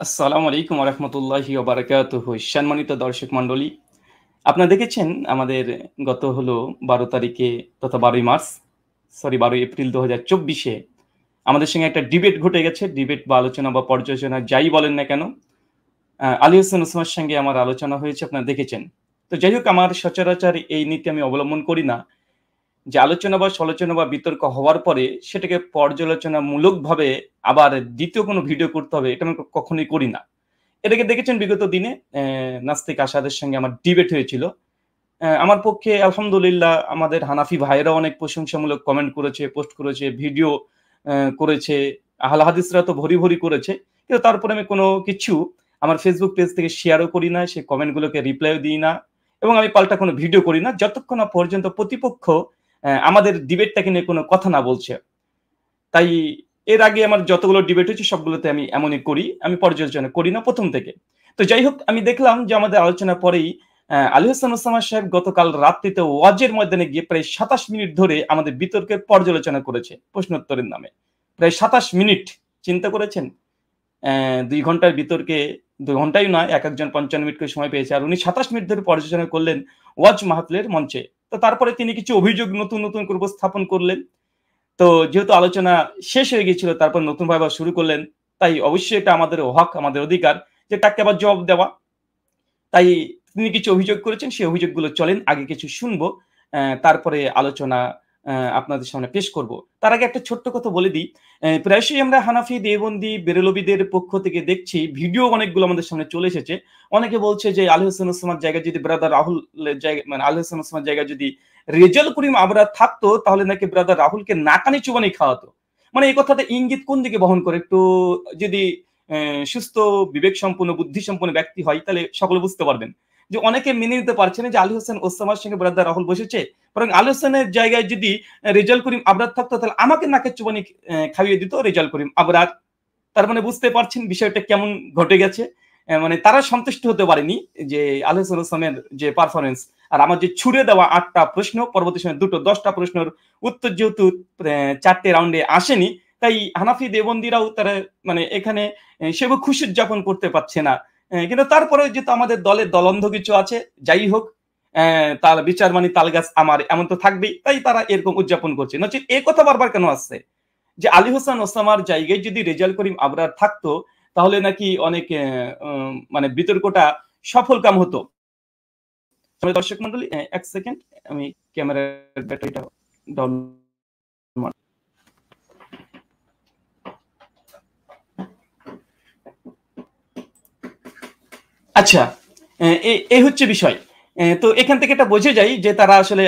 আসসালামু আলাইকুম ওয়া রাহমাতুল্লাহি ওয়া বারাকাতুহু। সম্মানিত দর্শক মণ্ডলী, আপনারা দেখেছেন আমাদের গত হলো ১২ তারিখে তথা ১২ই মার্চ, ১২ এপ্রিল ২০২৪ এ আমাদের সঙ্গে একটা ডিবেট ঘটে গেছে। ডিবেট বা আলোচনা বা পর্যালোচনা যাই বলেন না কেন, আলী হোসেন ওসমানের সঙ্গে আমার আলোচনা হয়েছে আপনারা দেখেছেন। তো যাই হোক আমার সচরাচর এই নীতি আমি অবলম্বন করি না যে আলোচনা বা সমালোচনা বা বিতর্ক হওয়ার পরে সেটাকে পর্যালোচনামূলকভাবে আবার ২য় কোনো ভিডিও করতে হবে এটা আমি কখনোই করি না। এটাকে দেখেছেন বিগত দিনে নাস্তিক আসাদের সঙ্গে আমার ডিবেট হয়েছিল। আমার পক্ষে আলহামদুলিল্লাহ আমাদের হানাফি ভাইয়েরাও অনেক প্রশংসামূলক কমেন্ট করেছে, পোস্ট করেছে, ভিডিও করেছে। আহলে হাদিসরা তো ভরি, ভরি করেছে। কিন্তু তারপরে আমি কোনো কিছু আমার Facebook পেজ থেকে শেয়ারও করি না, সেই কমেন্টগুলোকে রিপ্লাইও দিই না এবং আমি পাল্টা কোনো ভিডিও করি না যতক্ষণ না পর্যন্ত প্রতিপক্ষ আমাদের ডিবেটটাকে নিয়ে কোনো কথা না বলছে। তাই এর আগে আমার যতগুলো ডিবেট হয়েছে সবগুলোতে আমি এমনই করি। আমি পর্যালোচনা করি না ১ম থেকে। তো যাই হোক আমি দেখলাম যে আমাদের আলোচনার পরেই আলী হোসেন ওসামা সাহেব গতকাল রাত্রিতে ওয়াজের ময়দানে গিয়ে প্রায় ২৭ মিনিট ধরে আমাদের বিতর্কের পর্যালোচনা করেছে প্রশ্নোত্তরের নামে। প্রায় ২৭ মিনিট। চিন্তা করেছেন? ২ ঘন্টার বিতর্কে ২ ঘন্টাই নয়, একেকজন ৫৫ মিনিট করে সময় পেয়েছে। আর উনি ২৭ মিনিট ধরে পর্যালোচনা করলেন ওয়াজ মাহফিলের মঞ্চে। তো তারপরে তিনি কিছু অভিযোগ নতুন, নতুন করে উপস্থাপন করলেন। তো যেহেতু আলোচনা শেষ হয়ে গিয়েছিল তারপর নতুনভাবে আবার শুরু করলেন। তাই অবশ্যই এটা আমাদের হক, আমাদের অধিকার যে তাকে আবার জবাব দেওয়া। তাই তিনি কিছু অভিযোগ করেছেন, সেই অভিযোগগুলো চলেন আগে কিছু শুনবো। তারপরে আলোচনা আপনাদের সামনে পেশ করব। তার আগে একটা ছোট্ট কথা বলে দিই। প্রায়শই আমরা হানাফি, দেওবন্দি, বেরেলবিদের পক্ষ থেকে দেখছি ভিডিও অনেকগুলো আমাদের সামনে চলে এসেছে। অনেকে বলছে যে আলী হোসেন ওসমানের জায়গায় যদি ব্রাদার রাহুলের জায়গায় মানে আলী হোসেন ওসমানের জায়গায় যদি রেজাউল করিম আবরার থাকতো তাহলে নাকি ব্রাদার রাহুলকে নাকানি চুবানি খাওয়াতো। মানে এই কথাটা ইঙ্গিত কোন দিকে বহন করে একটু যদি সুস্থ বিবেক সম্পন্ন, বুদ্ধি সম্পন্ন ব্যক্তি হয় তাহলে সকলে বুঝতে পারবেন। যে অনেকে মেনে নিতে পারছে না যে আলী হোসেন ওসামার সঙ্গে ব্রাদার রাহুল বসেছে। বরং আলী হোসেনের জায়গায় যদি রেজাউল করিম আবরার থাকতো তাহলে আমাকে নাকের চুবানি খাইয়ে দিত রেজাউল করিম আবরার। তার মানে বুঝতে পারছেন বিষয়টা কেমন ঘটে গেছে। মানে তারা সন্তুষ্ট হতে পারেনি যে আলী হোসেন ওসমানের যে পারফরম্যান্স আর আমার যে ছুড়ে দেওয়া ৮ টা প্রশ্ন পরবর্তী সময়ে ১০ টা প্রশ্নের উত্তর যেহেতু ৪ টে রাউন্ডে আসেনি, তাই হানাফি দেওবন্দিরাও তারা মানে এখানে সেভাবে খুশি উদযাপন করতে পারছে না। কিন্তু তারপরেও যেহেতু আমাদের দলের দলন্ধ কিছু আছে, যাই হোক তার বিচার মানি তালগাছ আমার এমন তো থাকবেই। তাই তারা এরকম উদযাপন করছে। নচেৎ এ কথা বারবার কেন আসছে? যে আলী হোসেন ওসামার জায়গায় যদি রেজাউল করিম আবরার থাকতো তাহলে নাকি অনেক মানে বিতর্কটা সফলকাম হতো। দর্শক মন্ডলী ১ সেকেন্ড আমি ক্যামেরার ব্যাটারিটা ডাউন আচ্ছা, এই হচ্ছে বিষয়। তো এখান থেকে এটা বোঝা যায় যে তারা আসলে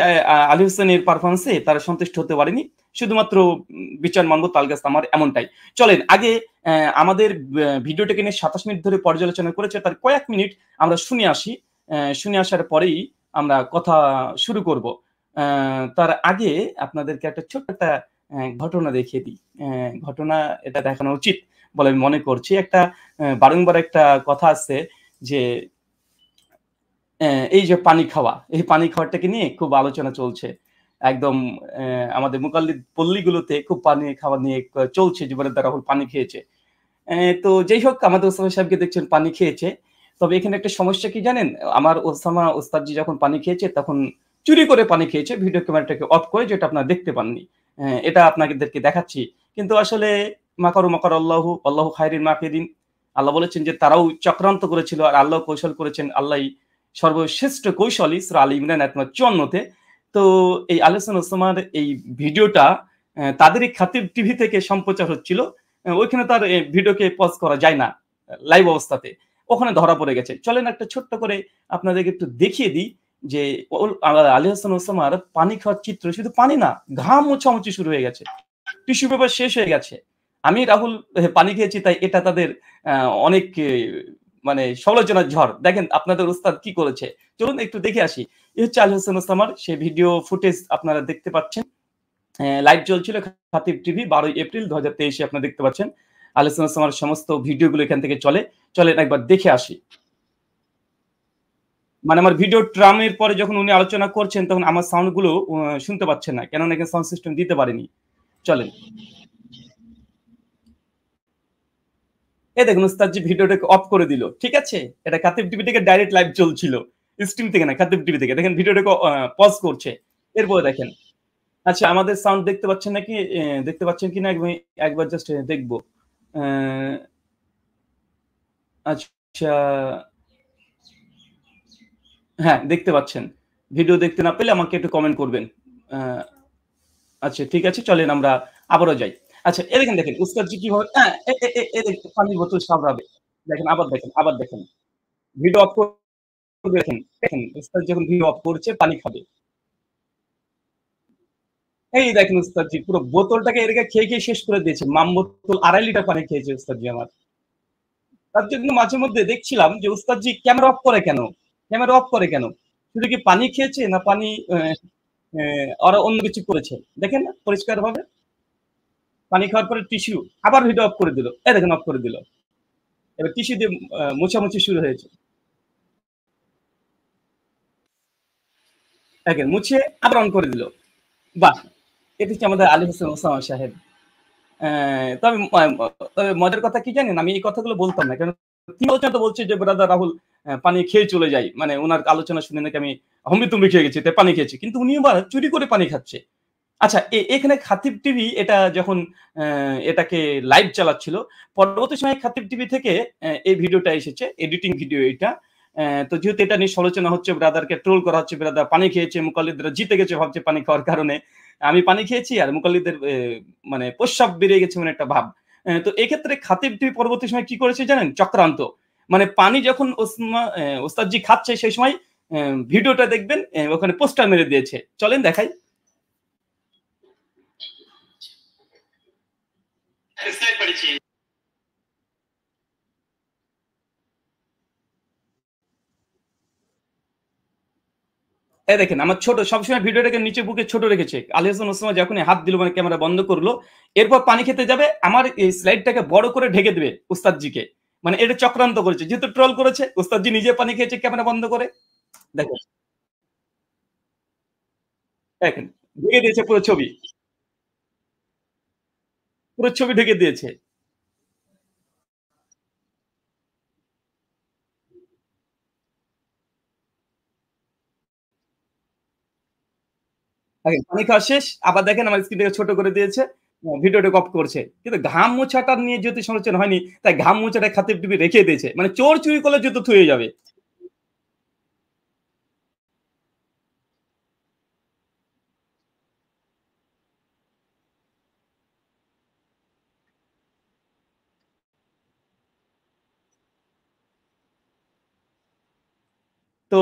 আলী হোসেনের পারফরম্যান্সে তারা সন্তুষ্ট হতে পারেনি। শুধুমাত্র বিচার মানব তালগাছ আমার এমনটাই। চলেন আগে আমাদের ভিডিওটাকে নিয়ে ২৭ মিনিট ধরে পর্যালোচনা করেছে তার কয়েক মিনিট আমরা শুনে আসি। শুনে আসার পরেই আমরা কথা শুরু করব। তার আগে আপনাদেরকে একটা ছোট্ট একটা ঘটনা দেখিয়ে দিই। ঘটনা এটা দেখানো উচিত বলে আমি মনে করছি। একটা বারংবার একটা কথা আছে যে এই যে পানি খাওয়া, এই পানি খাওয়াটাকে নিয়ে খুব আলোচনা চলছে। একদম আমাদের মুকাল্লিদ পল্লীগুলোতে খুব পানি খাওয়া নিয়ে চলছে যে ব্রাদার রাহুল পানি খেয়েছে। তো যাই হোক আমাদের ওসামা সাহেবকে দেখছেন পানি খেয়েছে। তবে এখানে একটা সমস্যা কি জানেন? আমার ওসামা ওস্তাদজি যখন পানি খেয়েছে তখন চুরি করে পানি খেয়েছে ভিডিও ক্যামেরাটাকে অফ করে যেটা আপনারা দেখতে পাননি। এটা আপনাদেরকে দেখাচ্ছি। কিন্তু আসলে মাকারু মাকার আল্লাহু, আল্লাহু খায়রুল মাকিরিন। আল্লাহ বলেছেন যে তারাও চক্রান্ত করেছিল আর আল্লাহ কৌশল করেছেন। আল্লাহই সর্বশ্রেষ্ঠ কৌশলী সূরা আলী ইমরান আয়াত নম্বর ৫৪ তে। তো এই আলী হোসেন ওসামার এই ভিডিওটা তাদেরই খাতিব টিভি থেকে সম্প্রচার হচ্ছিল। ওইখানে তার ভিডিওকে পজ করা যায় না লাইভ অবস্থাতে। ওখানে ধরা পড়ে গেছে। চলেন একটা ছোট্ট করে আপনাদেরকে একটু দেখিয়ে দিই যে আলী হাসান ওসামার পানি খাওয়ার চিত্র শুধু পানি না, ঘাম মোছামুছি শুরু হয়ে গেছে। টিস্যু পেপার শেষ হয়ে গেছে। আমি রাহুল পানি খেয়েছি তাই এটা তাদের অনেক মানে সমালোচনার ঝড়। দেখেন আপনাদের উস্তাদ কি করেছে। চলুন একটু দেখে আসি। এ হচ্ছে আলী হাসান ওসামার সেই ভিডিও ফুটেজ আপনারা দেখতে পাচ্ছেন। লাইভ চলছিল খাতিব টিভি ১২ এপ্রিল ২০২৩ এ আপনারা দেখতে পাচ্ছেন। আলী হাসান ওসামার সমস্ত ভিডিওগুলো এখান থেকে চলে। চলেন একবার দেখে আসি। মানে আমার ভিডিও ট্রামের পরে যখন উনি আলোচনা করছেন তখন আমার সাউন্ড গুলো শুনতে পাচ্ছেন না। কেননা এখানে সাউন্ড সিস্টেম দিতে পারিনি। চলেন। এই দেখুন উস্তাদজি ভিডিওটাকে অফ করে দিল। ঠিক আছে? এটা কাতিব টিভি থেকে ডাইরেক্ট লাইভ চলছিল। স্ট্রিম থেকে না, কাতিব টিভি থেকে। দেখেন ভিডিওটাকে পজ করছে। এরপরে দেখেন। আচ্ছা আমাদের সাউন্ড দেখতে পাচ্ছেন নাকি? দেখতে পাচ্ছেন কিনা একবার জাস্ট দেখব। অ্যা আচ্ছা হ্যাঁ, দেখতে পাচ্ছেন। ভিডিও দেখতে না পেলে আমাকে একটু কমেন্ট করবেন। আ আচ্ছা ঠিক আছে চলেন আমরা আবারও যাই। আচ্ছা দেখেন উস্তাদজি কিভাবে এ এ এ এ দেখুন পানির বোতল সামলাবে। দেখেন আবার দেখেন। ভিডিও অফ করে দেখেন উস্তাদ যখন ভিডিও অফ করছে পানি খাবে। এই দেখেন উস্তাদজি পুরো বোতলটাকে এদিকে খেয়ে শেষ করে দিয়েছে। মাম বোতল ২.৫ লিটার পানি খেয়েছে উস্তাদজি আমার। তার জন্য মাঝে মধ্যে দেখছিলাম যে উস্তাদজি ক্যামেরা অফ করে কেন? ক্যামেরা অফ করে কেন? শুধু কি পানি খেয়েছে না পানি ওরা অন্য কিছু করেছে? দেখেন না পরিষ্কারভাবে? পানি খাওয়ার পরে টিস্যু আবার ভিডিও অফ করে দিল। এই দেখেন অফ করে দিল। এবার টিস্যু দিয়ে মোছামুছি শুরু হয়েছে। দেখেন মুছে আবার অন করে দিল। বাহ! এটা হচ্ছে আমাদের আলী হোসেন ওসামা সাহেব। অ্যা তবে তবে মজার কথা কি জানেন? আমি এই কথাগুলো বলতাম না। কারণ তিনি পর্যন্ত বলছে যে, "ব্রাদার রাহুল পানি খেয়ে চলে যাই।" মানে উনার আলোচনা শুনে নাকি আমি হম্বিতম্বি খেয়ে গেছি, তাই পানি খেয়েছি। কিন্তু উনি আবার চুরি করে পানি খাচ্ছে। আচ্ছা এখানে খাতিব টিভি এটা যখন অ্যা এটাকে লাইভ চালাচ্ছিল, পরবর্তী সময়ে খাতিব টিভি থেকে এই ভিডিওটা এসেছে, এডিটিং ভিডিও এটা। তো যেহেতু এটা নিয়ে সমালোচনা হচ্ছে, ব্রাদারকে ট্রোল করা হচ্ছে, ব্রাদার পানি খেয়েছে, মুকাল্লিদরা জিতে গেছে ভাবছে পানি খাওয়ার কারণে। আমি পানি খেয়েছি আর মুকাল্লিদের মানে প্রস্রাব বেরিয়ে গেছে মানে একটা ভাব। তো এক্ষেত্রে খাতিব টিভি পরবর্তী সময়ে কি করেছে জানেন? চক্রান্ত। মানে পানি যখন ওস্তাদজি খাচ্ছে সেই সময় ভিডিওটা দেখবেন ওখানে পোস্টার মেরে দিয়েছে। চলেন দেখাই। দেখেন আমার ছোট সবসময় ভিডিওটাকে নিচে বুকে ছোট রেখেছে। আলী হাসান ওসমান যখনই হাত দিল মানে ক্যামেরা বন্ধ করল। এরপর পানি খেতে যাবে আমার এই স্লাইডটাকে বড় করে ঢেকে দিবে উস্তাদজিকে। মানে এটা চক্রান্ত করেছে। যেহেতু ট্রোল করেছে, উস্তাদজি নিজে পানি খেয়েছে ক্যামেরা বন্ধ করে। দেখেন, দেখেন ঢেকে দিয়েছে পুরো ছবি। পুরো ছবি ঢেকে দিয়েছে। দেখেন পানি খাওয়া শেষ। আবার দেখেন আমার স্ক্রিনটাকে ছোট করে দিয়েছে। ভিডিওটাকে অফ করছে। কিন্তু ঘাম মোছাটা নিয়ে যেহেতু সমালোচনা হয়নি, তাই ঘাম মোছাটা খাতিব টিভি রেখে দিয়েছে। মানে চোর চুরি করলে জুতো থুয়ে যাবে। তো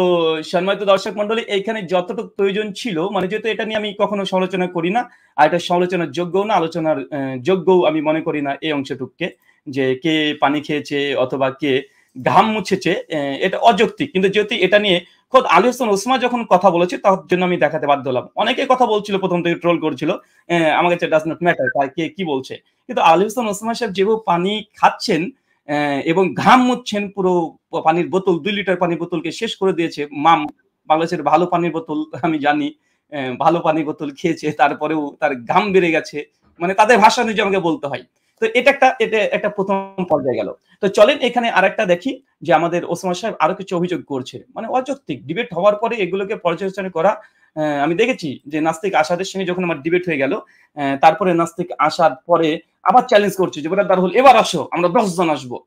সম্মানিত দর্শক মন্ডলী এইখানে যতটুকু প্রয়োজন ছিল মানে যেহেতু এটা নিয়ে আমি কখনো সমালোচনা করি না। আর এটা সমালোচনার যোগ্যও না, আলোচনার যোগ্যও আমি মনে করি না এই অংশটুককে। যে কে পানি খেয়েছে অথবা কে ঘাম মুছেছে এটা অযৌক্তিক। কিন্তু যেহেতু এটা নিয়ে খোদ আলী হোসেন ওসমান যখন কথা বলেছে তার জন্য আমি দেখাতে বাধ্য হলাম। অনেকে কথা বলছিল ১ম থেকে ট্রোল করছিল। আমার কাছে ডাজ নট ম্যাটার কে কি বলছে। কিন্তু আলী হোসেন ওসমান সাহেব যেভাবে পানি খাচ্ছেন এবং ঘাম মুছছেন পুরো পানির বোতল ২ লিটার পানির বোতলকে শেষ করে দিয়েছে। বাংলাদেশের ভালো পানির বোতল আমি জানি। ভালো পানির বোতল খেয়েছে তারপরেও তার ঘাম বেড়ে গেছে। মানে তাদের ভাষা অনুযায়ী আমাকে বলতে হয়। তো এটা একটা ১ম পর্যায়ে গেল। তো চলেন এখানে আরেকটা দেখি যে আমাদের ওসমান সাহেব আরো কিছু অভিযোগ করছে। মানে অযৌক্তিক ডিবেট হওয়ার পরে এগুলোকে পর্যালোচনা করা আমি দেখেছি যে নাস্তিক আসাদের সঙ্গে যখন আমার ডিবেট হয়ে গেল, তারপরে নাস্তিক আসার পরে আবার চ্যালেঞ্জ করছে যে, "ব্রাদার রাহুল এবার আসো, আমরা ১০ জন আসবো।"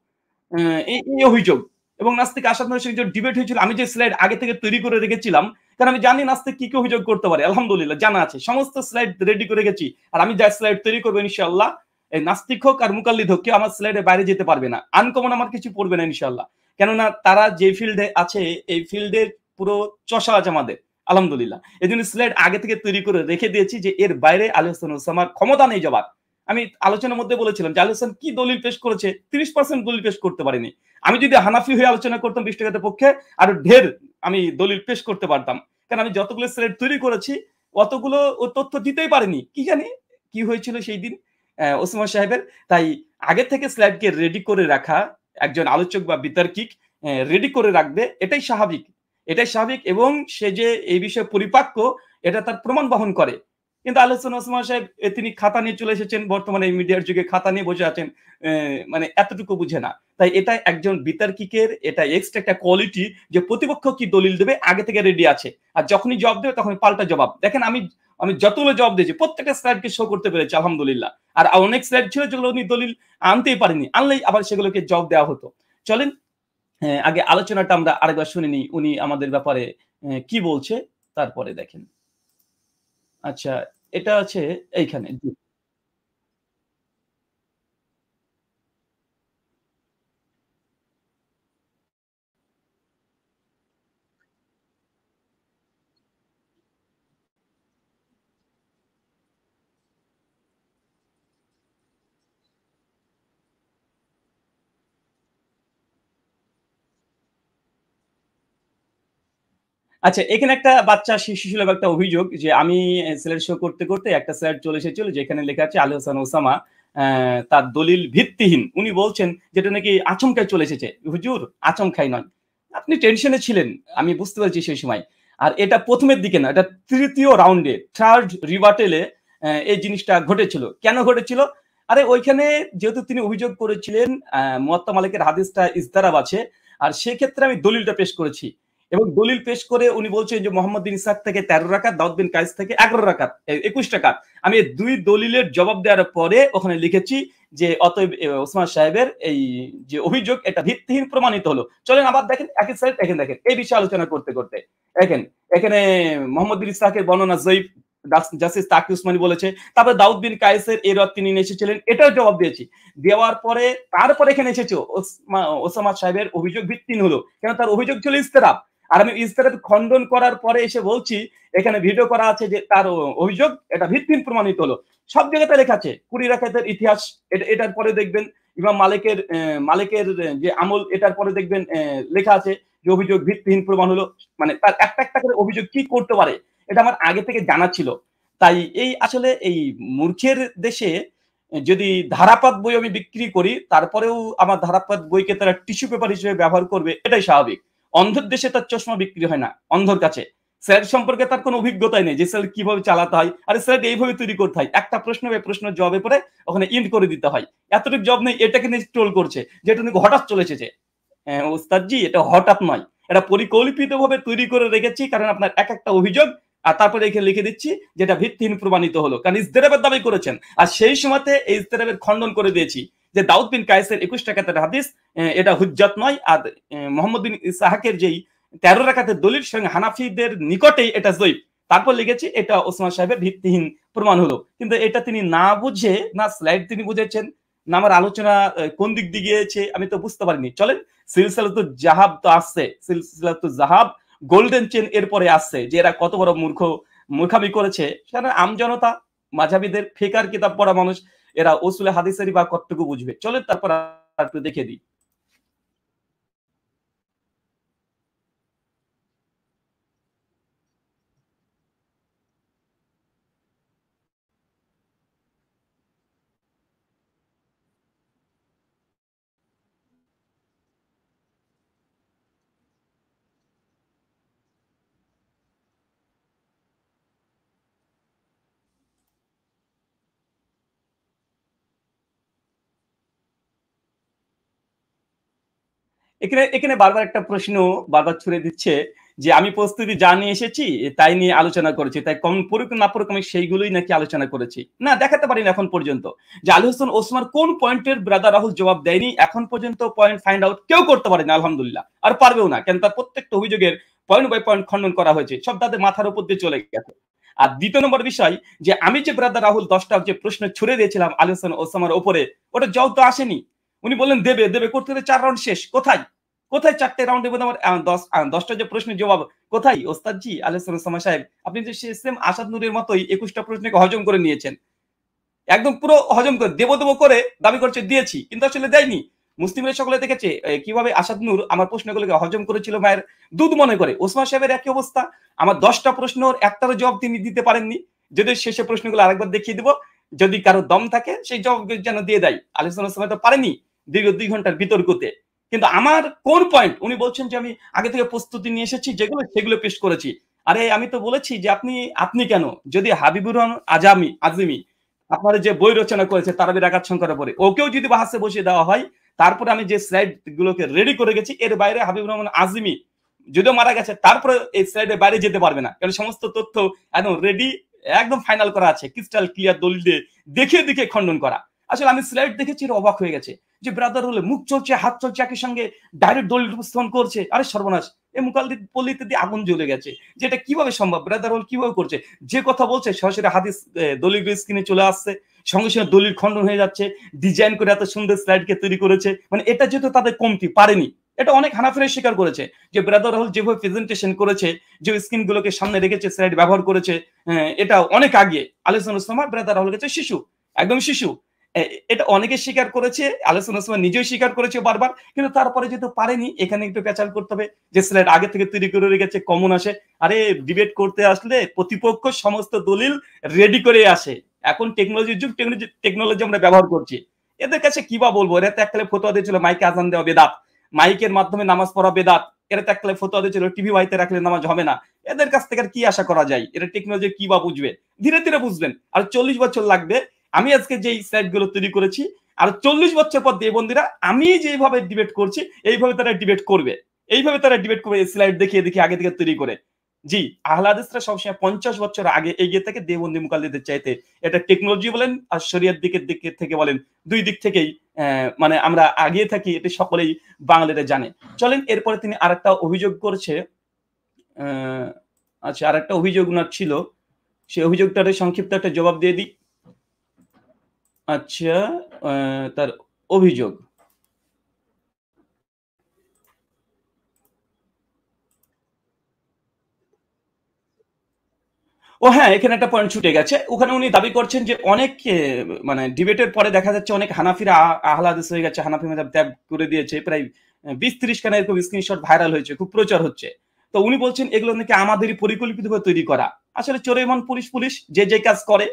এই অভিযোগ এবং নাস্তিক আসাদ নয়ের সঙ্গে যে ডিবেট হয়েছিল আমি যে স্লাইড আগে থেকে তৈরি করে রেখেছিলাম, কারণ আমি জানি নাস্তিক কি অভিযোগ করতে পারে। আলহামদুলিল্লাহ জানা আছে। সমস্ত স্লাইড রেডি করে রেখেছি। আর আমি যা স্লাইড তৈরি করব ইনশাআল্লাহ এই নাস্তিক হোক আর মুকাল্লিদ হোক কেউ আমার স্লাইডের বাইরে যেতে পারবে না। আনকমন আমার কিছু পড়বে না ইনশাআল্লাহ। কেননা তারা যে ফিল্ডে আছে এই ফিল্ডের পুরো চষা আছে আমাদের। আলহামদুলিল্লাহ। এজন্য স্লাইড আগে থেকে তৈরি করে রেখে দিয়েছি যে এর বাইরে আলী হোসেন ওসামার ক্ষমতা নেই যাবার। আমি আলোচনার মধ্যে বলেছিলাম যে আলী হোসেন কি দলিল পেশ করেছে ৩০% দলিল পেশ করতে পারেনি। আমি যদি হানাফি হয়ে আলোচনা করতাম বৃষ্টিঘাতের পক্ষে আরো ঢের আমি দলিল পেশ করতে পারতাম। কারণ আমি যতগুলো স্লাইড তৈরি করেছি অতগুলো ও তথ্য দিতেই পারেনি। কি জানি কি হয়েছিল সেই দিন ওসমান সাহেবের। তাই আগে থেকে স্লাইডকে রেডি করে রাখা একজন আলোচক বা বিতার্কিক রেডি করে রাখবে এটাই স্বাভাবিক। এটাই স্বাভাবিক এবং সে যে এই বিষয়ে পরিপাক্য এটা তার প্রমাণ বহন করে। কিন্তু আলী হোসেন ওসমান সাহেব তিনি খাতা নিয়ে চলে এসেছেন, বর্তমানে এই মিডিয়ার যুগে খাতা নিয়ে বসে আছেন। মানে এতটুকু বুঝে না। তাই এটা একজন বিতর্কিকের এটা এক্সট্রা একটা কোয়ালিটি, যে প্রতিপক্ষ কি দলিল দেবে আগে থেকে রেডি আছে। আর যখনই জবাব দেবে তখনই পাল্টা জবাব। দেখেন আমি আমি যতগুলো জবাব দিয়েছি প্রত্যেকটা স্লাইডকে শো করতে পেরেছি আলহামদুলিল্লাহ। আর অনেক স্লাইড ছিল যেগুলো উনি দলিল আনতেই পারেনি। আনলেই আবার সেগুলোকে জবাব দেওয়া হতো। চলেন আগে আলোচনাটা আমরা আরেকবার শুনে নিই উনি আমাদের ব্যাপারে কি বলছে, তারপরে দেখেন। আচ্ছা, এটা আছে এইখানে। জি। আচ্ছা, এখানে একটা বাচ্চা শিশুসুলভ একটা অভিযোগ যে আমি স্লাইড শো করতে একটা স্লাইড চলে এসেছিল যেখানে লেখা আছে আলী হোসেন ওসামা তার দলিল ভিত্তিহীন। উনি বলছেন যেটা নাকি আচমকাই চলে এসেছে। হুজুর, আচমকাই নয়। আপনি টেনশনে ছিলেন। আমি বুঝতে পারছি সেই সময়। আর এটা ১ম এর দিকে না, এটা ৩য় রাউন্ডে, 3rd রিবাটেলে এই জিনিসটা ঘটেছিল। কেন ঘটেছিল? আরে ওইখানে যেহেতু তিনি অভিযোগ করেছিলেন মুয়াত্তা মালিকের হাদিসটা ইজতারাব আছে। আর সেক্ষেত্রে আমি দলিলটা পেশ করেছি। এবং দলিল পেশ করে উনি বলছেন যে মোহাম্মদ বিন ইসহাক থেকে ১৩ রাকাত, দাউদ বিন কায়েস থেকে ১১ রাকাত, ২১ রাকাত। আমি এই ২ দলিলের জবাব দেওয়ার পরে ওখানে লিখেছি যে অতএব ওসমান সাহেবের এই যে অভিযোগ এটা ভিত্তিহীন প্রমাণিত হলো। চলেন আবার দেখেন একই সাইড, দেখেন এই বিষয়ে আলোচনা করতে দেখেন এখানে মোহাম্মদ বিন ইসহাকের বর্ণনা জয়ীফ, জাস্টিস তাকি উসমানী বলেছে। তারপরে দাউদ বিন কায়েসের এই রাত তিনি নিয়ে এসেছিলেন, এটাও জবাব দিয়েছি। দেওয়ার পরে তারপরে এখানে এসেছে ওসামা সাহেবের অভিযোগ ভিত্তিহীন হলো। কেন? তার অভিযোগ ছিল ইস্তেরাব। আর আমি ইস্তেরাব খণ্ডন করার পরে এসে বলছি এখানে ভিডিও করা আছে যে তার অভিযোগ এটা ভিত্তিহীন প্রমাণিত হলো। সব জায়গাতে লেখা আছে। ২০ রাকাতের ইতিহাস, এটার পরে দেখবেন ইমাম মালিকের যে আমল, এটার পরে দেখবেন লেখা আছে যে অভিযোগ ভিত্তিহীন প্রমাণ হলো। মানে তার একটা করে অভিযোগ কি করতে পারে এটা আমার আগে থেকে জানা ছিল। তাই এই আসলে এই মূর্খের দেশে যদি ধারাপাত বই আমি বিক্রি করি, তারপরেও আমার ধারাপাত বইকে তারা টিস্যু পেপার হিসেবে ব্যবহার করবে, এটাই স্বাভাবিক। অন্ধের দেশে তার চশমা বিক্রি হয় না অন্ধর কাছে। স্যার সম্পর্কে তার কোনো অভিজ্ঞতাই নেই যে স্যার কিভাবে চালাতে হয়, আর স্যার এইভাবে তৈরি করতে হয়। একটা প্রশ্ন প্রশ্নের জবাবে পরে ওখানে ইন্ড করে দিতে হয়। এতটুকু জব নেই, এটাকে নিয়ে ট্রোল করছে যেটা নাকি হঠাৎ চলে এসেছে। ওস্তাদজি, এটা হঠাৎ নয়, এটা পরিকল্পিতভাবে তৈরি করে রেখেছি, কারণ আপনার একটা অভিযোগ আর তারপরে এখানে লিখে দিচ্ছি যেটা ভিত্তিহীন প্রমাণিত হলো, কারণ ইজতেরাবের দাবি করেছেন। আর সেই সময়তে এই ইজতেরাবের খণ্ডন করে দিয়েছি যে দাউদ বিন কায়েসের ২১ রাকাতের হাদিস এটা হুজ্জাত নয়। আর মোহাম্মদ বিন ইসহাকের যেই ১৩ রাকাতের দলিল সঙ্গে হানাফিদের নিকটেই এটা জয়ীফ। তারপর লিখেছি এটা ওসমান সাহেবের ভিত্তিহীন প্রমাণ হলো। কিন্তু এটা তিনি না বুঝে, না স্লাইড তিনি বুঝেছেন, না আমার আলোচনা কোন দিক দিয়ে গিয়েছে আমি তো বুঝতে পারিনি। চলেন সিলসিলাতুল জাহাব তো আসছে, সিলসিলাতুল জাহাব গোল্ডেন চেন এরপরে আসছে, যে এরা কত বড় মূর্খামি করেছে। সেখানে আমজনতা, মাঝহাবিদের ফিকার কিতাব পড়া মানুষ, এরা উসুলে হাদিসেরই বা কতটুকু বুঝবে। চলেন তারপর একটু দেখে দিই। এখানে এখানে বারবার একটা প্রশ্ন বারবার ছুড়ে দিচ্ছে যে আমি প্রস্তুতি যা নিয়ে এসেছি তাই নিয়ে আলোচনা করেছি, তাই কম পড়ুক না পড়ুক আমি সেইগুলোই নাকি আলোচনা করেছি। না, দেখাতে পারিনি এখন পর্যন্ত যে আলী হোসেন ওসমান কোন পয়েন্টের ব্রাদার রাহুল জবাব দেয়নি। এখন পর্যন্ত পয়েন্ট ফাইন্ড আউট কেউ করতে পারেনি আলহামদুলিল্লাহ, আর পারবেও না, কেন তার প্রত্যেকটা অভিযোগের পয়েন্ট বাই পয়েন্ট খণ্ডন করা হয়েছে, সব তাদের মাথার উপর দিয়ে চলে গেছে। আর দ্বিতীয় নম্বর বিষয়, যে আমি যে ব্রাদার রাহুল ১০টা যে প্রশ্ন ছুড়ে দিয়েছিলাম আলী হোসেন ওসমানের ওপরে, ওটা জবাব তো আসেনি। উনি বললেন দেবে দেবে করতে ৪ রাউন্ড শেষ। কোথায় কোথায় ৪টে রাউন্ডের মধ্যে আমার ১০টা যে প্রশ্নের জবাব কোথায়? ওস্তাদজি আলী হোসেন ওসামা সাহেব, আপনি যে সেম আসাদ নূরের মতোই ২১টা প্রশ্নকে হজম করে নিয়েছেন। একদম পুরো হজম করে দেব করে দাবি করছে দিয়েছি, কিন্তু আসলে দেয়নি। মুসলিমরা সকলে দেখেছে কিভাবে আসাদ নূর আমার প্রশ্নগুলোকে হজম করেছিল মায়ের দুধ মনে করে। ওসমান সাহেবের একই অবস্থা। আমার ১০টা প্রশ্নের একটারও জবাব তিনি দিতে পারেননি। যদি শেষে প্রশ্নগুলো আরেকবার দেখিয়ে দিব, যদি কারো দম থাকে সেই জবাব যেন দিয়ে দেয়। আলী হোসেন ওসমান তো পারেনি দীর্ঘ ২ ঘন্টার বিতর্কতে। কিন্তু আমার কোন পয়েন্ট উনি বলছেন যে আমি আগে থেকে প্রস্তুতি নিয়ে এসেছি, যেগুলো সেগুলো পেশ করেছি। আরে আমি তো বলেছি যে আপনি কেন? যদি হাবিবুর রহমান আজিমি আপনার যে বই রচনা করেছে তারাবির রাকাত সংখ্যার উপরে, ওকেও যদি বাহাসে বসিয়ে দেওয়া হয়, তারপরে আমি যে স্লাইড গুলোকে রেডি করে গেছি এর বাইরে হাবিবুর রহমান আজমি যদিও মারা গেছে তারপরে এই স্লাইডের বাইরে যেতে পারবে না। কারণ সমস্ত তথ্য একদম রেডি, একদম ফাইনাল করা আছে। ক্রিস্টাল ক্লিয়ার দলিল দিয়ে দেখে খণ্ডন করা। আসলে আমি স্লাইড দেখেছি অবাক হয়ে গেছে যে ব্রাদার হলে মুখ চলছে, হাত চলছে, একই সঙ্গে ডাইরেক্ট দলিল উপস্থাপন করছে। আরে সর্বনাশ! এই মুকাল্লিদ পল্লীতে দিয়ে আগুন জ্বলে গেছে। যে এটা কিভাবে সম্ভব? ব্রাদার হল কিভাবে করছে? যে কথা বলছে সরাসরি হাদিস দলিল স্ক্রিনে চলে আসছে। সঙ্গে সঙ্গে দলিল খণ্ডন হয়ে যাচ্ছে। ডিজাইন করে এত সুন্দর স্লাইডকে তৈরি করেছে। মানে এটা যেহেতু তাদের কমতি পারেনি। এটা অনেক হানাফিরা স্বীকার করেছে যে ব্রাদার হল যেভাবে প্রেজেন্টেশন করেছে, যে স্ক্রিন গুলোকে সামনে রেখেছে, স্লাইড ব্যবহার করেছে, এটা অনেক আগে। আলোচনা সময় ব্রাদার হল গেছে শিশু, একদম শিশু। এটা অনেকে স্বীকার করেছে, আলোচনা সময় নিজেও স্বীকার করেছে বারবার। কিন্তু তারপরে যেহেতু পারেনি, এখানে একটু পেঁচাল করতে হবে যে স্লাইড আগে থেকে তৈরি করে রেখেছে, কমন আসে। আরে ডিবেট করতে আসলে প্রতিপক্ষ সমস্ত দলিল রেডি করে আসে। এখন টেকনোলজির যুগ, টেকনোলজি আমরা ব্যবহার করছি। এদের কাছে কি বা বলবো? এরা তো এককালে ফতোয়া দিয়েছিল মাইকে আজান দেওয়া বেদাত, মাইকের মাধ্যমে নামাজ পড়া বেদাত। এরা তো এককালে ফতোয়া দিয়েছিল টিভি বাড়িতে রাখলে নামাজ হবে না। এদের কাছ থেকে আর কি আশা করা যায়? এরা টেকনোলজি কি বা বুঝবে? ধীরে ধীরে বুঝবেন। আর 40 বছর লাগবে। আমি আজকে যে স্লাইড গুলো তৈরি করেছি, আর 40 বছর পর দেবন্দীরা আমি যেভাবে ডিবেট করছি এইভাবে তারা ডিবেট করবে। এইভাবে তারা ডিবেট করবে স্লাইড দেখিয়ে দেখিয়ে আগে থেকে তৈরি করে। জি, আহলে হাদিসরা সবসময় 50 বছর আগে এগিয়ে থাকে দেওবন্দি মুকাল্লিদের চাইতে। এটা টেকনোলজি বলেন আর শরিয়ত দিক থেকে বলেন, দুই দিক থেকেই মানে আমরা আগিয়ে থাকি, এটা সকলেই বাঙালিরা জানে। চলেন এরপরে তিনি আরেকটা অভিযোগ করেছে। আচ্ছা, আরেকটা অভিযোগ উনার ছিল, সেই অভিযোগটার সংক্ষিপ্ত একটা জবাব দিয়ে দিই। আচ্ছা, তার অভিযোগ। ও হ্যাঁ, এখানে একটা পয়েন্ট ছুটে গেছে। ওখানে উনি দাবি করছেন যে অনেক মানে ডিবেটের পরে দেখা যাচ্ছে অনেক হানাফিরা আহলে হাদিস হয়ে গেছে, হানাফি মাযহাব ত্যাগ করে দিয়েছে। প্রায় ২০-৩০ খানা এরকম স্ক্রিনশট ভাইরাল হয়েছে, খুব প্রচার হচ্ছে। তো উনি বলছেন এগুলো নাকি আমাদেরই পরিকল্পিতভাবে তৈরি করা। আসলে চোরে মন পুলিশ যে কাজ করে,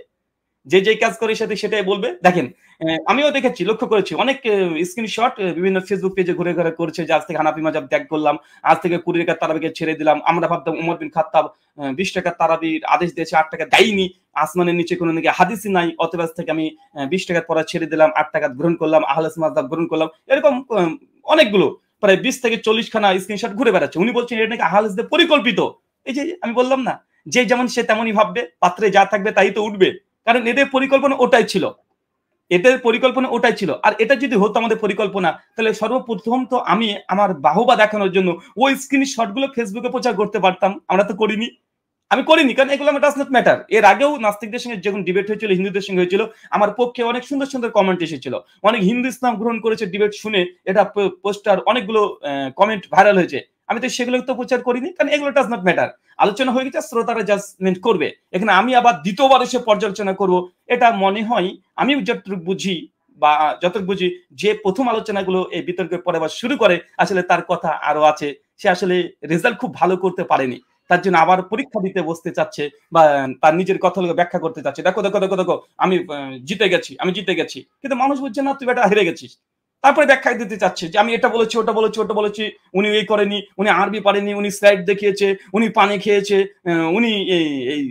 যে কাজ করে সেটাই বলবে। দেখেন, আমিও দেখেছি, লক্ষ্য করেছি অনেক স্ক্রিনশট বিভিন্ন ফেসবুক পেজে ঘুরে করছে যে আজ থেকে হানাফি মাযহাব ত্যাগ করলাম, আজ থেকে ২০ রাকাত তারাবিকে ছেড়ে দিলাম। আমরা ভাবতাম উমর বিন খাত্তাব ২০ টাকার তারাবির আদেশ দিয়েছে, ৮ টাকা দেয়নি। আসমানের নিচে কোনো নাকি হাদিসই নাই, অতএব আজ থেকে আমি ২০ টাকার পড়া ছেড়ে দিলাম, ৮ টাকা গ্রহণ করলাম, আহলে মাযহাব গ্রহণ করলাম। এরকম অনেকগুলো প্রায় ২০ থেকে ৪০ খানা স্ক্রিনশট ঘুরে বেড়াচ্ছে। উনি বলছেন এটা নাকি আহলে হাদিসদের পরিকল্পিত। এই যে আমি বললাম না, যে যেমন সে তেমনই ভাববে, পাত্রে যা থাকবে তাই তো উঠবে। কারণ এদের পরিকল্পনা ওটাই ছিল। এদের পরিকল্পনা ওটাই ছিল। আর এটা যদি হতো আমাদের পরিকল্পনা, তাহলে সর্বপ্রথম তো আমি আমার বাহবা দেখানোর জন্য ওই স্ক্রিনশট গুলো ফেসবুকে প্রচার করতে পারতাম। আমরা তো করিনি। আমি করিনি কারণ এগুলো আমার ডাজ নট ম্যাটার। এর আগেও নাস্তিকদের সঙ্গে যখন ডিবেট হয়েছিল, হিন্দুদের সঙ্গে হয়েছিল, আমার পক্ষে অনেক সুন্দর কমেন্ট এসেছিল। অনেক হিন্দু ইসলাম গ্রহণ করেছে ডিবেট শুনে, এটা পোস্টার অনেকগুলো কমেন্ট ভাইরাল হয়েছে। আমি তো সেগুলো তো প্রচার করিনি কারণ এগুলো ডাজ নট ম্যাটার। আলোচনা হয়ে গেছে, শ্রোতারা জাজমেন্ট করবে। এখানে আমি আবার দ্বিতীয়বার এসে পর্যালোচনা করব, এটা মনে হয় আমি যতটুকু বুঝি বা যতটুকু বুঝি যে প্রথম আলোচনাগুলো এই বিতর্কের পরে আবার শুরু করে, আসলে তার কথা আরো আছে। সে আসলে রেজাল্ট খুব ভালো করতে পারেনি। তার জন্য আবার পরীক্ষা দিতে বসতে চাচ্ছে বা তার নিজের কথাগুলো ব্যাখ্যা করতে চাচ্ছে। দেখো আমি আমি জিতে গেছি। কিন্তু মানুষ বুঝছে না তুই বেটা হেরে গেছিস। তারপরে ব্যাখ্যা দিতে চাচ্ছে যে আমি এটা বলেছি, ওটা বলেছি, উনি এই করেনি, উনি আরবি পারেনি, উনি স্লাইড দেখিয়েছে, উনি পানি খেয়েছে, উনি এই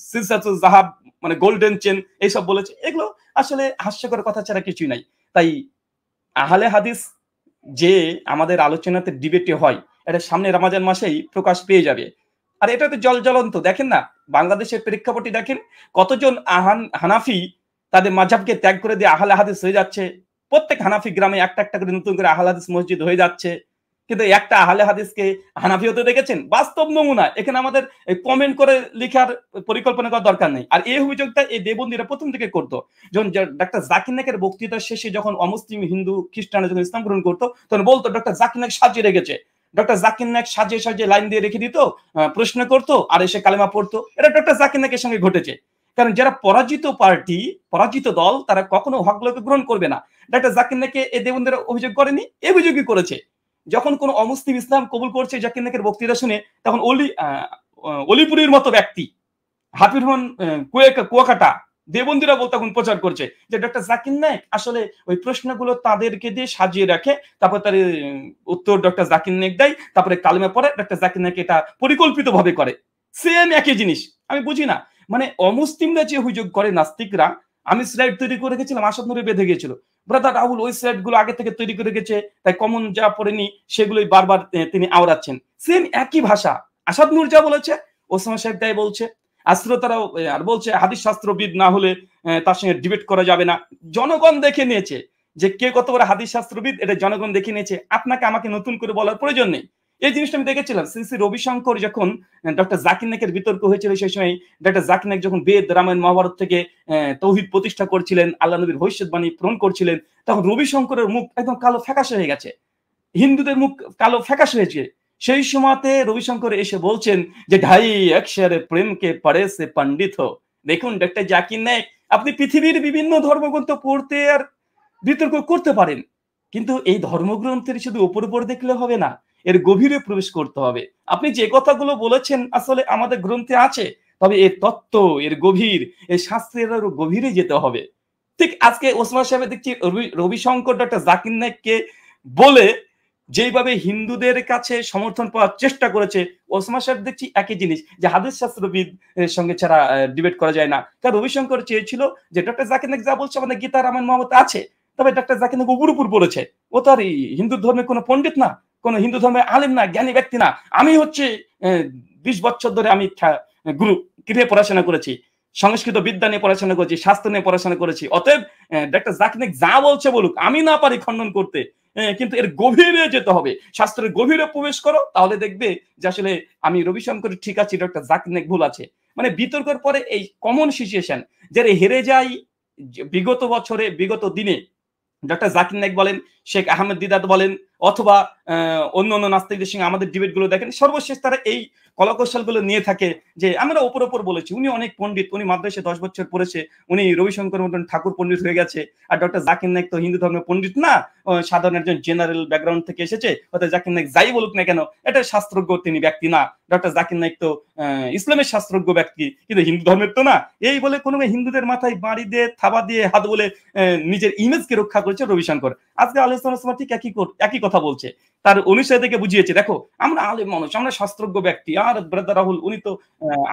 সিলসাতুল যাহাব মানে গোল্ডেন চেন এইসব বলেছে। এগুলো আসলে হাস্যকর কথা ছাড়া কিছুই নাই। তাই আহলে হাদিস যে আমাদের আলোচনাতে ডিবেটে হয়, এটা সামনে রমাজান মাসেই প্রকাশ পেয়ে যাবে। আর এটা তো জ্বলন্ত দেখেন না, বাংলাদেশের প্রেক্ষাপটে দেখেন কতজন হানাফি তাদের মাযহাবকে ত্যাগ করে দিয়ে আহলে হাদিস হয়ে যাচ্ছে। প্রত্যেক হানাফি গ্রামে একটা করে নতুন করে আহলে হাদিস মসজিদ হয়ে যাচ্ছে। কিন্তু একটা আহলে হাদিসকে হানাফি হতে দেখেছেন? বাস্তব নমুনা। এখানে আমাদের কমেন্ট করে লিখার পরিকল্পনা করার দরকার নেই। আর এই অভিযোগটা এই দেবন্দীরা প্রথম থেকে করতো। যখন ডাক্তার জাকির নায়েকের বক্তৃতা শেষে যখন অমুসলিম হিন্দু খ্রিস্টানরা যখন ইসলাম গ্রহণ করতো, তখন বলতো ডক্টর জাকির নায়েক সাজিয়ে রেখেছে। ডক্টর জাকির নায়েক সাজিয়ে লাইন দিয়ে রেখে দিত, প্রশ্ন করতো আর এসে কালেমা পড়তো। এটা ডক্টর জাকির নায়েকের সঙ্গে ঘটেছে। কারণ যারা পরাজিত পার্টি, পরাজিত দল, তারা কখনো হকগুলোকে গ্রহণ করবে না। ডক্টর জাকির নায়েককে এই দেবন্দীরা অভিযোগ করেনি, এই অভিযোগই করেছে। যখন কোন অমুসলিম ইসলাম কবুল করছে জাকির নায়েকের বক্তৃতা শুনে, তখন অলিপুরীর মতো ব্যক্তি হাফিজ রহমান কুয়াকাটা দেবন্দীরা বলতে তখন প্রচার করছে যে ডক্টর জাকির নায়েক আসলে ওই প্রশ্নগুলো তাদেরকে দিয়ে সাজিয়ে রাখে, তারপর তার উত্তর ডক্টর জাকির নায়েক দেয়, তারপরে কালেমা পড়ে ডক্টর জাকির নায়েক এটা পরিকল্পিতভাবে করে। সেম একই জিনিস। আমি বুঝি না। মানে অমুসলিমরা যে অভিযোগ করে নাস্তিকরা, আমি স্লাইড তৈরি করে রেখেছিলাম, আসাদ নূরে বেঁধে গিয়েছিল। ব্রাদার রাহুল ওই স্লাইড গুলো আগে থেকে তৈরি করে রেখেছে। তাই কমন যা পড়েনি সেগুলোই বারবার তিনি আওড়াচ্ছেন। সেম একই ভাষা। আসাদ নূর যা বলেছে, ওসামা সাহেব তাই বলছে। তারাও আর বলছে হাদিস শাস্ত্রবিদ না হলে তার সঙ্গে ডিবেট করা যাবে না। জনগণ দেখে নিয়েছে যে কে কত বড় হাদিস শাস্ত্রবিদ, এটা জনগণ দেখে নিয়েছে। আপনাকে আমাকে নতুন করে বলার প্রয়োজন নেই। এই জিনিসটা আমি দেখেছিলাম। শ্রী রবিশঙ্কর যখন ডক্টর জাকির নায়েকের বিতর্ক হয়েছিল সেই সময় ডক্টর জাকির নায়েক যখন বেদ, রামায়ণ, মহাভারত থেকে তৌহিদ প্রতিষ্ঠা করছিলেন, আল্লাহ নবীর ভবিষ্যৎবাণী পূরণ করছিলেন, তখন রবিশঙ্করের মুখ একদম কালো ফ্যাকাশে হয়ে গেছে। হিন্দুদের মুখ কালো ফ্যাকাশে হয়েছে। সেই সময়তে রবিশঙ্কর এসে বলছেন যে ঢাই অক্ষরে প্রেমকে পড়ে সে পণ্ডিত হো। দেখুন ডক্টর জাকির নায়েক, আপনি পৃথিবীর বিভিন্ন ধর্মগ্রন্থ পড়তে আর বিতর্ক করতে পারেন। কিন্তু এই ধর্মগ্রন্থের শুধু উপর দেখলে হবে না। এর গভীরে প্রবেশ করতে হবে। আপনি যে কথাগুলো বলেছেন আসলে আমাদের গ্রন্থে আছে। তবে এর তত্ত্ব, এর গভীর, এই শাস্ত্রের আরো গভীরে যেতে হবে। ঠিক আজকে ওসমান সাহেব দেখছি রবিশঙ্কর ডক্টর জাকির নায়েককে বলে যেইভাবে হিন্দুদের কাছে সমর্থন পাওয়ার চেষ্টা করেছে, ওসমান সাহেব দেখছি একই জিনিস যে হাদিস শাস্ত্রবিদ এর সঙ্গে ছাড়া ডিবেট করা যায় না। কারণ রবিশঙ্কর চেয়েছিল যে ডক্টর জাকির নায়েক যা বলছে আমাদের গীতা, রামায়ণ, মহাভারতে আছে। তবে ডক্টর জাকির নায়েক উপর বলেছে। ও তো আর এই হিন্দু ধর্মের কোনো পণ্ডিত না, কোনো হিন্দু ধর্মের আলেম না, জ্ঞানী ব্যক্তি না। আমি হচ্ছে ২০ বছর ধরে আমি গুরু গৃহে পড়াশোনা করেছি। সংস্কৃত বিদ্যা নিয়ে পড়াশোনা করেছি, শাস্ত্র নিয়ে পড়াশোনা করেছি। অতএব ডক্টর জাকির নায়েক যা বলছে বলুক, আমি না পারি খণ্ডন করতে। কিন্তু এর গভীরে যেতে হবে। শাস্ত্রের গভীরে প্রবেশ করো, তাহলে দেখবে যে আসলে আমি রবিশঙ্কর ঠিক আছি, ডক্টর জাকির নায়েক ভুল আছে। মানে বিতর্কের পরে এই কমন সিচুয়েশন যারা হেরে যায় বিগত বছরে, বিগত দিনে ডক্টর জাকির নায়েক বলেন, শেখ আহমেদ দিদাত বলেন, অথবা অন্য নাস্তিকদের সঙ্গে আমাদের ডিবেট গুলো দেখেন, সর্বশেষ তারা এই কলাকৌশল গুলো নিয়ে থাকে যে আমরা ওপর বলেছি উনি অনেক পণ্ডিত, উনি মাদ্রাসায় 10 বছর পড়েছে, উনি রবিশঙ্কর মতন ঠাকুর পণ্ডিত হয়ে গেছে। আর ডক্টর জাকির নায়েক তো হিন্দু ধর্মের পণ্ডিত না, সাধারণ একজন জেনারেল ব্যাকগ্রাউন্ড থেকে এসেছে। অর্থাৎ জাকির নায়েক যাই বলুক না কেন, এটা শাস্ত্রজ্ঞ তিনি ব্যক্তি না। ডক্টর জাকির নায়েক তো ইসলামের শাস্ত্রজ্ঞ ব্যক্তি, কিন্তু হিন্দু ধর্মের তো না। এই বলে কোনো হিন্দুদের মাথায় বাড়ি দিয়ে, থাবা দিয়ে, হাত বলে নিজের ইমেজকে রক্ষা করেছে রবিশঙ্কর। আজকে আলোচনা ঠিক একই কথা বলছে। তার অনুসারীদেরকে বুঝিয়েছে, দেখো আমরা আলেম মানুষ, আমরা শাস্ত্রজ্ঞ ব্যক্তি। আর ব্রাদার রাহুল উনি তো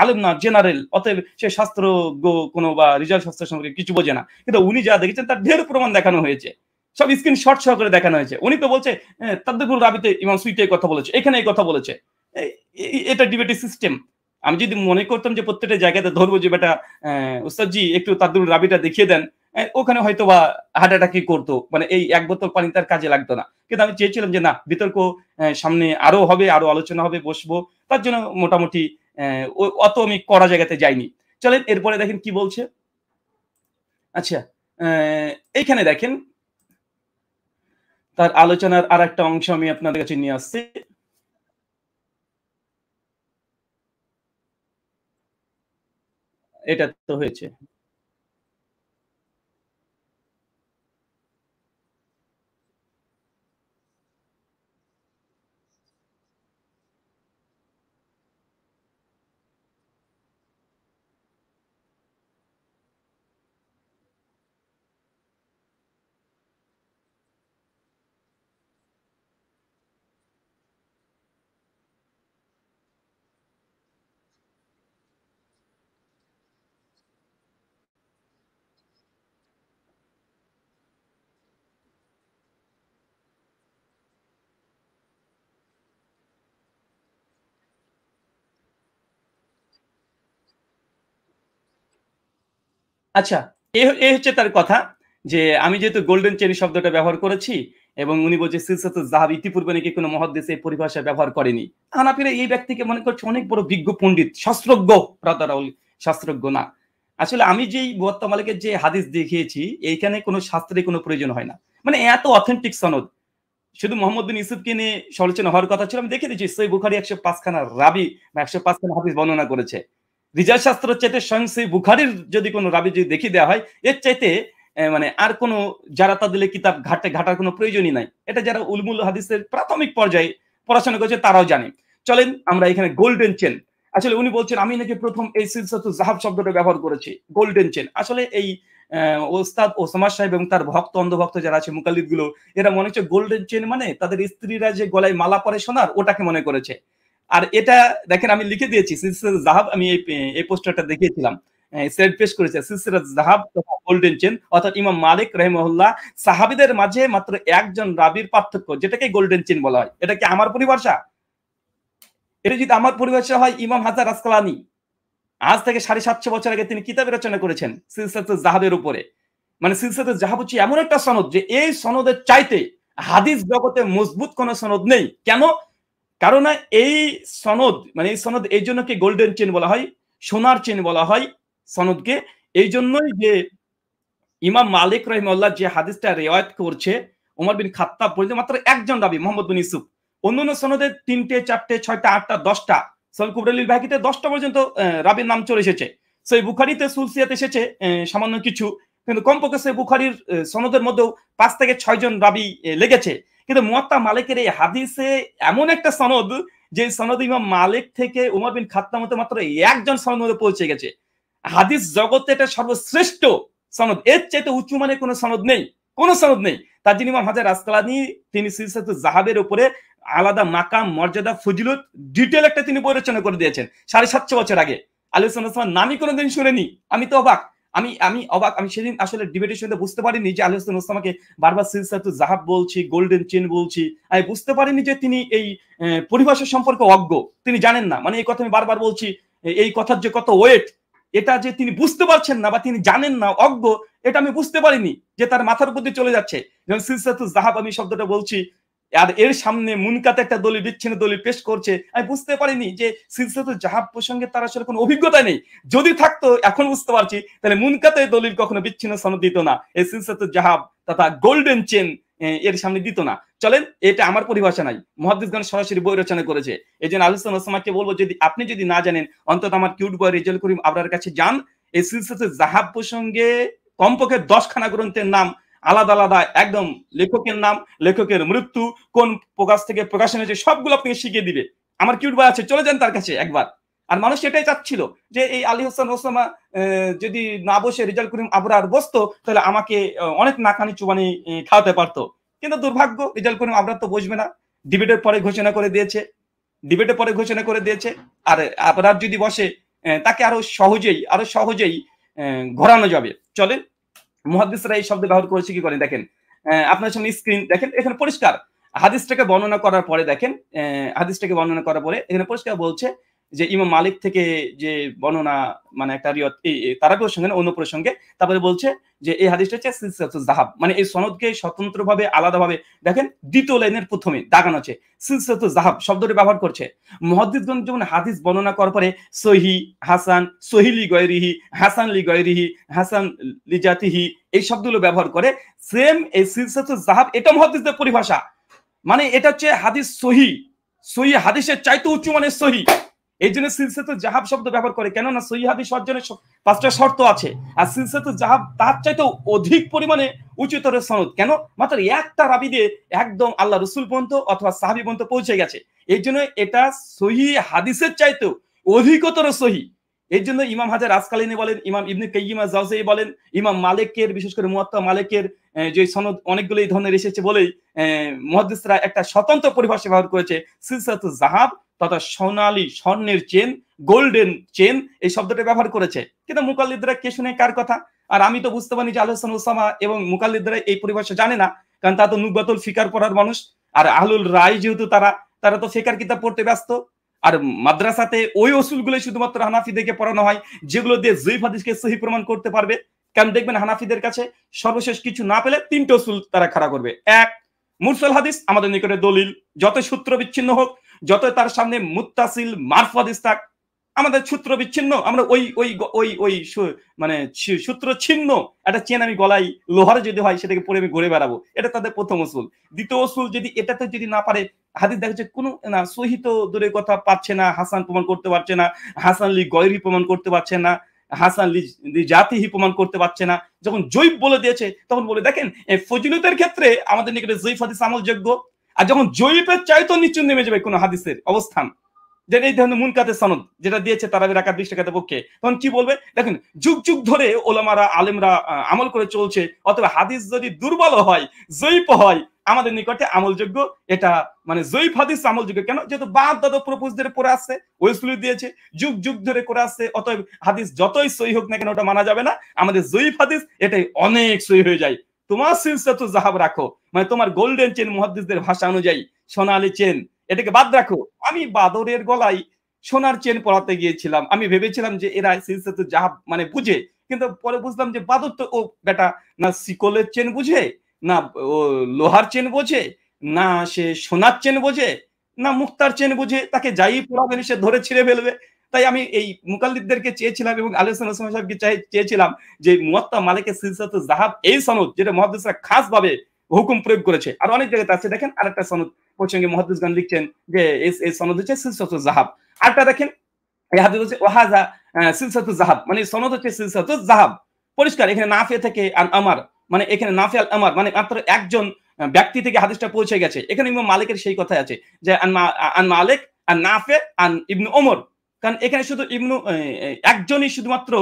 আলেম না, জেনারেল, অতএব সে শাস্ত্রজ্ঞ কোনো বা রিজাল্ট শাস্ত্র সম্পর্কে কিছু বোঝে না। কিন্তু উনি যা দেখেছেন তার ঢের প্রমাণ দেখানো হয়েছে, সব স্ক্রিনশট সহ করে দেখানো হয়েছে। উনি তো বলছে তাদ্দেকুল রাবিতে ইমাম সুইতে এই কথা বলেছে, এখানে এই কথা বলেছে। এটা ডিবেটিং সিস্টেম। আমি যদি মনে করতাম যে প্রত্যেকটা জায়গাতে ধরবো যে বেটা উস্তাদজি একটু তাদ্দুল রাবিটা দেখিয়ে দেন, ওখানে হয়তো বা হার্ট অ্যাটাকই করতো, মানে এই এক বোতল পানি তার কাজে লাগতো না। কিন্তু আমি চেয়েছিলাম যে না, বিতর্ক সামনে আরো হবে, আরো আলোচনা হবে, বসবো। তার জন্য মোটামুটি অত আমি কড়া জায়গাতে যাইনি। চলেন এরপরে দেখেন কি বলছে। আচ্ছা, এইখানে দেখেন তার আলোচনার আরেকটা অংশ আমি আপনাদের কাছে নিয়ে আসছি। এটা তো হয়েছে। আচ্ছা, এ হচ্ছে তার কথা যে আমি যেহেতু গোল্ডেন চেরি শব্দটা ব্যবহার করেছি এবং উনি বলছে সিলসিলাতুজ যাহাব ইতিপূর্বে নাকি কোন মুহাদ্দিস এই পরিভাষা ব্যবহার করেনি। হানাফিরা এই ব্যক্তিকে মনে করছে অনেক বড় বিজ্ঞ পণ্ডিত, শাস্ত্রজ্ঞ, ব্রাদার রাহুল শাস্ত্রজ্ঞ না। আসলে আমি যেই মুয়াত্তা মালিকের যে হাদিস দেখিয়েছি, এইখানে কোন শাস্ত্রের কোন প্রয়োজন হয় না। মানে এত অথেন্টিক সনদ। শুধু মোহাম্মদ বিন ইউসুফকে নিয়ে সমালোচনা হওয়ার কথা ছিল। আমি দেখে দিয়েছি সহিহ বুখারী ১০৫ খানা রাবি বা ১০৫ খানা হাদিস বর্ণনা করেছে। রিজাল শাস্ত্রের চাইতে স্বয়ং সহিহ বুখারীর যদি কোনো রাবি যদি দেখিয়ে দেওয়া হয়, এর চাইতে মানে আর কোনো জারাতা দিলে কিতাব ঘাটার কোনো প্রয়োজনই নাই। এটা যারা উলমুল হাদিসের প্রাথমিক পর্যায়ে পড়াশোনা করেছে তারাও জানে। চলেন আমরা এখানে গোল্ডেন চেন। আসলে উনি বলছেন আমি নাকি ১ম এই সিলসিলাতুজ যাহাব শব্দটা ব্যবহার করেছি। Golden chain. আসলে এই ওস্তাদ ওসামা সাহেব এবং তার ভক্ত অন্ধভক্ত যারা আছে মুকাল্লিদ গুলো, এরা মনে হচ্ছে গোল্ডেন চেন মানে তাদের স্ত্রীরা যে গলায় মালা পরে সোনার, ওটাকে মনে করেছে। আর এটা দেখেন আমি লিখে দিয়েছি সিলসিলাতুল যাহাব, আমি এই পোস্টারটা দেখিয়েছিলাম, সেট পেশ করেছে সিলসিলাতুল যাহাব তথা গোল্ডেন চেন, অর্থাৎ ইমাম মালিক রাহিমাহুল্লাহ সাহাবীদের মাঝে মাত্র একজন রাবীর পার্থক্য, যেটাকে গোল্ডেন চেন বলা হয়। এটা কি আমার পরিভাষা? এটা যদি আমার পরিভাষা হয়, ইমাম হাজার আসকালানি আজ থেকে 750 বছর আগে তিনি কিতাব রচনা করেছেন সিলসিলাতুল যাহাবের উপরে। মানে সিলসিলাতুল যাহাব হচ্ছে এমন একটা সনদ যে এই সনদের চাইতে হাদিস জগতে মজবুত কোন সনদ নেই। কেন? কারণ এই সনদ, মানে এই সনদ এই জন্য কি গোল্ডেন চেন বলা হয়, সোনার চেন বলা হয় সনদকে, এই জন্যই যে ইমাম মালিক রাহিমাহুল্লাহ যে হাদিসটা রিওয়ায়াত করছে ওমর বিন খাত্তাব পর্যন্ত মাত্র একজন রাবী, মোহাম্মদ বিন ইউসুফ। অন্যান্য সনদে 3টে 4টে 6টা 8টা 10টা, সহিহ কুবরালিল বাইহাকিতে 10টা পর্যন্ত রাবীর নাম চলে এসেছে। সহিহ বুখারীতে সুলসিয়াতে এসেছে সামান্য কিছু, কিন্তু কমপক্ষে সহিহ বুখারীর সনদের মধ্যেও 5 থেকে 6 জন রাবী লেগেছে। কিন্তু মুয়াত্তা মালিকের এই হাদিসে এমন একটা সনদ যে সনদ ইমাম মালিক থেকে উমর বিন খাত্তাব মতে মাত্র একজন সনদের মধ্যে পৌঁছে গেছে। হাদিস জগতে এটা সর্বশ্রেষ্ঠ সনদ, এর চাইতে উঁচু মানের কোনো সনদ নেই, কোনো সনদ নেই। তার জন্য ইমাম হাজার আসকালানি তিনি সিলসিলাতুল যাহাবের উপরে আলাদা মাকাম মর্যাদা ফজিলত ডিটেল একটা তিনি বই রচনা করে দিয়েছেন 750 বছর আগে। আলাইহিস সালাম নামই কোনোদিন শুনেনি। আমি তো অবাক, আমি অবাক। আমি সেদিন আসলে ডিবেটের শুনে বুঝতে পারিনি যে আলাইহিস সালামকে বারবার সিলসিলাতুল যাহাব বলছি, গোল্ডেন চেন বলছি, আমি বুঝতে পারিনি যে তিনি এই পরিভাষা সম্পর্কে অজ্ঞ, তিনি জানেন না। মানে এই কথা আমি বারবার বলছি, এই কথার যে কত ওয়েট, এটা যে তিনি বুঝতে পারছেন না বা তিনি জানেন না, অজ্ঞ, এটা আমি বুঝতে পারিনি যে তার মাথার উপর দিয়ে চলে যাচ্ছে। যেমন সিলসিলাতুল যাহাব আমি শব্দটা বলছি, আর এর সামনে মুনকাতে একটা দলিল, বিচ্ছিন্ন দলিল পেশ করছে, আমি বুঝতে পারিনি যে সিলসিলাতুল যাহাব প্রসঙ্গে তার আসলে কোনো অভিজ্ঞতা নেই। যদি থাকতো এখন বুঝতে পারছি, তাহলে মুনকাতে দলিল কখনো বিচ্ছিন্ন সনদ দিত না, এই সিলসিলাতুল যাহাব তথা গোল্ডেন চেন এর সামনে দিত না। চলেন, এটা আমার পরিভাষা নাই, মুহাদ্দিসগণ সরাসরি বই রচনা করেছে। এই জন্য আলোচনা ওসমাকে বলবো, যদি আপনি যদি না জানেন, অন্তত আমার কিউট বয় রেজাল করিম আবরার কাছে যান। এই সিলসিলাতুল যাহাব প্রসঙ্গে কমপক্ষে 10খানা গ্রন্থের নাম আলাদা আলাদা, একদম লেখকের নাম, লেখকের মৃত্যু, কোন প্রকাশ থেকে প্রকাশন হয়েছে, সবগুলো আপনাকে শিখিয়ে দিবে। আমার কিউট বয় আছে, চলে যান তার কাছে একবার। আর মানুষ এটাই চাচ্ছিল যে এই আলী হোসেন ওসামা যদি না বসে রেজাল করিম আবরার বসতো, তাহলে আমাকে অনেক নাকানি চুবানি খাওয়াতে পারতো। কিন্তু দুর্ভাগ্য, রেজাল করিম আবরার তো বসবে না, ডিবেটের পরে ঘোষণা করে দিয়েছে, ডিবেটের পরে ঘোষণা করে দিয়েছে। আর আবরার যদি বসে, তাকে আরো সহজেই ঘোরানো যাবে। চলে, মুহাদ্দিসরা এই শব্দ ব্যবহার করেছে কি করেন দেখেন, আপনার সামনে স্ক্রিন দেখেন, এখানে পরিষ্কার হাদিসটাকে বর্ণনা করার পরে দেখেন, হাদিসটাকে বর্ণনা করার পরে এখানে পরিষ্কার বলছে যে ইমাম মালিক থেকে যে বর্ণনা, মানে একটা রিওয়ায়াত তার প্রসঙ্গে অন্য প্রসঙ্গে, তারপরে বলছে যে এই হাদিসটা হচ্ছে সিলসিলাতুল যাহাব, মানে এই সনদকে স্বতন্ত্রভাবে আলাদাভাবে দেখেন দ্বিতীয় লাইনের প্রথমে দাগানো আছে সিলসিলাতুল যাহাব শব্দটি ব্যবহার করছে। মুহাদ্দিসগণ যেমন হাদিস বর্ণনা করার পরে সহিহ, হাসান, সহিহ লি গায়রিহি, হাসান লি গায়রিহি, হাসান লি জাতিহি এই শব্দগুলো ব্যবহার করে, সেম এই সিলসিলাতুল যাহাব এটা মুহাদ্দিসদের পরিভাষা। মানে এটা হচ্ছে হাদিস সহিহ, সহিহ হাদিসের চাইতে উঁচু মানের সহিহ। এই জন্য সিলসিলাতুল যাহাব শব্দ ব্যবহার করে, কেননা সহিহ হাদিস অর্জনের 5টা শর্ত আছে, আর সিলসিলাতুল যাহাব তার চাইতে অধিক পরিমাণে উচ্চতর সনদ। কেন? মাত্র একটা রাবী দিয়ে একদম আল্লাহ রাসূল পর্যন্ত অথবা সাহাবী পর্যন্ত পৌঁছে গেছে। এই জন্য এটা সহিহ হাদিসের চাইতেও অধিকতর সহিহ। এই জন্য ইমাম হাজার আসকালানি বলেন, ইমাম ইবনে কাইয়িম আয-জাওযায়ী বলেন, ইমাম মালিকের, বিশেষ করে মুয়াত্তা মালিকের যে সনদ অনেকগুলো এই ধরনের এসেছে বলেই মুহাদ্দিসরা একটা স্বতন্ত্র পরিভাষা ব্যবহার করেছে সিলসিলাতুল যাহাব তথা সোনালী, স্বর্ণের চেন, গোল্ডেন চেন এই শব্দটা ব্যবহার করেছে। কিন্তু মুকাল্লিদরা কে শুনে কার কথা? আর আমি তো বুঝতে পারি যে আলী হোসেন ওসামা এবং মুকাল্লিদরা এই পরিভাষা জানে না, কারণ তারা তো নুকবাতুল ফিকার পড়ার মানুষ। আর আহলুল রায় যেহেতু তারা তো ফিকার কিতাব পড়তে ব্যস্ত। আর মাদ্রাসাতে ওই উসুলগুলো শুধুমাত্র হানাফিদেরকে পড়ানো হয়, যেগুলো দিয়ে যঈফ হাদিসকে সহিহ প্রমাণ করতে পারবে। কারণ দেখবেন হানাফিদের কাছে সর্বশেষ কিছু না পেলে 3টে উসুল তারা খাড়া করবে। 1, মুরসাল হাদিস আমাদের নিকটে দলিল, যত সূত্র বিচ্ছিন্ন হোক, যত তার সামনে মুত্তাসিল মারফু হাদিস থাক, আমাদের সূত্র বিচ্ছিন্ন, আমরা ওই মানে সূত্র ছিন্ন একটা চেন আমি গলায় লোহার যদি হয় সেটাকে পরে আমি ঘুরে বেড়াবো, এটা তাদের প্রথম উসুল। দ্বিতীয় উসুল, যদি এটাতে যদি না পারে, হাদিস দেখা যাচ্ছে কোনো না সহিহ তো দূরের কথা পাচ্ছে না, হাসান প্রমাণ করতে পারছে না, হাসান লি গয়রি প্রমাণ করতে পারছে না, হাসান লি জাতিহি প্রমাণ করতে পারছে না, যখন জয়ীফ বলে দিয়েছে তখন বলে দেখেন এই ফজিলতের ক্ষেত্রে আমাদের নিকটে জয়ীফ হাদিস আমলযোগ্য। আর যখন জয়ীফের চাইতো নিচু নেমে যাবে কোন হাদিসের অবস্থান, যেটা এই ধরনের মুনকাতে সনদ যেটা দিয়েছে তারাবি রাকাত 20 টাকাতে পক্ষে, তখন কি বলবে দেখেন, যুগ যুগ ধরে ওলামারা আলেমরা আমল করে চলছে, অথবা হাদিস যদি দুর্বল হয়, জয়ীফ হয়, আমাদের নিকটে আমলযোগ্য, এটা মানে জয়ীফ হাদিস আমলযোগ্য। কেন? যেহেতু বাপ দাদা প্রপোজদের পড়ে আসছে, ওয়েসলি দিয়েছে, যুগ যুগ ধরে করে আসছে, অতএব হাদিস যতই সহি হোক না কেন ওটা মানা যাবে না। আমাদের জয়ীফ হাদিস এটাই অনেক সহি হয়ে যায়। তোমার সিলসিলাতুল যাহাব রাখো, মানে তোমার গোল্ডেন চেন মুহাদ্দিসদের ভাষা অনুযায়ী সোনালী চেন, এটাকে বাদ রাখো। আমি বাদরের গলায় সোনার চেন পরাতে গিয়েছিলাম। আমি ভেবেছিলাম যে এরা সিলসিলাতুল যাহাব মানে বুঝে, কিন্তু পরে বুঝলাম যে বাদর তো ও বেটা না শিকলের চেন বুঝে, না ও লোহার চেন বোঝে, না সে সোনার চেন বোঝে, না মুক্তার চেন বুঝে। তাকে যাই পড়াবেন সে ধরে ছিঁড়ে ফেলবে। তাই আমি এই মুকাল্লিদদেরকে চেয়েছিলাম এবং আলোচনা সাহেবকে চেয়েছিলাম যে মুয়াত্তা মালিকের সিলসিলাতুল যাহাব এই সনদ, যেটা মুহাদ্দিসরা খাস ভাবে হুকুম প্রয়োগ করেছে। আর অনেক জায়গাতে আছে, দেখেন আরেকটা সনদ প্রসঙ্গে মুহাদ্দিসগণ লিখছেন যে এই সনদ হচ্ছে সিলসিলাতুল যাহাব। আরেকটা দেখেন এই হাদিস হচ্ছে ওয়াহাজা সিলসিলাতুল যাহাব, মানে সনদ হচ্ছে সিলসিলাতুল যাহাব। পরিষ্কার। এখানে নাফি থেকে আন আমার, মানে এখানে নাফি আল আমার মানে মাত্র একজন ব্যক্তি থেকে হাদিসটা পৌঁছে গেছে। এখানে ইমাম মালিকের সেই কথাই আছে যে আন মালিক আন নাফি আন ইবনু ওমর। কারণ এখানে শুধু ইবনু একজনই শুধুমাত্র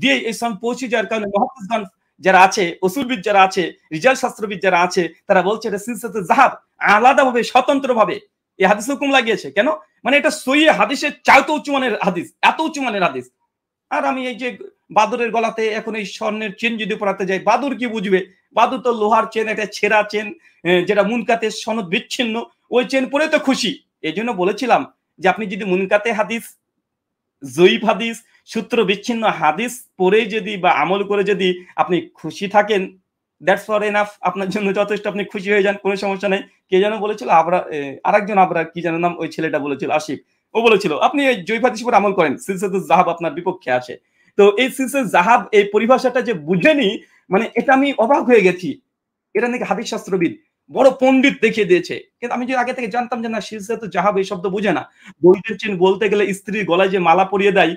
দিয়ে এই সনদ পৌঁছে যাওয়ার কারণে মুহাদ্দিসগণ যারা আছে, উসুলবিদ যারা আছে, রিজাল শাস্ত্রবিদ যারা আছে, তারা বলছে এটা সিলসিলাতুল যাহাব, আলাদাভাবে স্বতন্ত্রভাবে এই হাদিস হুকুম লাগিয়েছে। কেন? মানে এটা সহিহ হাদিসের চাইতে উচ্চ মানের হাদিস, এত উচ্চ মানের হাদিস। আর আমি এই যে বাদুরের গলাতে এখন এই স্বর্ণের চেন যদি পরাতে যাই, বাদুর কি বুঝবে? বাদুর তো লোহার চেন, একটা ছেঁড়া চেন, যেটা মুনকাতে সনদ বিচ্ছিন্ন, ওই চেন পরে তো খুশি। এই জন্য বলেছিলাম যে আপনি যদি মুনকাতে হাদিস, জয়ীফ হাদিস, সূত্র বিচ্ছিন্ন হাদিস পড়ে যদি বা আমল করে যদি আপনি খুশি থাকেন, দ্যাটস ফর এনাফ, আপনার জন্য যথেষ্ট। আপনি খুশি হয়ে যান, কোনো সমস্যা নেই। কে যেন বলেছিল, আরেকজন আবরার কি যেন নাম, ওই ছেলেটা বলেছিল, আশিফ, ও বলেছিল আপনি এই জয়ীফ হাদিস উপর আমল করেন, সিলসিলাতুল যাহাব আপনার বিপক্ষে আছে। তো এই সিলসিলাতুল যাহাব এই পরিভাষাটা যে বুঝেনি, মানে এটা আমি অবাক হয়ে গেছি। এটা নাকি হাদিস শাস্ত্রবিদ বড় পণ্ডিত দেখিয়ে দিয়েছে। কিন্তু আমি যে আগে থেকে জানতাম যে না, সিলসিলাতুল যাহাব এই শব্দ বুঝে না। গোল্ডেন চেন বলতে গেলে স্ত্রীর গলায় যে মালা পরিয়ে দেয়,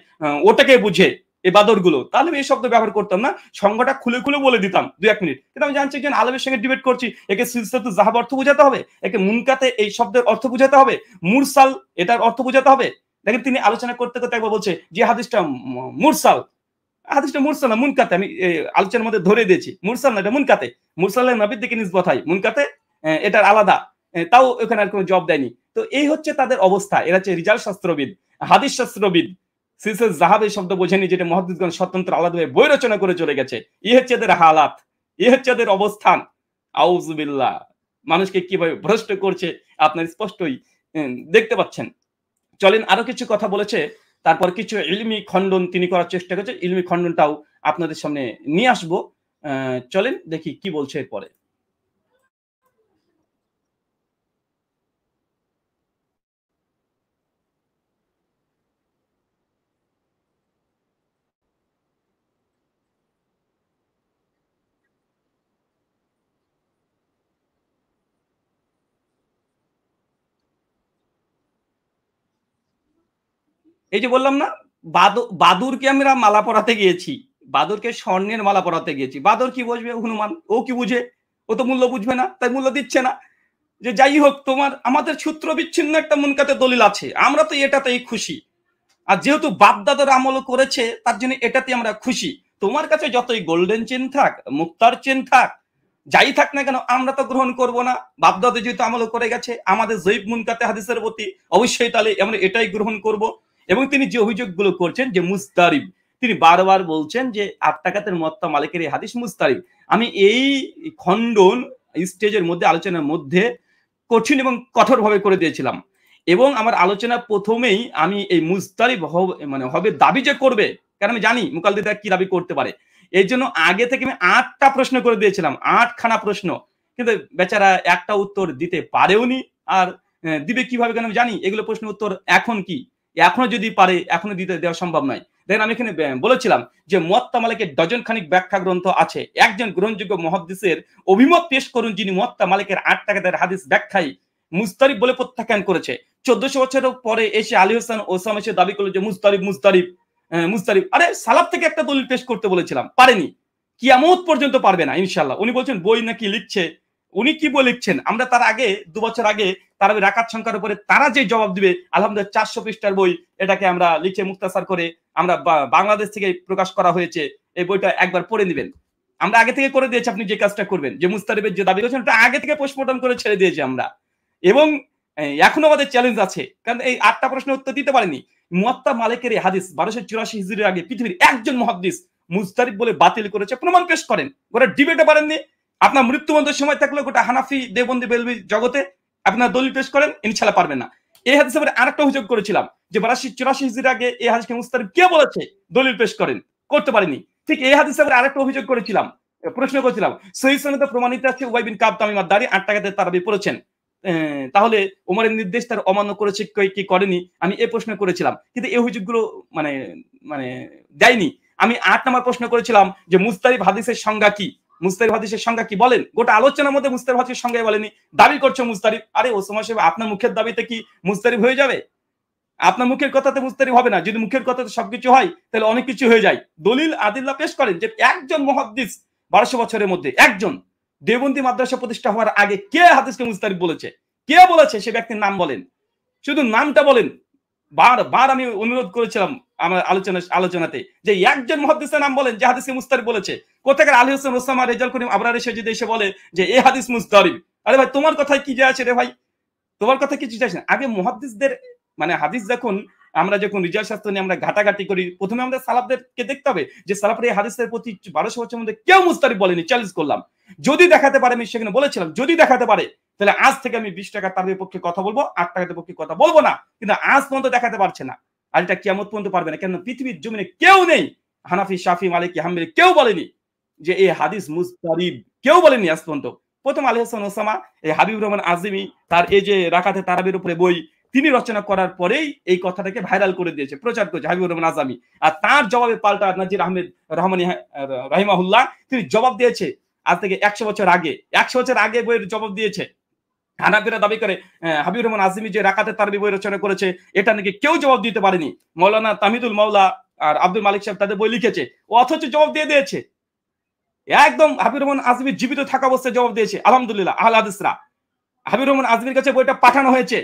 ওটাকে বুঝে এই বাদরগুলো। তাহলে আমি এই শব্দ ব্যবহার করতাম না, সংজ্ঞাটা খুলে খুলে বলে দিতাম 2-1 মিনিট। কিন্তু আমি জানছি একজন আলেমের সঙ্গে ডিবেট করছি, একে সিলসিলাতুল যাহাব অর্থ বোঝাতে হবে, একে মুনকাতে এই শব্দের অর্থ বোঝাতে হবে, মুরসাল এটার অর্থ বোঝাতে হবে। দেখেন তিনি আলোচনা করতে করতে একবার বলছে যে হাদিসটা মুরসাল, হাদিসটা মুরসাল না মুনকাতে। আমি আলোচনার মধ্যে ধরে দিয়েছি মুরসাল না, এটা মুনকাতে। মুরসালের নবীর দিকে নিসবত হয়, মুনকাতে এটার আলাদা। তাও ওখানে আর কোনো জবাব দেয়নি। তো এই হচ্ছে তাদের অবস্থা। এরা হচ্ছে রিজাল শাস্ত্রবিদ, হাদিস শাস্ত্রবিদ। সিলসিলাতুল যাহাব এই শব্দ বোঝেনি, যেটা মুহাদ্দিসগণ স্বতন্ত্র আলাদাভাবে বই রচনা করে চলে গেছে। এই হচ্ছে এদের হালাত, এই হচ্ছে এদের অবস্থান। আউযুবিল্লাহ। মানুষকে কিভাবে ভ্রষ্ট করছে আপনার স্পষ্টই দেখতে পাচ্ছেন। চলেন আরো কিছু কথা বলেছে, তারপর কিছু ইলমি খণ্ডন তিনি করার চেষ্টা করেছে। ইলমি খণ্ডনটাও আপনাদের সামনে নিয়ে আসবো। চলেন দেখি কি বলছে এরপরে। এই যে বললাম না, বাদুরকে আমরা মালা পরাতে গিয়েছি, বাদুরকে স্বর্ণের মালা পরাতে গিয়েছি। বাদর কি বুঝবে? হনুমান ও কি বুঝে? ও তো মূল্য বুঝবে না, তাই মূল্য দিচ্ছে না। যে যাই হোক, তোমার আমাদের সূত্র বিচ্ছিন্ন একটা মুনকাতে দলিল আছে, আমরা তো এটাতেই খুশি। আর যেহেতু বাপ দাদার আমল করেছে, তার জন্য এটাতে আমরা খুশি। তোমার কাছে যতই গোল্ডেন চেন থাক, মুক্তার চেন থাক, যাই থাক না কেন, আমরা তো গ্রহণ করব না। বাপ দাদা যেহেতু আমল করে গেছে, আমাদের জয়ীফ মুনকাতে হাদিসের প্রতি অবশ্যই তাহলে আমরা এটাই গ্রহণ করব। এবং তিনি যে অভিযোগগুলো করছেন যে মুস্তারিব, তিনি বারবার বলছেন যে 8 টাকাতের মুয়াত্তা মালিকের এই হাদিস মুস্তারিব। আমি এই খণ্ডন স্টেজের মধ্যে, আলোচনার মধ্যে কঠিন এবং কঠোরভাবে করে দিয়েছিলাম। এবং আমার আলোচনা প্রথমেই আমি এই মুস্তারিব মানে হবে দাবি যে করবে, কারণ আমি জানি মুকাল্লিদরা কি দাবি করতে পারে। এই জন্য আগে থেকে আমি 8টা প্রশ্ন করে দিয়েছিলাম, 8খানা প্রশ্ন। কিন্তু বেচারা একটা উত্তর দিতে পারেওনি। আর দিবে কিভাবে? কেন আমি জানি এগুলো প্রশ্নের উত্তর এখন কি, এখনো যদি পারে এখনো দিতে দেওয়া সম্ভব নয়। দেখেন আমি এখানে বলেছিলাম যে মুয়াত্তা মালিকের ডজন খানিক ব্যাখ্যা গ্রন্থ আছে, একজন গ্রহণযোগ্য মুহাদ্দিসের অভিমত পেশ করুন যিনি মুয়াত্তা মালিকের 8 টাকাতের হাদিস ব্যাখ্যায় মুস্তারিব বলে প্রত্যাখ্যান করেছে। 1400 বছরের পরে এসে আলী হোসেন ওসাম এসে দাবি করলো যে মুস্তারিব মুস্তারিব মুস্তারিব। আরে সালাফ থেকে একটা দলিল পেশ করতে বলেছিলাম, পারেনি। কিয়ামত পর্যন্ত পারবে না ইনশাআল্লাহ। উনি বলছেন বই নাকি লিখছে, উনি কি বই লিখছেন? আমরা তার আগে 2 বছর আগে তারা রাকাত সংখ্যার উপরে তারা যে জবাব দিবে, আলহামদুলিল্লাহ 400 পৃষ্ঠার বই, এটাকে আমরা লিখে মুক্তাসার করে আমরা বাংলাদেশ থেকে প্রকাশ করা হয়েছে। এই বইটা একবার পড়ে নেবেন। আমরা আগে থেকে করে দিয়েছি আপনি যে কাজটা করবেন, যে মুস্তারিবের যে দাবি করেছেন ওটা আগে থেকে পোস্টমর্টম করে ছেড়ে দিয়েছি আমরা। এবং এখনো আমাদের চ্যালেঞ্জ আছে, কারণ এই 8টা প্রশ্নের উত্তর দিতে পারেনি। মুয়াত্তা মালিকের এই হাদিস 1284 হিজরির আগে পৃথিবীর একজন মুহাদ্দিস মুস্তারিব বলে বাতিল করেছে, প্রমাণ পেশ করেন। গোটা ডিবেটে পারেননি। আপনার মৃত্যুবন্ধের সময় থাকলে গোটা হানাফি দেওবন্দি বেলবি জগতে আপনার দলিল পেশ করেন, ইনশাআল্লাহ পারবেন না। এই হাদিসে আমরা আরেকটা অভিযোগ করেছিলাম যে 1284 হিজরির আগে এই হাদিসকে মুস্তারিব কে বলেছে, দলিল পেশ করেন, করতে পারেনি। ঠিক এই হাদিসে আমরা আরেকটা অভিযোগ করেছিলাম, প্রশ্ন করেছিলাম, সহিহ সনদে প্রমাণিত আছে উবাই বিন কাব তামিম আদ-দারি 8 টাকাতে তারাবি পড়েছেন, তাহলে ওমরের নির্দেশ তার অমান্য করেছে কি করেনি, আমি এই প্রশ্ন করেছিলাম। কিন্তু এই অভিযোগগুলো মানে মানে দেয়নি। আমি 8 নম্বর প্রশ্ন করেছিলাম যে মুস্তারিব হাদিসের সংজ্ঞা কি, মুস্তারিব হাদিসের সংজ্ঞা কি বলেন। গোটা আলোচনার মধ্যে মুস্তারিব হাদিসের সংজ্ঞা বলেনি, দাবি করছে মুস্তারিব। আরে ওসমা সাহেব, আপনার মুখের দাবিতে কি মুস্তারিব হয়ে যাবে? আপনার মুখের কথাতে মুস্তারিব হবে না। যদি মুখের কথাতে সবকিছু হয় তাহলে অনেক কিছু হয়ে যায়। দলিল আদিল্লাহ পেশ করেন যে একজন মুহাদ্দিস 1200 বছরের মধ্যে একজন দেওবন্দি মাদ্রাসা প্রতিষ্ঠা হওয়ার আগে কে হাদিসকে মুস্তারিব বলেছে, কে বলেছে সে ব্যক্তির নাম বলেন, শুধু নামটা বলেন। বারবার আমি অনুরোধ করেছিলাম আমার আলোচনাতে যে একজন মুহাদ্দিসের নাম বলেন যে হাদিসকে মুস্তারিব বলেছে। কোথাকার আলী হোসেন ওসামা রেজাল করিম আবরার এসে যদি এসে বলে যে এই হাদিস মুস্তারিব, আরে ভাই তোমার কথায় কি যায় আছে রে ভাই, তোমার কথা কিছু চাইছে না। আগে মুহাদ্দিসদের মানে হাদিস যখন রিজাল শাস্ত্র নিয়ে আমরা ঘাটাঘাটি করি, প্রথমে আমাদের সালাফদেরকে দেখতে হবে যে সালাফরা এই হাদিসের প্রতি 1200 বছরের মধ্যে কেউ মুস্তারিব বলেনি। চ্যালেঞ্জ করলাম, যদি দেখাতে পারে, আমি সেখানে বলেছিলাম যদি দেখাতে পারে তাহলে আজ থেকে আমি 20 টাকা তার পক্ষে কথা বলবো, 8 টাকার পক্ষে কথা বলবো না। কিন্তু আজ পর্যন্ত দেখাতে পারছে না, আর এটা কিয়ামত পর্যন্ত পারবে না। কেন পৃথিবীর জমিনে কেউ নেই, হানাফি, শাফি, মালিকি, হাম্বলি কেউ বলেনি যে এই হাদিস মুস্তারিব, কেউ বলেনি আজ পর্যন্ত। প্রথম আলী হাসান ওসামা, এই হাবিবুর রহমান আজমি, তার এই যে রাকাতে তারাবির উপরে বই তিনি রচনা করার পরেই এই কথাটাকে ভাইরাল করে দিয়েছে, প্রচার করেছে হাবিবুর রহমান আজমি। আর তার জবাবে পাল্টা নাজির আহমেদ রহমানি রাহিমাহুল্লাহ তিনি জবাব দিয়েছে আজ থেকে 100 বছর আগে, 100 বছর আগে বইয়ের জবাব দিয়েছে। হানাফিরা দাবি করে হাবিবুর রহমান আজমি যে রাকাতে তারাবি বই রচনা করেছে এটা নাকি কেউ জবাব দিতে পারেনি। মৌলানা তামিদুল মাওলা আর আব্দুল মালিক সাহেব তাদের বই লিখেছে, অথচ জবাব দিয়ে দিয়েছে। একদম হাবিবুর রহমান আজমি জীবিত থাকা অবস্থায় জবাব দিয়েছে। আলহামদুলিল্লাহ, আহলে হাদিসরা হাবিবুর রহমান আজমির কাছে বইটা পাঠানো হয়েছে,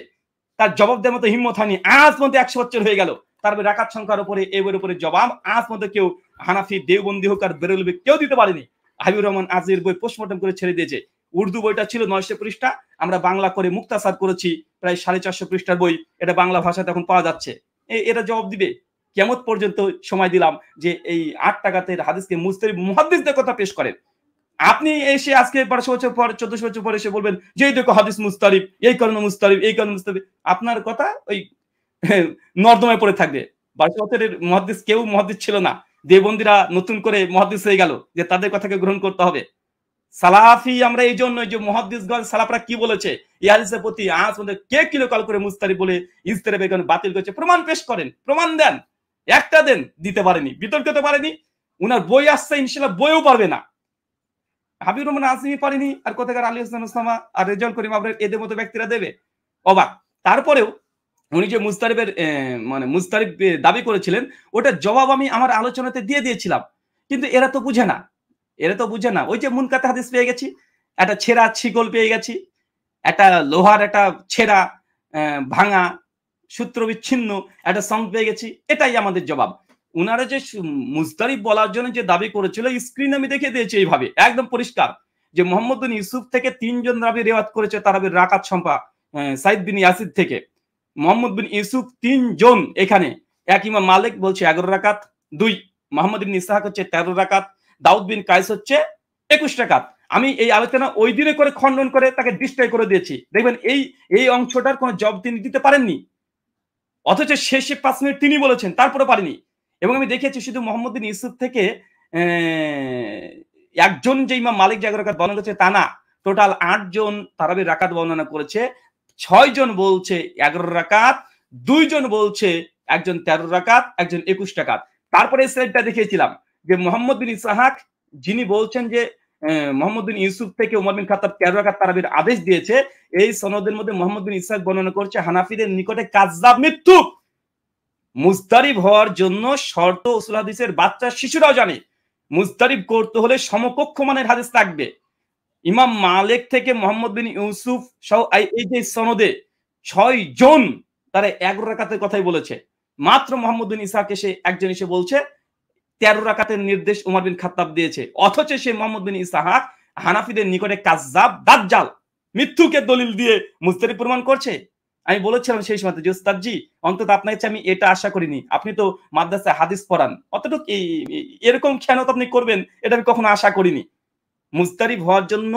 তার জবাব দেওয়ার মতো হিম্মত হয়নি। আজ পর্যন্ত 100 বছর হয়ে গেল, তারপরে রাকাত সংখ্যার উপরে এই বইয়ের উপরে জবাব আজ পর্যন্ত কেউ, হানাফি, দেওবন্দি হোক আর বেরেলভি, কেউ দিতে পারেনি। হাবিবুর রহমান আজমির বই পোস্টমর্টম করে ছেড়ে দিয়েছে। উর্দু বইটা ছিল 900 পৃষ্ঠা, আমরা বাংলা করে মুক্তাসার করেছি প্রায় 450 পৃষ্ঠার বই, এটা বাংলা ভাষাতে এখন পাওয়া যাচ্ছে। এরা জবাব দিবে। কিয়ামত পর্যন্ত সময় দিলাম যে এই 8 টাকাতে হাদিসকে মুস্তারিব মুহাদ্দিসদের কথা পেশ করেন। আপনি এসে আজকে 1200 বছর পর 1400 বছর পর এসে বলবেন যে এই দেখো হাদিস মুস্তারিব, এই কারণে মুস্তারিব, এই কারণে মুস্তারিব। আপনার কথা ওই নর্দমায় পড়ে থাকবে। 1200 বছরের মুহাদ্দিস কেউ মুহাদ্দিস ছিল না, দেওবন্দিরা নতুন করে মুহাদ্দিস হয়ে গেল যে তাদের কথাকে গ্রহণ করতে হবে। সালাফি আমরা এই জন্য যে মুহাদ্দিসগণ সালাফরা কি বলেছে এই হাদিসের প্রতি আজ পর্যন্ত কে কিলোকাল করে মুস্তারিব বলে ইজতিরাব এখানে বাতিল করেছে, প্রমাণ পেশ করেন, প্রমাণ দেন। একটা দেন, দিতে পারেনি, বিতর্ক করতে পারেনি। উনার বই আসছে, ইনশাআল্লাহ বইও পারবে না। হাবিবুর রহমান আজমি পারেনি, আর কোথাকার আলী হোসেন ওসামা আর রেজাউল করিম আবরার এদের মতো ব্যক্তিরা দেবে? অবাক। তারপরেও উনি যে মুস্তারিবের মানে মুস্তারিব দাবি করেছিলেন ওটার জবাব আমি আমার আলোচনাতে দিয়ে দিয়েছিলাম, কিন্তু এরা তো বুঝে না, এরা তো বুঝে না। ওই যে মুনকাতে হাদিস পেয়ে গেছি, একটা ছেঁড়া ছিকল পেয়ে গেছি, একটা লোহার একটা ছেঁড়া ভাঙা সূত্র বিচ্ছিন্ন একটা সং পেয়ে গেছি, এটাই আমাদের জবাব। উনারা যে মুস্তারিব বলার জন্য যে দাবি করেছিল স্ক্রিন আমি দেখে দিয়েছি এইভাবে একদম পরিষ্কার যে মোহাম্মদ বিন ইউসুফ থেকে 3 জন রাবি রিওয়ায়াত করেছে তারাবির রাকাত সংখ্যা সাইদ বিন ইয়াসিদ থেকে। মোহাম্মদ বিন ইউসুফ 3 জন, এখানে এক ইমাম মালিক বলছে 11 রাকাত, 2 মোহাম্মদ বিন ইসহাক হচ্ছে 13 রাকাত, দাউদ বিন কায়েস হচ্ছে 21 রাকাত। আমি এই আলোচনা ওই দিনে করে খণ্ডন করে তাকে ডিস্ট্রয় করে দিয়েছি। দেখবেন এই অংশটার কোনো জবাব তিনি দিতে পারেননি, অথচ শেষে 5 মিনিট তিনি বলেছেন, তারপরে পারেনি। এবং আমি দেখেছি শুধু মোহাম্মদ বিন ইউসুফ থেকে একজন যে ইমাম মালিক 11 রাকাত বর্ণনা করেছে তা না, টোটাল 8 জন তারাবির রাকাত বর্ণনা করেছে। 6 জন বলছে 11 রাকাত, 2 জন বলছে একজন 13 রাকাত, একজন 21 রাকাত। তারপরে এই স্লাইডটা দেখিয়েছিলাম যে মোহাম্মদ বিন ইসহাক যিনি বলছেন যে মোহাম্মদ বিন ইউসুফ থেকে ওমর বিন খাত্তাব 13 রাকাত তারাবির আদেশ দিয়েছে, এই সনদের মধ্যে মোহাম্মদ বিন ইসহাক বর্ণনা করছে হানাফিদের নিকটে কাযযাব, মিথ্যুক। মুস্তারিব হওয়ার জন্য শর্ত উসুল হাদিসের বাচ্চা শিশুরাও জানে, মুস্তারিব করতে হলে সমকক্ষ মানের হাদিস থাকবে। ইমাম মালিক থেকে মোহাম্মদ বিন ইউসুফ সহ এই যে সনদে 6 জন তারা 11 রাকাতের কথাই বলেছে। মাত্র মোহাম্মদ বিন ইসহাক এসে একজন এসে বলছে 13 রাকাতের নির্দেশ উমর বিন খাত্তাব দিয়েছে, অথচ সে মোহাম্মদ বিন ইসহাক হানাফিদের নিকটে কাজ্জাব, দাজ্জাল, মৃত্যুকে দলিল দিয়ে মুজতাহিদ প্রমাণ করছে। আমি বলেছিলাম সেই সময় যে উস্তাদজি, অন্তত আপনার কাছে আমি এটা আশা করিনি, আপনি তো মাদ্রাসায় হাদিস পড়ান, অতটুকু এরকম খেয়ানত আপনি করবেন এটা আমি কখনো আশা করিনি। মুস্তারিব হওয়ার জন্য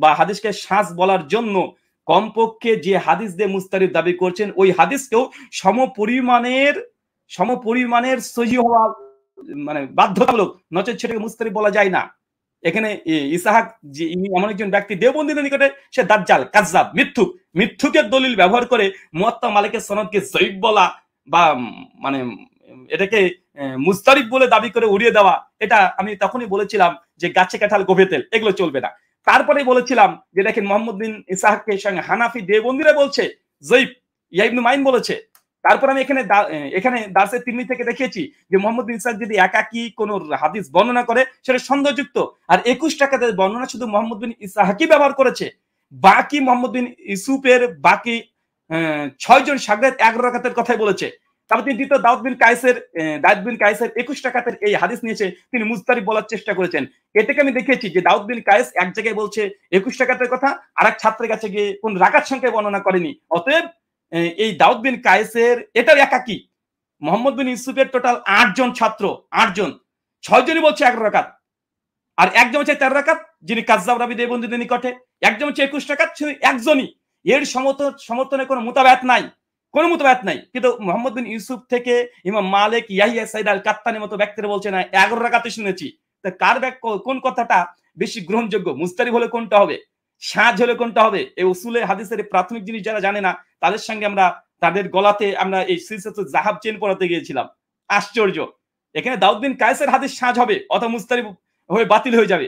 বা হাদিসকে সাজ বলার জন্য কমপক্ষে যে হাদিস দিয়ে মুস্তারিব দাবি করছেন ওই হাদিসকেও সমপরিমাণের সহিহ হওয়া মানে বাধ্যতামূলক, নচেত সেটাকে মুস্তারিব বলা যায় না। এখানে ইসহাক যে ইনি এমন একজন ব্যক্তি দেওবন্দীদের নিকটে সে দাজ্জাল, কাজ্জাব, মিথ্যুকের দলিল ব্যবহার করে মুয়াত্তা মালিকের সনদকে যঈফ বলা বা মানে এটাকে মুস্তারিব বলে দাবি করে উড়িয়ে দেওয়া, এটা আমি তখনই বলেছিলাম যে গাছে কাঁঠাল গোভে তেল, এগুলো চলবে না। তারপরে বলেছিলাম যে দেখেন মোহাম্মদ বিন ইসহাকের সঙ্গে হানাফি দেওবন্দীরা বলছে যঈফ, ইয়া ইবনে মাইন বলেছে। তারপর আমি এখানে দার্সে তিরমিজি থেকে দেখিয়েছি যে মোহাম্মদ বিন ইসহাক যদি একাকি কোন হাদিস বর্ণনা করে সেটা সন্দেহযুক্ত, আর 21 টাকাতে বর্ণনা শুধু মোহাম্মদ বিন ইসহাকই ব্যবহার করেছে, বাকি মোহাম্মদ বিন ইউসুফের বাকি 6 জন শাগরেদ 11 রাকাতের কথাই বলেছে। তারপর তিনি দ্বিতীয় দাউদ বিন কায়েসের 21 টাকাতের এই হাদিস নিয়েছে তিনি মুস্তারিব বলার চেষ্টা করেছেন। এটাকে আমি দেখিয়েছি যে দাউদ বিন কায়েস এক জায়গায় বলছে 21 টাকাতের কথা, আর এক ছাত্রের কাছে গিয়ে কোন রাকাত সংখ্যায় বর্ণনা করেনি। অতএব এই দাউদ বিন কায়েসের এটাও একাকি, মোহাম্মদ বিন ইউসুফের টোটাল 8 জন ছাত্র, 8 জন, 6 জনই বলছে 11 রাকাত, আর একজন হচ্ছে 13 রাকাত যিনি কাজ্জাব রাবী দেওবন্দীদের নিকটে, একজন হচ্ছে 21 রাকাত, একজনই। এর সমর্থনে কোনো মুতাবায়াত নাই, কোনো মুতাবায়াত নাই। কিন্তু মোহাম্মদ বিন ইউসুফ থেকে ইমাম মালিক, ইয়াহিয়া সাইদ আল কাত্তানির মতো ব্যক্তিরা বলছে না 11 রাকাতে শুনেছি। তা কার কোন কথাটা বেশি গ্রহণযোগ্য? মুস্তারিব হলে কোনটা হবে, সাজ হলে কোনটা হবে? এই উসুলে হাদিসের প্রাথমিক জিনিস যারা জানে না তাদের সঙ্গে আমরা তাদের গলাতে আমরা এই সিলসিলাতুল যাহাব চেন পড়াতে গিয়েছিলাম। আশ্চর্য, এখানে দাউদ বিন কায়েসের হাদিস সাজ হবে অথবা মুস্তারিব হয়ে বাতিল হয়ে যাবে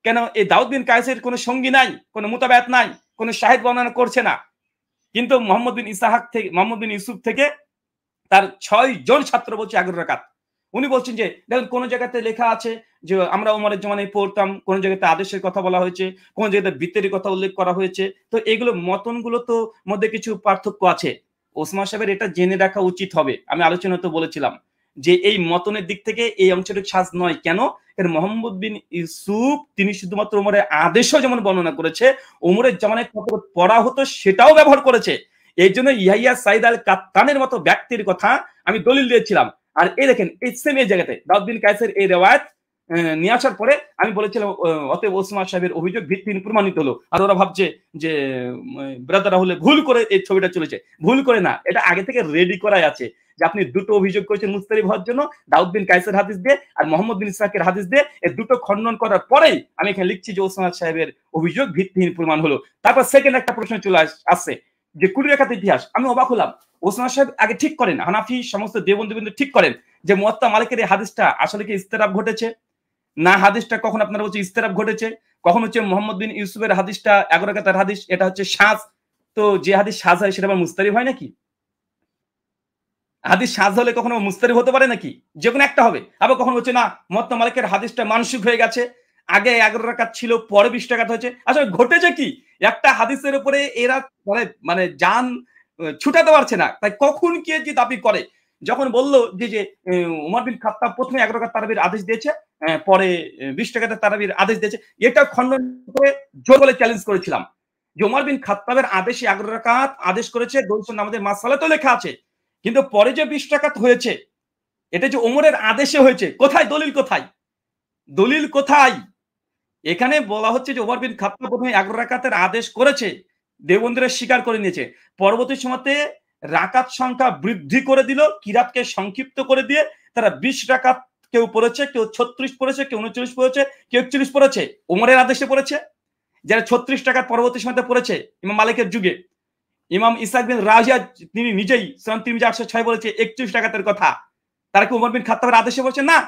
কেন? এই দাউদ বিন কায়েসের কোনো সঙ্গী নাই, কোনো মুতাবায়াত নাই, কোনো শাহিদ বর্ণনা করছে না। কিন্তু মোহাম্মদ বিন ইউসুফ থেকে তার 6 জন ছাত্র বলছে 11 রাকাত। উনি বলছেন যে দেখুন কোন জায়গাতে লেখা আছে যে আমরা ওমরের জমানায় পড়তাম, কোন জায়গাতে আদেশের কথা বলা হয়েছে, কোন জায়গাতে বিত্তের কথা উল্লেখ করা হয়েছে। তো এগুলো মতনগুলো তো মধ্যে কিছু পার্থক্য আছে, ওসমান সাহেবের এটা জেনে রাখা উচিত হবে। আমি আলোচনা তো বলেছিলাম যে এই মতনের দিক থেকে এই অংশটুকু সাজ নয়। কেন? মোহাম্মদ বিন ইউসুফ তিনি শুধুমাত্র ওমরের আদেশও যেমন বর্ণনা করেছে, ওমরের জামানায় কত পড়া হতো সেটাও ব্যবহার করেছে। এই জন্য ইয়াহিয়া সাইদ আল কাত্তানের মতো ব্যক্তির কথা আমি দলিল দিয়েছিলাম। আর এই দেখেন এই সেম এই জায়গাতে দাউদ বিন কায়েসের এই রেওয়ায়াত নিয়ে আসার পরে আমি বলেছিলাম অতএব ওসমান সাহেবের অভিযোগ ভিত্তিহীন প্রমাণিত হলো। আর ওরা ভাবছে যে ব্রাদার রাহুলে ভুল করে এই ছবিটা চলেছে, ভুল করে না, এটা আগে থেকে রেডি করাই আছে যে আপনি দুটো অভিযোগ করেছেন মুস্তারিব হওয়ার জন্য, দাউদ বিন কায়েসের হাদিস দিয়ে আর মোহাম্মদ বিন ইসহাকের হাদিস দিয়ে, এই দুটো খণ্ডন করার পরেই আমি এখানে লিখছি যে ওসমান সাহেবের অভিযোগ ভিত্তিহীন প্রমাণ হলো। তারপর সেকেন্ড একটা প্রশ্ন চলে আসছে যে 20 রাকাত ইতিহাস। আমি অবাক হলাম, ওসমান সাহেব আগে ঠিক করেন, হানাফি সমস্ত দেওবন্দী ঠিক করেন যে মুয়াত্তা মালিকের এই হাদিসটা আসলে কি ইস্তেরাব ঘটেছে না, হাদিসটা কখন আপনারা বলছে ইস্তেরাব ঘটেছে, কখন হচ্ছে মোহাম্মদ বিন ইউসুফের হাদিসটা 11 রাকাতের হাদিস এটা হচ্ছে সাজ। তো যে হাদিস সাজ হয় সেটা আবার মুস্তারিব হয় নাকি? হাদিস সাজ হলে কখনো মুস্তারিব হতে পারে নাকি? যে কোনো একটা হবে। আবার কখন হচ্ছে না মুয়াত্তা মালিকের হাদিসটা মানসুখ হয়ে গেছে, আগে 11 রাকাত ছিল পরে 20 রাকাত হয়েছে। আসলে ঘটেছে কি? একটা হাদিসের উপরে এরা মানে জান ছুটাতে পারছে না, তাই কখন কে যে দাবি করে। যখন বললো যে উমর বিন খাত্তাব প্রথমে 11 রাকাত তারাবির আদেশ দিয়েছে, পরে 20 রাকাতের তারাবির আদেশ দিয়েছে, এটা খণ্ডন করে জোর বলে চ্যালেঞ্জ করেছিলাম যে উমর বিন খাত্তাবের আদেশে 11 রাকাত আদেশ করেছে, দৌসুন নামাজের মাসআলাতেও লেখা আছে। কিন্তু পরে যে 20 রাকাত হয়েছে এটা যে ওমরের আদেশে হয়েছে, কোথায় দলিল? কোথায় দলিল? কোথায়? এখানে বলা হচ্ছে যে ওমর বিন খাত্তাব প্রথমে 11 রাকাতের আদেশ করেছে, দেওবন্দীরা স্বীকার করে নিয়েছে, পরবর্তী সময়তে রাকাত সংখ্যা বৃদ্ধি করে দিল, কিরাতকে সংক্ষিপ্ত করে দিয়ে তারা 20 রাকাত কেউ পড়েছে, কেউ 36 পড়েছে, কেউ 39 পড়েছে, কেউ 41 পড়েছে, ওমরের আদেশে পড়েছে। যারা 36 টাকার পরবর্তী সময়তে পড়েছে ইমাম মালিকের যুগে, ইমাম ইসহাক বিন রাহিয়া তিনি নিজেই সুনান তিরমিজি 806 বলেছে 31 রাকাতের কথা, তারা কি ওমর বিন খাত্তাবের আদেশে পড়েছে? না,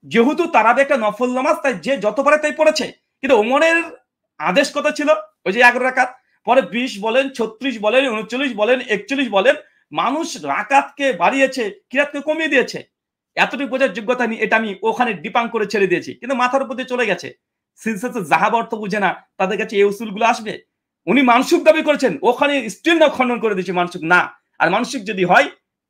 যেহেতু তারাবি একটা নফল নামাজ তাই যে যত পারে তাই পড়েছে। কিন্তু ওমরের আদেশ কত ছিল? ওই যে 11 রাকাত, পরে 20 বলেন, 36 বলেন, 39 বলেন, 41 বলেন, মানুষ রাকাতকে বাড়িয়েছে, কিরাতকে কমিয়ে দিয়েছে। এতটুকু বোঝার যোগ্যতা নেই, এটা আমি ওখানে ডিপাং করে ছেড়ে দিয়েছি, কিন্তু মাথার উপর দিয়ে চলে গেছে। সিলসিলাতুল যাহাব অর্থ বুঝে না, তাদের কাছে এই উসুলগুলো আসবে। উনি মানসুখ দাবি করেছেন, ওখানে স্টিল না খণ্ডন করে দিয়েছে মানসুখ না। আর মানসিক যদি হয়,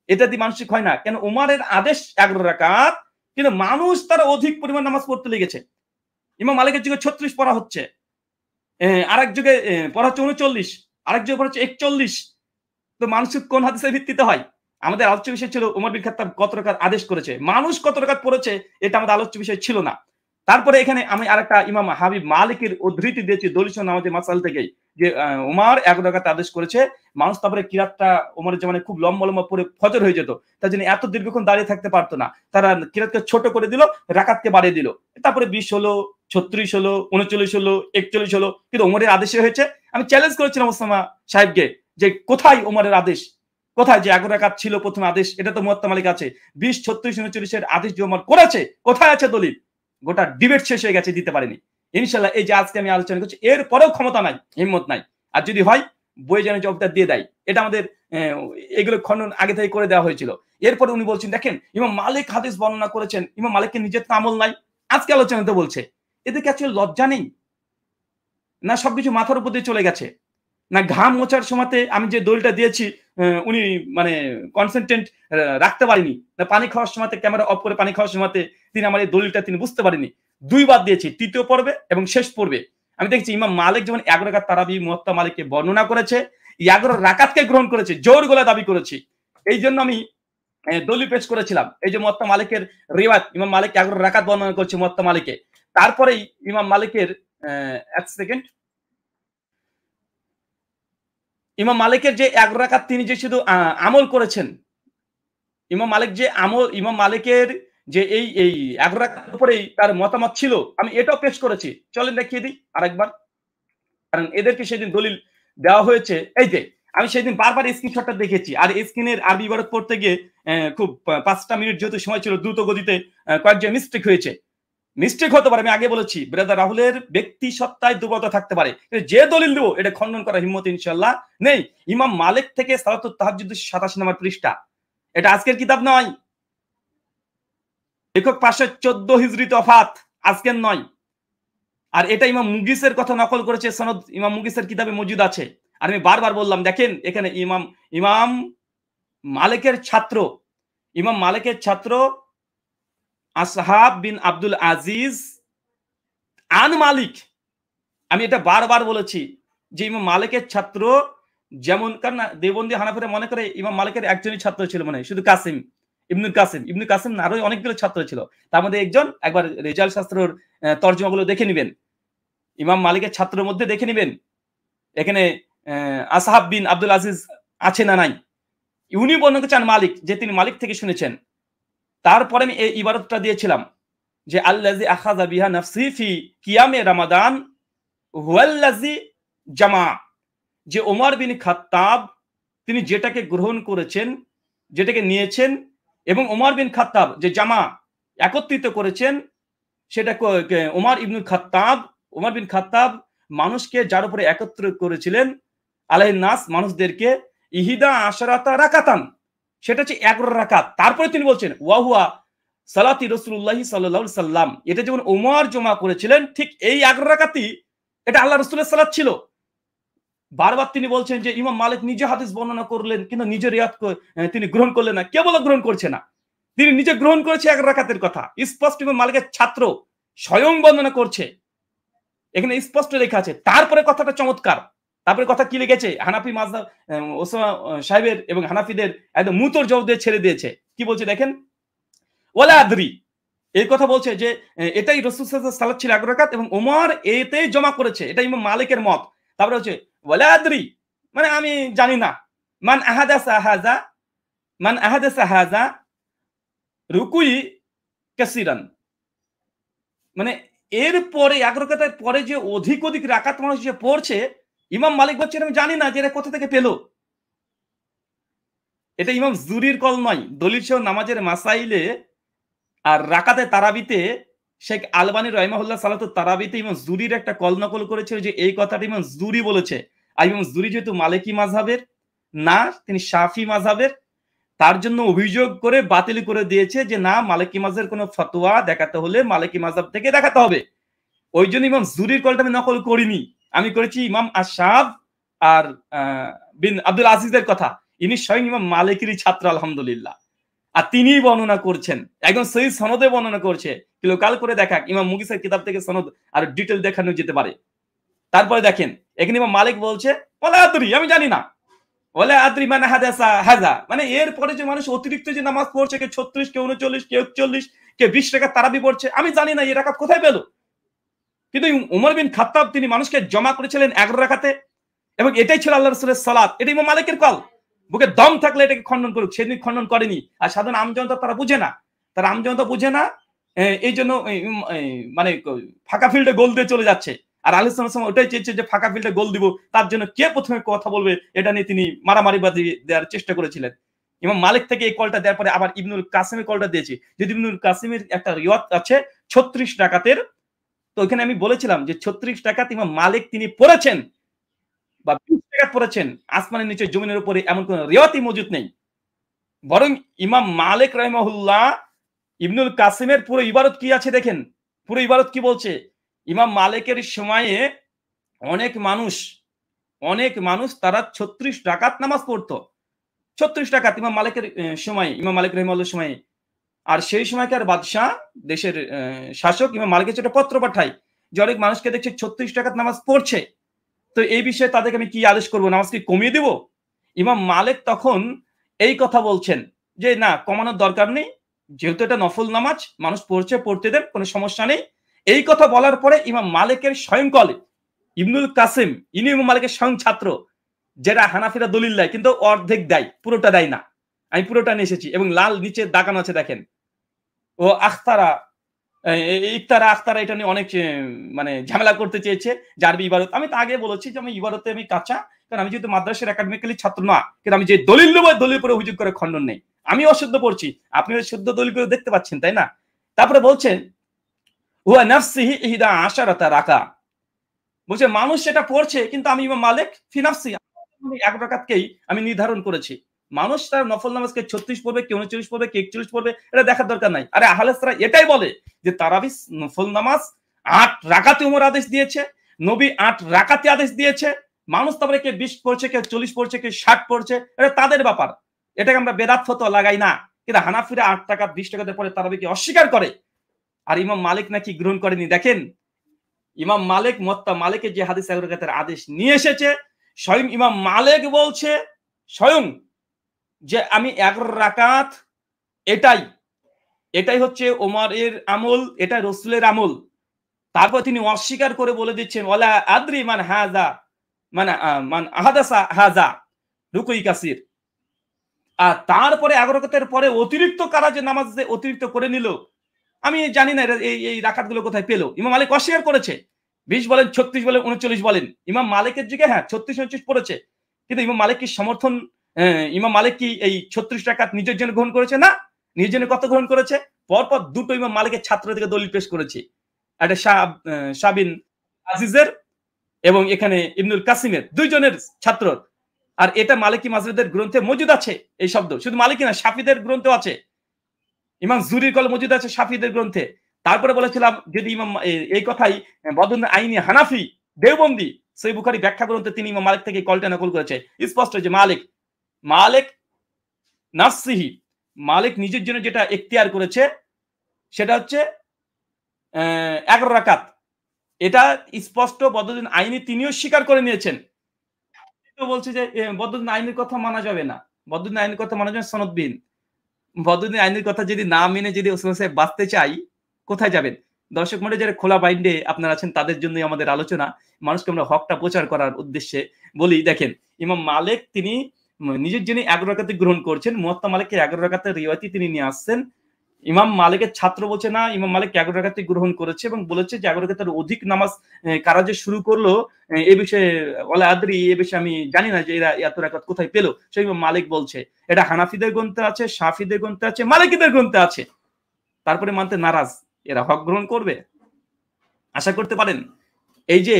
এটা দিয়ে মানসিক হয় না। কেন? উমরের আদেশ 11 রাকাত, কিন্তু মানুষ তারা অধিক পরিমাণ নামাজ পড়তে লেগেছে। ইমাম মালিকের যুগে 36 পড়া হচ্ছে, আরেক যুগে পড়া হচ্ছে 39, আরেক যুগে পড়া হচ্ছে 41। তো মানুষ কোন হাদিসের ভিত্তিতে হয়? আমাদের আলোচ্য বিষয় ছিল ওমর বিন খাত্তাব কত রাকাত আদেশ করেছে, মানুষ কত রাকাত পড়েছে এটা আমাদের আলোচ্য বিষয় ছিল না। তারপরে এখানে আমি আরেকটা ইমাম হাবিব মালিকের উদ্ধৃতি দিয়েছি দলিল সহ নামাজের মাসাল থেকেই, যে ওমর 11 রাকাত আদেশ করেছে। মানুষ তারপরে কিরাতটা ওমরের জামানায় খুব লম্বা লম্বা পড়ে ফজর হয়ে যেত, তার জন্য এত দীর্ঘক্ষণ দাঁড়িয়ে থাকতে পারতো না, তারা কিরাতকে ছোট করে দিল, রাকাতকে বাড়িয়ে দিল। তারপরে 20 হলো, 36 হলো, 39 হলো, 41 হলো, কিন্তু ওমরের আদেশে হয়েছে। আমি চ্যালেঞ্জ করেছিলাম ওসামা সাহেবকে যে কোথায় ওমরের আদেশ, কোথায় যে 11 রাকাত ছিল প্রথম আদেশ, এটা তো মুয়াত্তা মালিক আছে। 20, 36, 39 এর আদেশ যে ওমর করেছে, কোথায় আছে দলিল? গোটা ডিবেট শেষ হয়ে গেছে, দিতে পারেনি। ইনশাআল্লাহ এই যে আজকে আমি আলোচনা করছি, এর পরেও ক্ষমতা নাই, হিম্মত নাই। আর যদি হয় বই যেন জবাবটা দিয়ে দেয়। এটা আমাদের এগুলো খণ্ডন আগে থেকে করে দেওয়া হয়েছিল। এরপরে উনি বলছেন, দেখেন ইমাম মালিক হাদিস বর্ণনা করেছেন, ইমাম মালিকের নিজের তো আমল নাই, আজকে আলোচনাতে বলছে। এদের কাছে লজ্জা নেই না? সবকিছু মাথার উপর দিয়ে চলে গেছে না? ঘাম মোছার সময়তে আমি যে দলিলটা দিয়েছি উনি মানে কনসেন্ট্রেট রাখতে পারেনি, না পানি খাওয়ার সময়তে ক্যামেরা অফ করে পানি খাওয়ার সময়তে তিনি আমার এই দলিলটা তিনি বুঝতে পারেনি। দুইবার দিয়েছি, তৃতীয় পর্বে এবং শেষ পর্বে। আমি দেখছি ইমাম মালিক যেমন 11 রাকাত তারাবি মুয়াত্তা মালিককে বর্ণনা করেছে, 11 রাকাতকে গ্রহণ করেছে, জোর গলায় দাবি করেছি। এই জন্য আমি দলিল পেশ করেছিলাম, এই যে মুয়াত্তা মালিকের রিওয়ায়াত, ইমাম মালিক 11 রাকাত বর্ণনা করছে মুয়াত্তা মালিকে। তারপরেই ইমাম মালিকের এক সেকেন্ড, ইমাম মালিকের যে 11 রাকাত তিনি যে শুধু আমল করেছেন, ইমাম মালিক যে আমল, ইমাম মালিকের যে এই 11 রাকাতের উপরেই তার মতামত ছিল, আমি এটাও পেশ করেছি। চলেন দেখিয়ে দিই আরেকবার, কারণ এদেরকে সেদিন দলিল দেওয়া হয়েছে। এই যে আমি সেদিন বারবার স্ক্রিনশটটা দেখেছি, আর স্ক্রিনের আরবি ইবারত পড়তে গিয়ে খুব 5টা মিনিট যেহেতু সময় ছিল, দ্রুত গতিতে কয়েকজন মিস্টেক হয়েছে। মিস্টেক হতে পারে, আমি আগে বলেছি ব্রাদার রাহুলের ব্যক্তি সত্তায় দুর্বলতা থাকতে পারে, যে দলিল দেবো এটা খণ্ডন করার হিম্মত ইনশাআল্লাহ নেই। ইমাম মালিক থেকে সালাতুত তাহাজ্জুদ 87 নম্বর পৃষ্ঠা, এটা আজকের কিতাব নয়, লেখক 514 হিজরিতে ওফাত, আজকের নয়। আর এটা ইমাম মুগিসের কথা নকল করেছে, সনদ ইমাম মুগিসের কিতাবে মজুদ আছে। আর আমি বারবার বললাম, দেখেন এখানে ইমাম মালিকের ছাত্র, ইমাম মালিকের ছাত্র আসহাব বিন আব্দুল আজিজ আন মালিক, আমি এটা বারবার বলেছি যে ইমাম মালিকের ছাত্র, যেমন কারণ দেওবন্দি হানাফিরা মনে করে ইমাম মালিকের একজনই ছাত্র ছিল, মানে শুধু কাসিম ইবনুল কাসিম না, আরো অনেকগুলো ছাত্র ছিল, তার মধ্যে একজন। একবার রেজাল শাস্ত্রের তর্জমাগুলো দেখে নিবেন, ইমাম মালিকের ছাত্রের মধ্যে দেখে নিবেন এখানে আসহাব বিন আব্দুল আজিজ আছে না নাই। উনি বর্ণনা করেছেন মালিক, যে তিনি মালিক থেকে শুনেছেন। তারপরে আমি এই ইবারতটা দিয়েছিলাম যে আল্লাযী আখাযা বিহা নাফসি ফি কিয়ামে রমাদান হুয়াল্লাযী জামা, যে ওমর বিন খাত্তাব তিনি যেটাকে গ্রহণ করেছেন, যেটাকে নিয়েছেন, এবং ওমর বিন খাত্তাব যে জামা একত্রিত করেছেন, সেটা ওমর বিন খাত্তাব মানুষকে যার উপরে একত্রিত করেছিলেন, আলাইহিন নাস মানুষদেরকে, ইহিদা আশরাতা রাকাতান, সেটা হচ্ছে 11 রাকাত। তারপরে তিনি বলছেন ওয়াহুয়া সালাতি রাসূলুল্লাহি সাল্লাল্লাহু আলাইহি সাল্লাম, এটা যেমন ওমর জমা করেছিলেন ঠিক এই 11 রাকাতই এটা আল্লাহ রাসূলের সালাত ছিল। বারবার তিনি বলছেন যে ইমাম মালিক নিজে হাদিস বর্ণনা করলেন, কিন্তু নিজে রিয়াত তিনি গ্রহণ করলেন না। কে বলে গ্রহণ করছে না? তিনি নিজে গ্রহণ করেছে 11 রাকাতের কথা, স্পষ্ট ইমাম মালিকের ছাত্র স্বয়ং বর্ণনা করছে, এখানে স্পষ্ট লেখা আছে। তারপরে কথাটা চমৎকার, তারপরে কথা কি লিখেছে, হানাফি মাযহাব ওসামা সাহেবের এবং হানাফিদের একদম মুতর জবাব দিয়ে ছেড়ে দিয়েছে। কি বলছে দেখেন, ওয়ালা আদরি, এই কথা বলছে যে এটাই রাসূল সাল্লাল্লাহু আলাইহি ওয়াসাল্লাম সালাত ছিল 11 রাকাত এবং ওমর এতেই জমা করেছে, এটা ইমাম মালিকের মত। তারপরে হচ্ছে ওয়ালা আদরি, মানে আমি জানি না। মান আহাদাসা হাযা রুকুই কাসিরান, মানে এর পরে 11 রাকাতের পরে যে অধিক রাকাত মানুষ যে পড়ছে, ইমাম মালিক বলছেন আমি জানি না যে এটা কোথা থেকে পেলো। এটা ইমাম জুরির কল নয়, দলিল সহ নামাজের মাসাইলে আর রাকাতে তারাবিতে শেখ আলবানী রাহিমাহুল্লাহ সালাতুত তারাবিতে ইমাম জুরির একটা কল নকল করেছিল যে এই কথাটা ইমাম জুরি বলেছে। আর ইমাম জুরি যেহেতু মালিকি মাযহাবের না, তিনি শাফি মাযহাবের, তার জন্য অভিযোগ করে বাতিল করে দিয়েছে যে না, মালিকি মাযহাবের কোনো ফতোয়া দেখাতে হলে মালিকি মাযহাব থেকে দেখাতে হবে। ওই জন্য ইমাম জুরির কলটা আমি নকল করিনি, আমি করেছি ইমাম আশাব আর বিন আব্দুল আজিজের কথা। ইনি স্বয়ং ইমাম মালিকেরই ছাত্র, আলহামদুলিল্লাহ। আর তিনিই বর্ণনা করছেন, একদম সহিহ সনদে বর্ণনা করছে। লোকাল করে দেখা ইমাম মুগিসের কিতাব থেকে সনদ আর ডিটেইল দেখানো যেতে পারে। তারপরে দেখেন এখানে ইমাম মালিক বলছে ওয়ালা আদরি, আমি জানি না। ওয়ালা আদরি মানে হাদাসা হাযা, মানে এরপরে যে মানুষ অতিরিক্ত যে নামাজ পড়ছে, কে 36, কে 39, কে 41, কে 20 রাকাত তারাবি পড়ছে, আমি জানি না এই রাকাত কোথায় পেল। কিন্তু উমর বিন খাত্তাব তিনি মানুষকে জমা করেছিলেন 11 রাকাতে, এবং এটাই ছিল আল্লাহ রাসূলের সালাত। এটা ইমাম মালিকের কল। বুকে দম থাকলে এটাকে খণ্ডন করুক, সেদিন খণ্ডন করেনি। আর সাধারণ আমজনতা তারা বুঝে না, তারা আমজনতা বুঝে না, এই জন্য মানে ফাঁকা ফিল্ডে গোল দিয়ে চলে যাচ্ছে। আর আলী সালাম ওটাই চেয়েছে যে ফাঁকা ফিল্ডে গোল দিব, তার জন্য কে প্রথমে কথা বলবে এটা নিয়ে তিনি মারামারি বাজি দেওয়ার চেষ্টা করেছিলেন। ইমাম মালিক থেকে এই কলটা দেওয়ার পরে আবার ইবনুল কাসিমের কলটা দিয়েছি। যদি ইবনুল কাসিমের একটা রিওয়ায়াত আছে 36 রাকাতের, তো ওখানে আমি বলেছিলাম যে 36 রাকাত ইমাম মালিক তিনি পড়েছেন বা 20 রাকাত পড়েছেন, আসমানের নিচে জমিনের উপরে এমন কোন রিওয়ায়াতই মজুদ নেই। বরং ইমাম মালিক রাহিমাহুল্লাহ ইবনুল কাসিমের পুরো ইবারত কি আছে দেখেন, পুরো ইবারত কি বলছে। ইমাম মালিকের সময়ে অনেক মানুষ তারা 36 রাকাত নামাজ পড়তো। 36 রাকাত ইমাম মালিকের সময়, ইমাম মালিক রাহিমাহুল্লাহর সময়ে। আর সেই সময়কার বাদশাহ, দেশের শাসক ইমাম মালিকের একটা পত্র পাঠায় যে অনেক মানুষকে দেখছে 36 রাকাত নামাজ পড়ছে, তো এই বিষয়ে তাদেরকে আমি কি আদেশ করব, নামাজ কি কমিয়ে দিব? ইমাম মালিক তখন এই কথা বলছেন যে না, কমানোর দরকার নেই, যেহেতু এটা নফল নামাজ, মানুষ পড়ছে, পড়তে দেন, কোনো সমস্যা নেই। এই কথা বলার পরে ইমাম মালিকের স্বয়ংকলে ইবনুল কাসিম, ইনি ইমাম মালিকের স্বয়ং ছাত্র, যেটা হানাফিরা দলিল দেয় কিন্তু অর্ধেক দেয়, পুরোটা দেয় না। আমি পুরোটা নিয়ে এসেছি এবং লাল নিচে দাগানো আছে দেখেন। ও আখতারা, ইফতারা আখতারা এটা নিয়ে অনেক মানে ঝামেলা করতে চেয়েছে যে আরবি ইবারত। আমি তো আগে বলেছি যে আমি ইবারতে আমি কাঁচা, কারণ আমি যেহেতু মাদ্রাসার একাডেমিক্যালি ছাত্র না, কিন্তু আমি যে দলিল নেব দলিল পরে অভিযোগ করে খণ্ডন নেই। আমি অশুদ্ধ পড়ছি, আপনি শুদ্ধ দলিল করে দেখতে পাচ্ছেন, তাই না? তারপরে বলছেন হুয়া নাফসিহি ইহদা আশারাতা রাকা, বলছে মানুষ সেটা পড়ছে কিন্তু আমি ইমাম মালিক ফি নাফসি, আমি 11 রাকাতকেই আমি নির্ধারণ করেছি। মানুষ তার নফল নামাজকে 36 পড়বে, কে 39 পড়বে, কে 41 পড়বে, এটা দেখার দরকার নাই। আরে আহলে হাদিসরা এটাই বলে যে তারাবি নফল নামাজ 8 রাকাতে ওমর আদেশ দিয়েছে, নবী 8 রাকাতে আদেশ দিয়েছে। মানুষ তারপরে কে 20 পড়ছে, কে 40 পড়ছে, কে 60 পড়ছে, এটা তাদের ব্যাপার। এটাকে আমরা বেদাত ফতোয়া লাগাই না। কিন্তু হানাফিরা 8 রাকাত 20 রাকাতের পরে তারাবিকে অস্বীকার করে। আর ইমাম মালিক নাকি গ্রহণ করেনি। দেখেন ইমাম মালিক মুয়াত্তা মালিকে যে হাদিস 11 রাকাতের আদেশ নিয়ে এসেছে, স্বয়ং ইমাম মালিক বলছে স্বয়ং যে আমি 11 রাকাত, এটাই হচ্ছে ওমরের আমল, এটা রাসূলের আমল। তারপর তিনি অস্বীকার করে বলে দিচ্ছেন ওয়ালা আদরি মান হাযা, মানে মান আহাদাসা হাযা রুকুই কাসির। আর তারপরে 11 রাকাতের পরে অতিরিক্ত কারা যে নামাজ যে অতিরিক্ত করে নিল, আমি জানি না এই রাকাতগুলো কোথায় পেল। ইমাম মালিক অস্বীকার করেছে। 20 বলেন, 36 বলেন, 39 বলেন। ইমাম মালিকের যুগে হ্যাঁ 36-39 পড়েছে। কিন্তু ইমাম মালিক কি সমর্থন, ইমাম মালিক কি এই 36 রাকাত নিজের জন্য গ্রহণ করেছে? না। নিজের জন্য কত গ্রহণ করেছে? পরপর দুটো ইমাম মালিকের ছাত্র থেকে দলিল পেশ করেছি। একটা শাহ বিন আজিজের এবং এখানে ইবনুল কাসিমের, দুইজনের ছাত্র। আর এটা মালিকি মাযহাবের গ্রন্থে মজুদ আছে এই শব্দ। শুধু মালিকি না, শাফিদের গ্রন্থেও আছে। ইমাম জুরির কল মজুদ আছে শাফিদের গ্রন্থে। তারপরে বলেছিলাম যদি ইমাম এই কথাই বদন আইনি হানাফি দেওবন্দি সহিহ বুখারী ব্যাখ্যা গ্রন্থে তিনি ইমাম মালিক থেকে কলটা নকল করেছে। স্পষ্ট যে মালিক নাফসিহি, মালিক নিজের জন্য যেটা এখতিয়ার করেছে সেটা হচ্ছে 11 রাকাত। এটা স্পষ্ট বদরুদ্দীন আইনি তিনিও স্বীকার করে নিয়েছেন। তো বলছে যে বদরুদ্দীন আইনের কথা মানা যাবে না। বদরুদ্দীন আইনের কথা মানা যাবে সনদবিহীন। বদরুদ্দীন আইনের কথা যদি না মেনে যদি ওসমান সাহেব বাঁচতে চাই, কোথায় যাবেন? দর্শক মণ্ডলী যারা খোলা মাইন্ডে আপনারা আছেন তাদের জন্যই আমাদের আলোচনা। মানুষকে আমরা হকটা প্রচার করার উদ্দেশ্যে বলি। দেখেন ইমাম মালিক তিনি নিজের জন্য 11 রাকাতে গ্রহণ করছেন। মুয়াত্তা মালিকের 11 রাকাতের রিওয়ায়াতই তিনি নিয়ে আসছেন। ইমাম মালিকের ছাত্র বলছে না, ইমাম মালিক 11 রাকাতই গ্রহণ করেছে এবং বলেছে যে 11 রাকাতের অধিক নামাজ কারা যে শুরু করলো এ বিষয়ে ওয়ালা আদরি, এ বিষয়ে আমি জানি না যে এরা এত রাকাত কোথায় পেল। সেই ইমাম মালিক বলছে এটা হানাফিদের গ্রন্থে আছে, শাফিদের গ্রন্থে আছে, মালিকিদের গ্রন্থে আছে। তারপরে মানতে নারাজ, এরা হক গ্রহণ করবে? আশা করতে পারেন? এই যে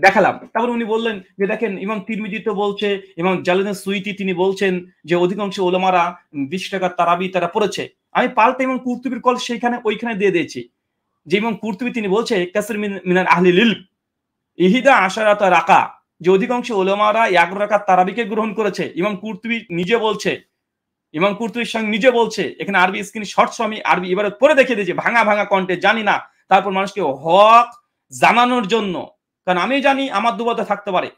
দেখালাম। তারপর উনি বললেন যে দেখেন ইমাম তিরমিজি তো বলছে, ইমাম জালালউদ্দিন সুয়ুতী তিনি বলছেন যে অধিকাংশ উলামারা 20 রাকাত তারাবি তারা পড়েছে। আমি পাল্টা ইমাম কুরতুবীর কল ওইখানে দিয়ে দিয়েছি। যে ইমাম কুরতুবী তিনি বলছে কাসির মিনাল আহলিল ইলম ইহদা আশারাতা রাকা, যে অধিকাংশ উলামারা 11 রাকাত তারাবিকে গ্রহণ করেছে। ইমাম কুরতুবী নিজে বলছে, ইমাম কুরতুবী স্বয়ং নিজে বলছে, এখানে আরবি স্ক্রিন শর্টস আমি আরবি ইবারত পড়ে দেখিয়ে দিয়েছি, ভাঙা ভাঙা কণ্ঠে, জানি না, তারপর মানুষকে হক জানানোর জন্য। কারণ আমি জানি আমার দুর্বলতা থাকতে পারে,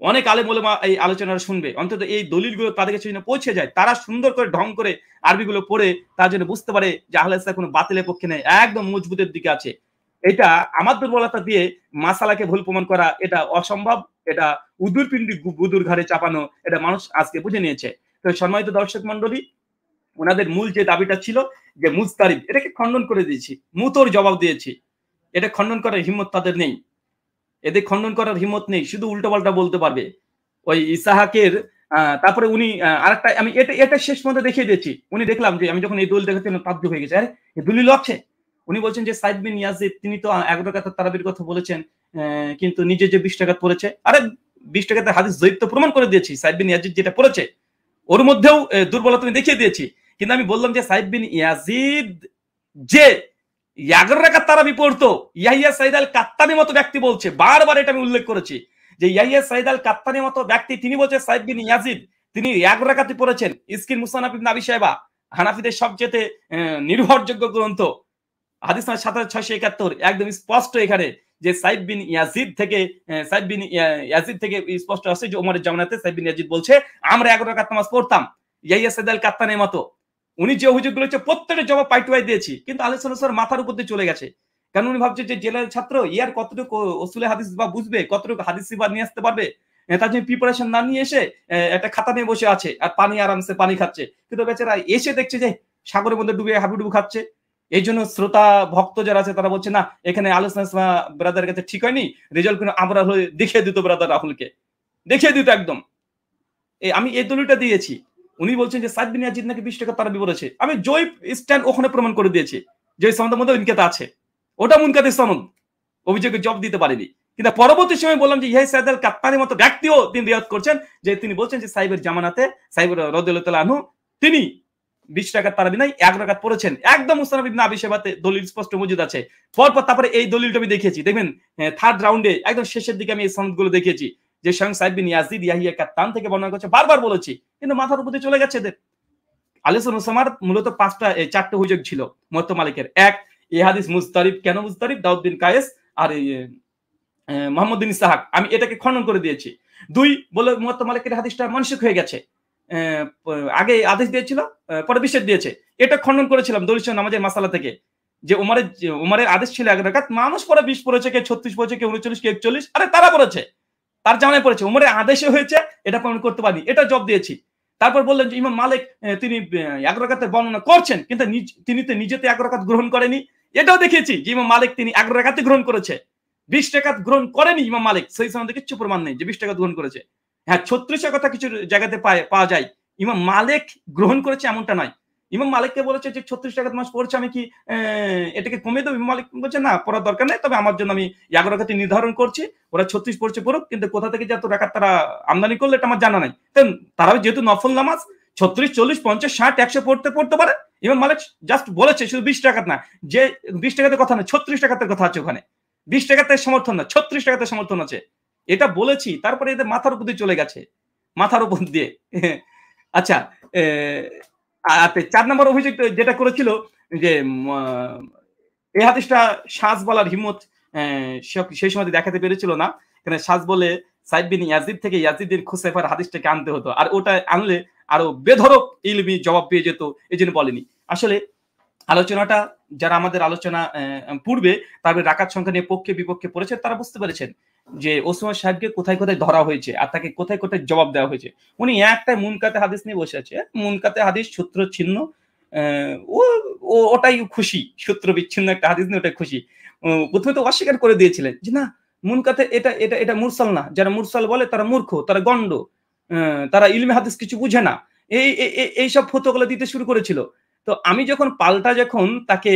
অনেক আলেম ওলেমা এই আলোচনা শুনবে, অন্তত এই দলিলগুলো তাদের কাছে যেন পৌঁছে যায়, তারা সুন্দর করে ঢং করে আরবিগুলো পড়ে তার জন্য বুঝতে পারে যে আহলে হাদিসরা কোনো বাতিলের পক্ষে নেই, একদম মজবুতের দিকে আছে। এটা আমার দুর্বলতা দিয়ে মাসালাকে ভুল প্রমাণ করা এটা অসম্ভব, এটা উদুর পিণ্ডি বুদুর ঘাড়ে চাপানো, এটা মানুষ আজকে বুঝে নিয়েছে। তো সম্মানিত দর্শক মন্ডলী, ওনাদের মূল যে দাবিটা ছিল যে মুজতারিব, এটাকে খণ্ডন করে দিয়েছি, মুতোর জবাব দিয়েছি। এটা খণ্ডন করার হিম্মত তাদের নেই, এদের খণ্ডন করার হিম্মত নেই, শুধু উল্টোপাল্টা বলতে পারবে। ওই ইসাহাকের তারপরে উনি আরেকটা, আমি এটা এটা শেষ পর্যন্ত দেখিয়ে দিয়েছি। উনি দেখলাম যে আমি যখন এই দলিল দেখাচ্ছি তাব্য হয়ে গেছে, আরে এই দলিল আছে। উনি বলছেন যে সাইদ বিন ইয়াজিদ তিনি তো 11 রাকাত তারাবির কথা বলেছেন, কিন্তু নিজে যে 20 রাকাত পড়েছে, আরে 20 রাকাতের হাদিস যঈফ তো প্রমাণ করে দিয়েছি। সাইদ বিন ইয়াজিদ যেটা পড়েছে ওর মধ্যেও দুর্বলতা আমি দেখিয়ে দিয়েছি, কিন্তু আমি বললাম যে সাইদ বিন ইয়াজিদ যে 11 রাকাত তারাবি পড়তো, ইয়াহিয়া সাইদ আল কাত্তানির মতো ব্যক্তি বলছে, বারবার এটা আমি উল্লেখ করেছি যে ইয়াহিয়া সাইদ আল কাত্তানির মতো ব্যক্তি তিনি বলছে সাইদ বিন ইয়াজিদ তিনি 11 রাকাতই পড়েছেন। ইসকিন মুসান্নাফ ইবনে আবি শাইবা, হানাফিদের সবচেয়ে নির্ভরযোগ্য গ্রন্থ, হাদিস নাম্বার 7671, একদম স্পষ্ট এখানে যে সাইদ বিন ইয়াজিদ থেকে স্পষ্ট আছে যে ওমরের জামানাতে সাইদ বিন ইয়াজিদ বলছে আমরা 11 রাকাত নামাজ পড়তাম ইয়াহিয়া সাইদ আল কাত্তানির মতো। উনি যে অভিযোগগুলো হচ্ছে প্রত্যেকটা জবাব পাই টু পাই দিয়েছি, কিন্তু আলী সাল্লাল্লাহু মাথার উপর দিয়ে চলে গেছে। কারণ উনি ভাবছে যে জেলার ছাত্র ইয়ার কতটুকু উসুলে হাদিস বা বুঝবে, কতটুকু হাদিস বা নিয়ে আসতে পারবে, তার জন্য প্রিপারেশন না নিয়ে এসে একটা খাতা নিয়ে বসে আছে আর পানি আরামসে পানি খাচ্ছে, কিন্তু বেচারা এসে দেখছে যে সাগরের মধ্যে ডুবে হাবুডুবু খাচ্ছে। এই জন্য শ্রোতা ভক্ত যারা আছে তারা বলছে না এখানে আলোচনা ব্রাদারের কাছে ঠিক হয়নি, রেজাল্ট কিন্তু আমরা দেখিয়ে দিত, ব্রাদার রাহুলকে দেখিয়ে দিত একদম। আমি এই দলিলটা দিয়েছি। উনি বলছেন যে সাইদ বিন ইয়াজিদ নাকি 20 টাকা তারাবি বলেছে, আমি জয়ীফ স্ট্যান্ড ওখানে প্রমাণ করে দিয়েছি যে সনদের মধ্যে ইনকাত আছে, ওটা মুনকাতের সনদ, অভিযোগে জবাব দিতে পারেনি। কিন্তু পরবর্তী সময় বললাম যে ইহাই সাইদ আল কাত্তানির মতো ব্যক্তিও তিনি রিয়াদ করছেন, যে তিনি বলছেন যে সাইবের জামানাতে সাইব রাদিয়াল্লাহু তাআলা আনহু তিনি 20 টাকার তারাবি নাই 11 রাকাত পড়েছেন, একদম মুসনাদ ইবনে আবি শাইবাতে দলিল স্পষ্ট মজুদ আছে। পরপর তারপরে এই দলিলটা আমি দেখিয়েছি, দেখবেন থার্ড রাউন্ডে একদম শেষের দিকে আমি এই সনদগুলো দেখিয়েছি যে স্বয়ং সাইদ বিন ইয়াজিদ ইয়াহিয়া কাত্তান থেকে বর্ণনা করছে, বারবার বলেছি, কিন্তু মাথার উপরে চলে গেছে এদের। আলিসুন ওসামার মূলত 4টা অভিযোগ ছিল মুয়াত্তা মালিকের। এক, এই হাদিস মুজতারিব, কেন মুজতারিব, দাউদ বিন কায়েস আর মোহাম্মদ বিন ইসহাক, আমি এটাকে খণ্ডন করে দিয়েছি। 2, বলে মুয়াত্তা মালিকের হাদিসটা মানসিক হয়ে গেছে, আগে আদেশ দিয়েছিল পরে নিষেধ দিয়েছে, এটা খণ্ডন করেছিলাম দলিল নামাজের মাসালা থেকে, যে উমারের আদেশ ছিল 11 রাকাত, মানুষ পরে 20 পড়েছে, কে 36 পড়েছে, কে 39, কে 41, আরে তারা পড়েছে, তার জামানায় পড়েছে, উমরের আদেশে হয়েছে, এটা প্রমাণ করতে পারিনি, এটা জবাব দিয়েছি। তারপর বললেন যে ইমাম মালিক তিনি 11 রাকাতের বর্ণনা করছেন, কিন্তু তিনি তো নিজেতে 11 রাকাত গ্রহণ করেনি, এটাও দেখিয়েছি যে ইমাম মালিক তিনি 11 রাকাতই গ্রহণ করেছে, 20 রাকাত গ্রহণ করেনি ইমাম মালিক, সহিহ সনদে কিছু প্রমাণ নেই যে 20 রাকাত গ্রহণ করেছে। হ্যাঁ, 36 কথা কিছু জায়গাতে পাওয়া যায়, ইমাম মালিক গ্রহণ করেছে এমনটা নয়। ইমাম মালিককে বলেছে যে 36 রাকাত মাস পড়ছে, আমি কি এটাকে কমিয়ে দেবো? ইমাম মালিক বলছে না, পড়ার দরকার নেই, তবে আমার জন্য আমি 11 রাকাত নির্ধারণ করছি, ওরা 36 পড়ছে পড়ুক, কিন্তু কোথা থেকে যত রাকাত তারা আমদানি করলে এটা আমার জানা নাই। তারা যেহেতু নফল নামাজ 36, 40, 50, 60, 100 পড়তে পারে, ইমাম মালিক জাস্ট বলেছে শুধু 20 রাকাত না, যে 20 রাকাতের কথা না, 36 রাকাতের কথা আছে ওখানে, 20 রাকাতের সমর্থন না, 36 রাকাতের সমর্থন আছে, এটা বলেছি। তারপরে এদের মাথার উপর দিয়ে চলে গেছে, মাথার উপর দিয়ে। আচ্ছা, 4 নম্বর অভিযোগ যেটা করেছিল যে এই হাদিসটা শাজ বলার হিম্মত সেই সময় দেখাতে পেরেছিল না, এখানে শাজ বলে সাইদ বিন ইয়াজিদ থেকে ইয়াজিদের খুসাইফার হাদিসটাকে আনতে হতো, আর ওটা আনলে আরো বেধরক ইলমি জবাব পেয়ে যেত, এই জন্য বলেনি। আসলে আলোচনাটা যারা আমাদের আলোচনা পূর্বে তারপরে রাকাত সংখ্যা নিয়ে পক্ষে বিপক্ষে পড়েছে, তারা বুঝতে পেরেছেন যে ওসমান সাহেবকে কোথায় কোথায় ধরা হয়েছে আর তাকে কোথায় কোথায় জবাব দেওয়া হয়েছে। উনি একটাই মুনকাতে হাদিস নিয়ে বসে আছে, মুনকাতে হাদিস সূত্র ছিন্ন, ওটাই খুশি, সূত্র বিচ্ছিন্ন একটা হাদিস নিয়ে ওটাই খুশি। প্রথমে তো অস্বীকার করে দিয়েছিলেন যে না, মুনকাতে এটা মুরসাল না, যারা মুরসাল বলে তারা মূর্খ, তারা গন্ড, তারা ইলমে হাদিস কিছু বুঝে না, এইসব ফতোয়াগুলো দিতে শুরু করেছিল। তো আমি যখন তাকে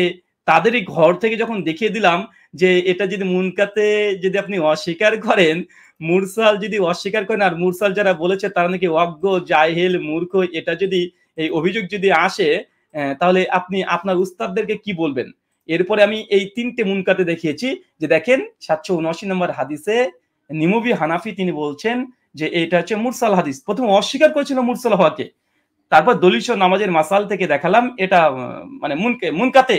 তাদেরই ঘর থেকে যখন দেখিয়ে দিলাম যে এটা যদি মুনকাতে যদি আপনি অস্বীকার করেন, মুরসাল যদি অস্বীকার করেন, আর মুরসাল যারা বলেছে তারা নাকি অজ্ঞ, জাহেল, মূর্খ, এটা যদি এই অভিযোগ যদি আসে, তাহলে আপনি আপনার উস্তাদদেরকে কি বলবেন? এরপরে আমি এই 3টে মুনকাতে দেখিয়েছি যে দেখেন 779 নম্বর হাদিসে নিমবি হানাফি তিনি বলছেন যে এটা হচ্ছে মুরসাল হাদিস। প্রথমে অস্বীকার করেছিল মুরসাল হওয়াকে, তারপর দলিল সহ নামাজের মাসাল থেকে দেখালাম এটা মানে মুনকাতে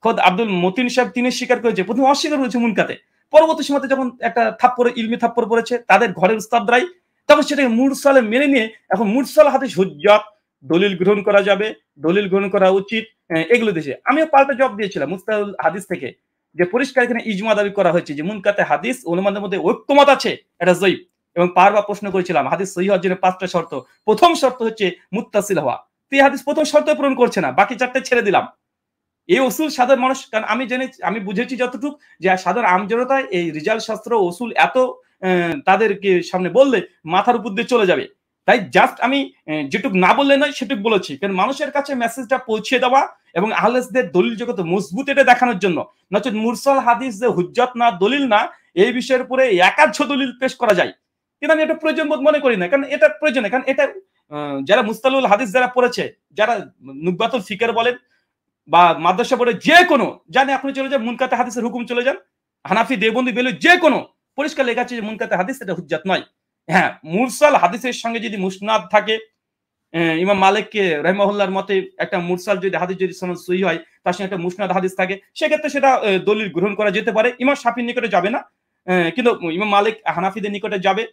খোদ আব্দুল মতিন সাহেব তিনি স্বীকার করেছে, প্রথমে অস্বীকার করেছে মুনকাতে, পরবর্তী সময়তে যখন একটা থাপ্পড় ইলমি থাপ্পড় পড়েছে তাদের ঘরের উস্তাদরাই, তখন সেটাকে মুরসালে মেনে নিয়ে এখন মুরসাল হাদিস হুজ্জাত, দলিল গ্রহণ করা যাবে, দলিল গ্রহণ করা উচিত, এগুলো দিয়েছে। আমিও পাল্টা জবাব দিয়েছিলাম মুস্তাহুল হাদিস থেকে, যে পরিষ্কার এখানে ইজমা দাবি করা হয়েছে যে মুনকাতে হাদিস উলামাদের মধ্যে ঐক্যমত আছে, এটা যঈফ। এবং বারবার প্রশ্ন করেছিলাম হাদিস সহিহ হওয়ার জন্য 5টা শর্ত, প্রথম শর্ত হচ্ছে মুত্তাসিল হওয়া। এই হাদিস প্রথম শর্ত পূরণ করছে না, বাকি 4টে ছেড়ে দিলাম। এই উসুল সাধারণ মানুষ, কারণ আমি বুঝেছি যতটুকু যে সাধারণ আমজনতায় এই রিজাল শাস্ত্র উসুল এত তাদেরকে সামনে বললে মাথার উপর দিয়ে চলে যাবে, তাই জাস্ট আমি যেটুকু না বললে নয় সেটুকু বলেছি, কারণ মানুষের কাছে মেসেজটা পৌঁছে দেওয়া এবং আহলেসদের দলিল জগতে মজবুত এটা দেখানোর জন্য। নচেত মুরসাল হাদিস যে হুজ্জাত না, দলিল না, এই বিষয়ের উপরে একাধিক দলিল পেশ করা যায়, কিন্তু আমি এটা প্রয়োজন বোধ মনে করি না, কারণ এটা প্রয়োজন, কারণ এটা যারা মুস্তালাহুল হাদিস যারা পড়েছে, যারা নুকবাতুল ফিকর বলেন বা মাদ্রাসা পড়ে যে কোনো জানে, আপনি চলে যান মুনকাতে হাদিসের হুকুম চলে যান, হানাফি দেওবন্দি বেলুই যে কোনো পরিষ্কার লেখা আছে যে মুনকাতে হাদিস এটা হুজ্জাত নয়। হ্যাঁ, মুরসাল হাদিসের সঙ্গে যদি মুসনাদ থাকে, ইমাম মালিককে রাহিমাহুল্লাহর মতে একটা মুরসাল যদি হাদিস যদি সনদ সহিহ হয় তার সঙ্গে একটা মুসনাদ হাদিস থাকে, সেক্ষেত্রে সেটা দলিল গ্রহণ করা যেতে পারে। ইমাম শাফির নিকটে যাবে না, কিন্তু ইমাম মালিক হানাফিদের নিকটে যাবে।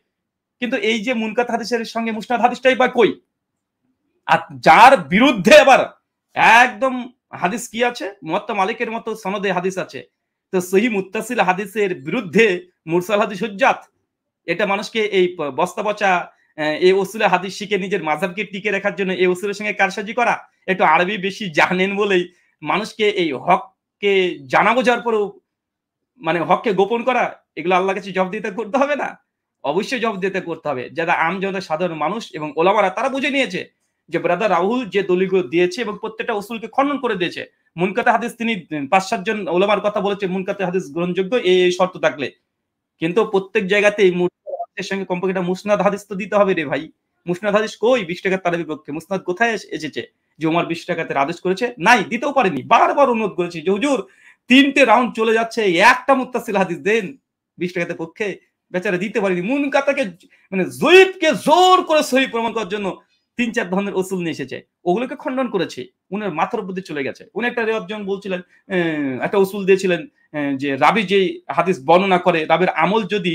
কিন্তু এই যে মুনকাত হাদিসের সঙ্গে মুসনাদ হাদিসটাই বা কই, আর যার বিরুদ্ধে আবার একদম হাদিস কি আছে, মুয়াত্তা মালিকের মতো সনদে হাদিস আছে, তো সহিহ মুত্তাসিল হাদিসের বিরুদ্ধে মুরসাল হাদিস হুজ্জাত, এটা মানুষকে এই বস্তা পচা এই উসুলে হাদিস শিখে নিজের মাযহাবকে টিকে রাখার জন্য এই উসুলের সঙ্গে কারসাজি করা, একটু আরবি বেশি জানেন বলেই মানুষকে এই হককে জানা বোঝার পরেও মানে হককে গোপন করা, এগুলো আল্লাহর কাছে জবাবদিহিতা করতে হবে না? অবশ্যই জবাবদিহিতা করতে হবে। যারা আমজনতা সাধারণ মানুষ এবং ওলামারা তারা বুঝে নিয়েছে যে ব্রাদার রাহুল যে দলিলগুলো দিয়েছে এবং প্রত্যেকটা উসুলকে খণ্ডন করে দিয়েছে। মুনকাতে হাদিস তিনি 5-7 জন ওলামার কথা বলেছে, মুনকাতে হাদিস গ্রহণযোগ্য এই শর্ত থাকলে, কিন্তু প্রত্যেক জায়গাতেই মুরসাল হাদিসের সঙ্গে কমপক্ষে একটা মুসনাদ হাদিস তো দিতে হবে রে ভাই। মুসনাদ হাদিস কই 20 টাকার তারাবির পক্ষে? মুসনাদ কোথায় এসেছে যে ওমর 20 টাকাতে আদেশ করেছে? নাই, দিতেও পারেনি। বারবার অনুরোধ করেছি যে হুজুর 3টে রাউন্ড চলে যাচ্ছে, একটা মুত্তাসিল হাদিস দেন 20 টাকাতে পক্ষে, বেচারা দিতে পারেনি। মুনকাতাকে মানে যঈফকে জোর করে সহিহ প্রমাণ করার জন্য 3-4 ধরনের উসুল নিয়ে এসেছে, ওগুলোকে খণ্ডন করেছে, উনার মাথার উপর দিয়ে চলে গেছে। উনি একটা রেওয়াত যেমন বলছিলেন, একটা উসুল দিয়েছিলেন যে রাবি যে হাদিস বর্ণনা করে, রাবির আমল যদি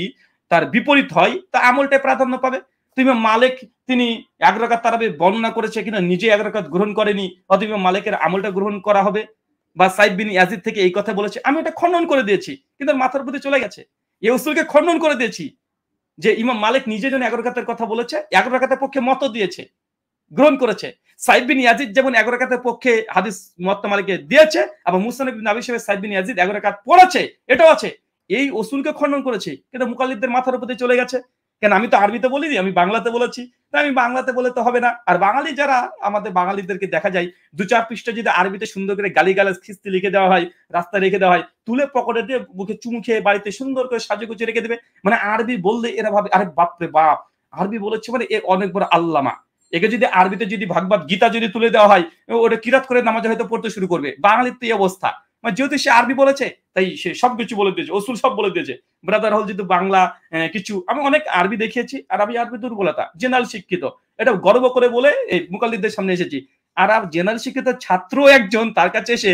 তার বিপরীত হয় তা আমলটা প্রাধান্য পাবে। তুমি মালিক তিনি 1 রাকাত তারাবি বর্ণনা করেছে কিনা নিজে 1 রাকাত গ্রহণ করেনি, অথবা মালিকের আমলটা গ্রহণ করা হবে। বা সাইদ বিন ইয়াজিদ থেকে এই কথা বলেছে, আমি এটা খণ্ডন করে দিয়েছি, কিন্তু মাথার উপর দিয়ে চলে গেছে। এই উসুলকে খণ্ডন করে দিয়েছি যে ইমাম মালিক নিজে যেন 1 রাকাতের কথা বলেছে, 1 রাকাতের পক্ষে মত দিয়েছে, গ্রহণ করেছে। সাইদ বিন ইয়াজিদ যেমন 1 রাকাতের পক্ষে হাদিস মুয়াত্তা মালিকে দিয়েছে, আবার মুসনাদ ইবনে আবি শাইবা সাইদ বিন ইয়াজিদ 1 রাকাত পড়েছে, এটাও আছে। এই উসুলকে খণ্ডন করেছে, কিন্তু মুকাল্লিদদের মাথার উপর দিয়ে চলে গেছে। কেন আমি তো আরবিতে বলিনি, আমি বাংলাতে বলেছি, তাই আমি বাংলাতে বলে তো হবে না। আর বাঙালি যারা আমাদের বাঙালিদেরকে দেখা যায় 2-4 পৃষ্ঠা যদি আরবিতে সুন্দর করে গালিগালাজ খিস্তি লিখে দেওয়া হয়, রাস্তায় রেখে দেওয়া হয়, তুলে পকেটে দিয়ে মুখে চুমু খেয়ে বাড়িতে সুন্দর করে সাজুগুজে রেখে দেবে। মানে আরবি বললে এরা ভাবে আরে বাপরে বাপ, আরবি বলেছে মানে এ অনেক বড় আল্লামা। একে যদি আরবিতে যদি ভাগবত গীতা যদি তুলে দেওয়া হয়, ওটা কিরাত করে নামাজে হয়তো পড়তে শুরু করবে। বাঙালির তো এই অবস্থা, মানে যেহেতু সে আরবি বলেছে তাই সে সবকিছু বলে দিয়েছে, উসুল সব বলে দিয়েছে। ব্রাদার হল যেহেতু বাংলা কিছু, আমি অনেক আরবি দেখিয়েছি, আর আমি আরবি দুর্বলতা, জেনারেল শিক্ষিত, এটা গর্ব করে বলে এই মুকাল্লিদদের সামনে এসেছি। আর জেনারেল শিক্ষিত ছাত্র একজন, তার কাছে এসে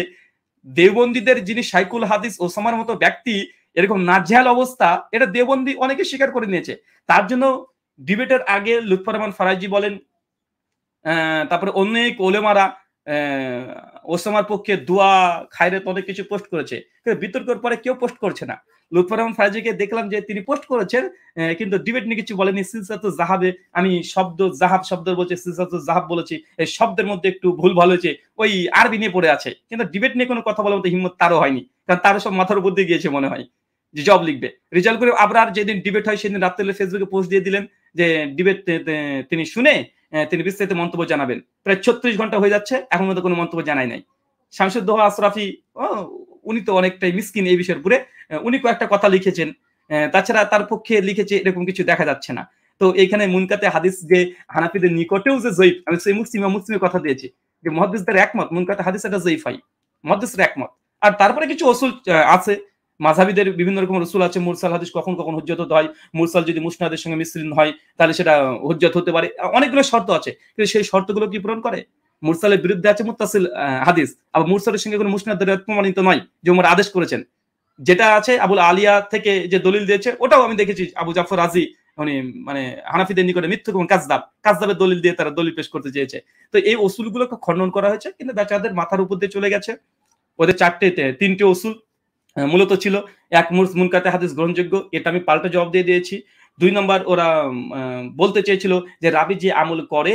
দেওবন্দীদের যিনি শাইখুল হাদিস ওসামার মতো ব্যক্তি এরকম নাজেহাল অবস্থা, এটা দেওবন্দি অনেকে স্বীকার করে নিয়েছে। তার জন্য ডিবেটের আগে লুৎফর রহমান ফারাজি বলেন, তারপরে অনেক ওলেমারা ওসামার পক্ষে দোয়া খায়রাত অনেক কিছু পোস্ট করেছে, কিন্তু বিতর্কের পরে কেউ পোস্ট করছে না। লুৎফর রহমান ফারাজিকে দেখলাম যে তিনি পোস্ট করেছেন, কিন্তু ডিবেট নিয়ে কিছু বলেনি। সিলসাতুজ জাহাবে আমি শব্দ জাহাব শব্দ বলছি, সিলসাতুজ জাহাব বলেছি, এই শব্দের মধ্যে একটু ভুল ভালো হয়েছে, ওই আরবি নিয়ে পড়ে আছে, কিন্তু ডিবেট নিয়ে কোনো কথা বলার মতো হিম্মত তারও হয়নি, কারণ তারও সব মাথার উপর দিয়ে গিয়েছে মনে হয় যে জব লিখবে। রেজাল্ট করে আবরার যেদিন ডিবেট হয় সেদিন রাত্রে ফেসবুকে পোস্ট দিয়ে দিলেন যে ডিবেট তিনি শুনে তিনি বিস্তারিত মন্তব্য জানাবেন। প্রায় 36 ঘন্টা হয়ে যাচ্ছে, এখন মধ্যে কোনো মন্তব্য জানাই নাই। শামসুদ্দোহা আশরাফি উনি তো অনেকটাই মিসকিন এই বিষয়ের উপরে, উনি কয়েকটা কথা লিখেছেন, তাছাড়া তার পক্ষে লিখেছে এরকম কিছু দেখা যাচ্ছে না। তো এইখানে মুনকাতে হাদিস যে হানাফিদের নিকটেও যে জয়ীফ, আমি সেই মুসলিমের কথা দিয়েছি যে মুহাদ্দিসদের একমত মুনকাতে হাদিস এটা জয়ীফ হয়, মুহাদ্দিসের একমত। আর তারপরে কিছু উসুল আছে মাযহাবীদের বিভিন্ন রকম রসুল আছে, মুরসাল হাদিস কখন কখন হুজ্জত হতে হয়, মুরসাল যদি মুসনাদের সঙ্গে মিসলিন হয় তাহলে সেটা হুজ্জত হতে পারে। অনেকগুলো শর্ত আছে, কিন্তু সেই শর্তগুলো কি পূরণ করে? মুরসালের বিরুদ্ধে আছে মুত্তাসিল হাদিস, আবার মুরসালের সঙ্গে কোনো মুসনাদ প্রমাণিত নয় যে ওমর আদেশ করেছেন। যেটা আছে আবুল আলিয়া থেকে যে দলিল দিয়েছে ওটাও আমি দেখেছি, আবু জাফর রাজি উনি মানে হানাফিদের নিকটে মিথ্যুক এবং কাজদাবের দলিল দিয়ে তারা দলিল পেশ করতে চেয়েছে। তো এই অসুলগুলোকে খণ্ডন করা হয়েছে, কিন্তু বেচারাদের মাথার উপর দিয়ে চলে গেছে। ওদের তিনটে অসুল মূলত ছিল। এক, মুনকাতে হাদিস গ্রহণযোগ্য, এটা আমি পাল্টা জবাব দিয়ে দিয়েছি। ২ নম্বর, ওরা বলতে চেয়েছিল যে রাবি যে আমল করে